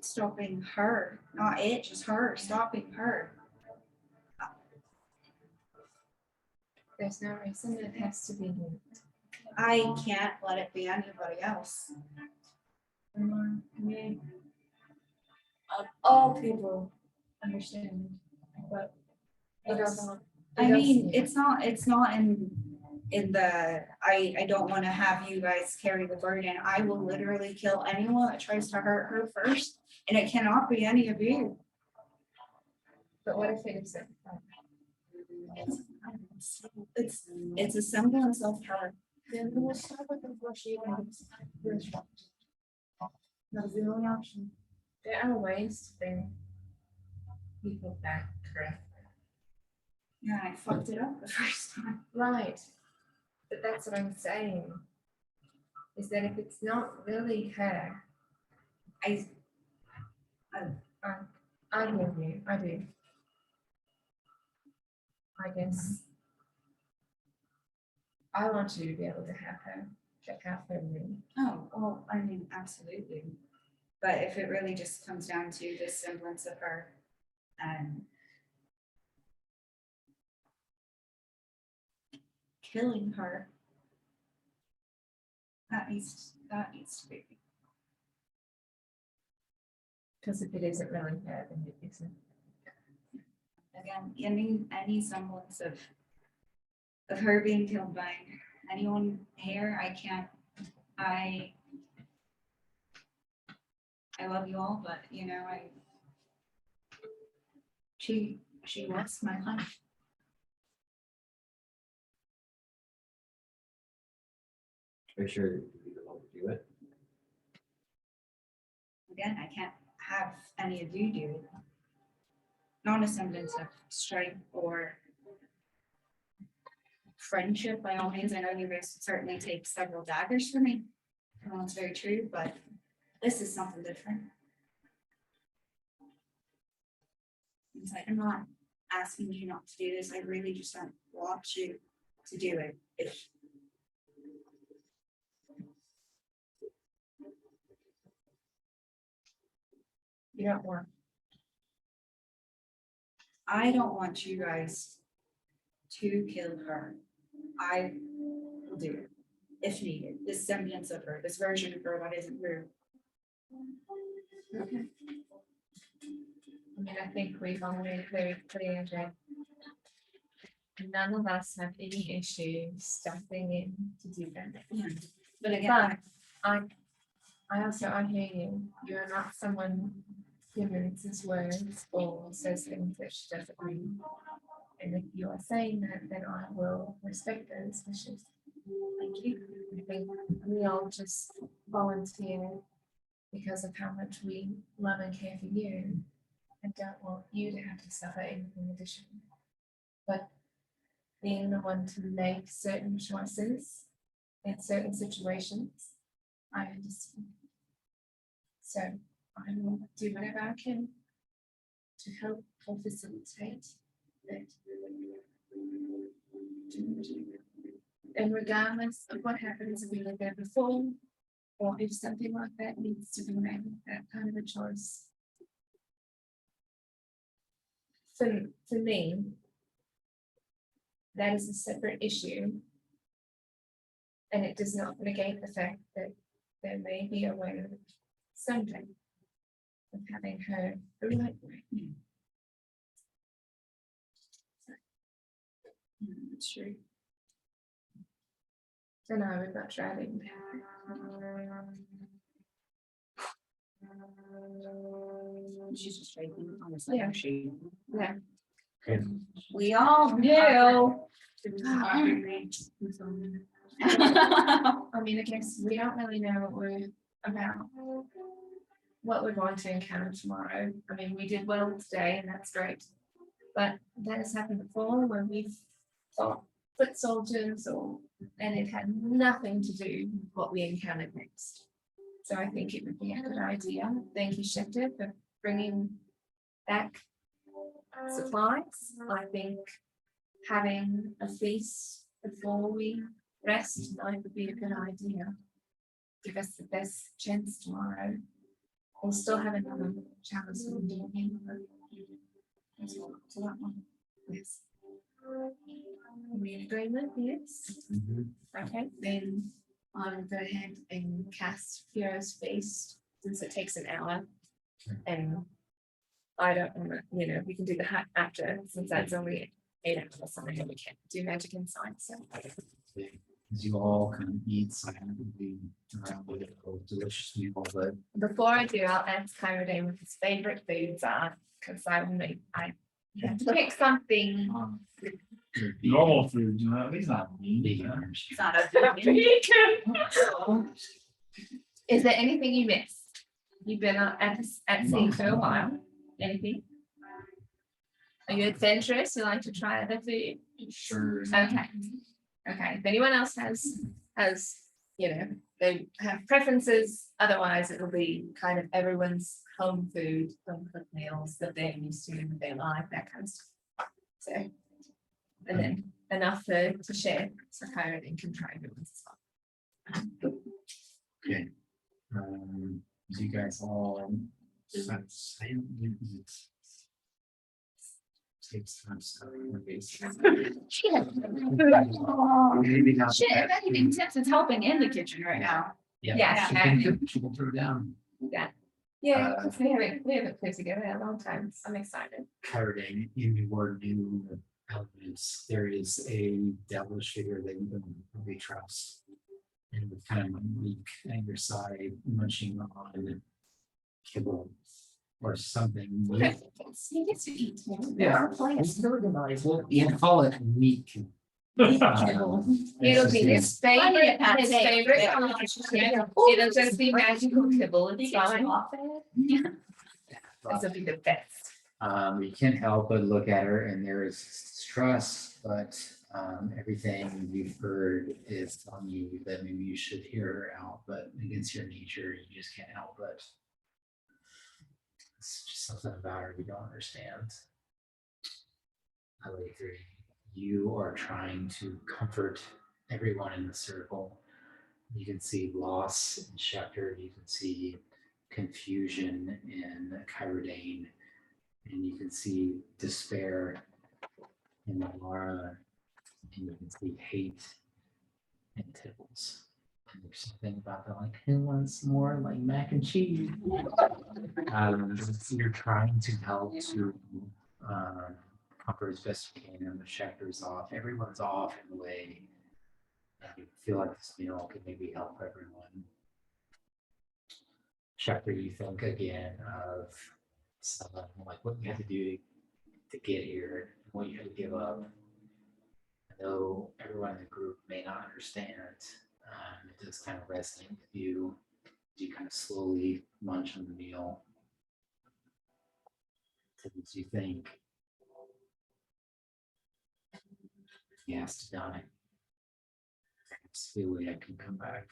stopping her, not it, just her, stopping her. There's no reason it has to be you. I can't let it be anybody else. I mean, all people understand, but it doesn't. I mean, it's not in I don't wanna have you guys carry the burden. I will literally kill anyone that tries to hurt her first, and it cannot be any of you. But what if it isn't? It's a semblance of her. Then we'll start with the brush you guys. That's the only option. There are ways to bring people back, correct? Yeah, I fucked it up the first time. Right. But that's what I'm saying. Is that if it's not really her, I hear you, I do. I guess I want you to be able to have her check out her room. Oh, well, I mean, absolutely. But if it really just comes down to this semblance of her, killing her, that needs to be. Because if it isn't really her, then it isn't. Again, any semblance of her being killed by anyone here, I love you all, but you know, she lost my life. Are you sure you don't want to do it? Again, I can't have any of you do it. Not a semblance of strength or friendship by all means. I know you guys certainly take several daggers for me. That's very true, but this is something different. It's like, I'm not asking you not to do this. I really just don't want you to do it. If You don't want. I don't want you guys to kill her. I will do it if needed. This semblance of her, this version of her that isn't real. Okay. I mean, I think we've all made it very clear that none of us have any issue stepping in to do that. But again, I hear you. You're not someone who minces words or says things that she doesn't mean. And if you are saying that, then I will respect those wishes. Thank you. I think we all just volunteer because of how much we love and care for you and don't want you to have to suffer anything additional. But being the one to make certain choices in certain situations, I understand. So I will do whatever I can to help or facilitate that. And regardless of what happens, if we were there before, or if something like that needs to be made, that kind of a choice. For me, that is a separate issue. And it does not negate the fact that there may be a way someday of having her the right way. That's true. Then I would much rather. She's just shaking, honestly. Yeah. Yeah. We all knew. I mean, I guess we don't really know what we're about, what we're going to encounter tomorrow. I mean, we did well today, and that's great. But that has happened before when we've fought foot soldiers, and it had nothing to do with what we encountered next. So I think it would be a good idea. Thank you, Schefter, for bringing back supplies. I think having a feast before we rest tonight would be a good idea. Give us the best chance tomorrow. We'll still have another challenge for the evening. So that one. Yes. We in agreement? Yes. Okay, then I will go ahead and cast Hero's Feast since it takes an hour. And I don't want to, we can do the hack after since that's only 8 hours or something, and we can't do magic inside. So As you all kind of eat silently around the delicious meal, but Before I do, I'll ask Kyrie what his favorite foods are, because I have to pick something. Normal food, you know, he's not vegan mean. owners. It's not a. Is there anything you missed? You've been at sea for a while. Anything? Are you adventurous? You like to try other food? Sure. Okay. Okay. If anyone else has, they have preferences, otherwise it'll be kind of everyone's home food, home cooked meals that they're used to in their life, that kind of stuff. So, and then enough to share, so Kyrie can try everyone's as well. Okay. As you guys all silently eat. Takes time to maybe not. Shit, if anything, Tips is helping in the kitchen right now. Yeah. She can throw down. Yeah, because we haven't played together in a long time, so I'm excited. Carding in your new elements, there is a devilish figure that you don't really trust. And with kind of weak at your side, munching on kibble or something. He gets to eat. Yeah. Well, you can call it meat kibble. It'll be his favorite, His favorite. It'll just be magical kibble, it's fine. This will be the best. You can't help but look at her and there is distrust, but everything you've heard is telling you that maybe you should hear her out, but against your nature, you just can't help it. It's just something about her you don't understand. You are trying to comfort everyone in the circle. You can see loss in Schecter, you can see confusion in Kyrodane, and you can see despair in Lara, and you can see hate in Tibbles. And there's something about the like, who wants more like mac and cheese? You're trying to help to comfort as best you can, and the Schecter's off. Everyone's off in a way. And you feel like this meal could maybe help everyone. Schecter, you think again of someone like what you had to do to get here, what you had to give up. I know everyone in the group may not understand. It does kind of resonate with you. You kind of slowly munch on the meal. As you think he has to die. Perhaps the way I can come back.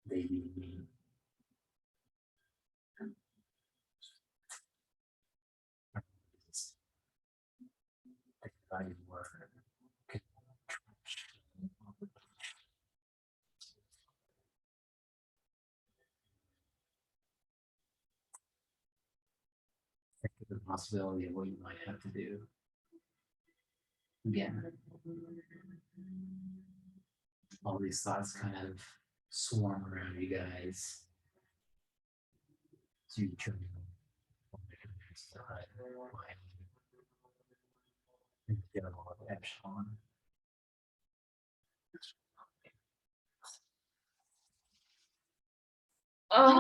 They need me. I work. The possibility of what you might have to do. Again, all these thoughts kind of swarm around you guys. So you turn Epsilon. Oh.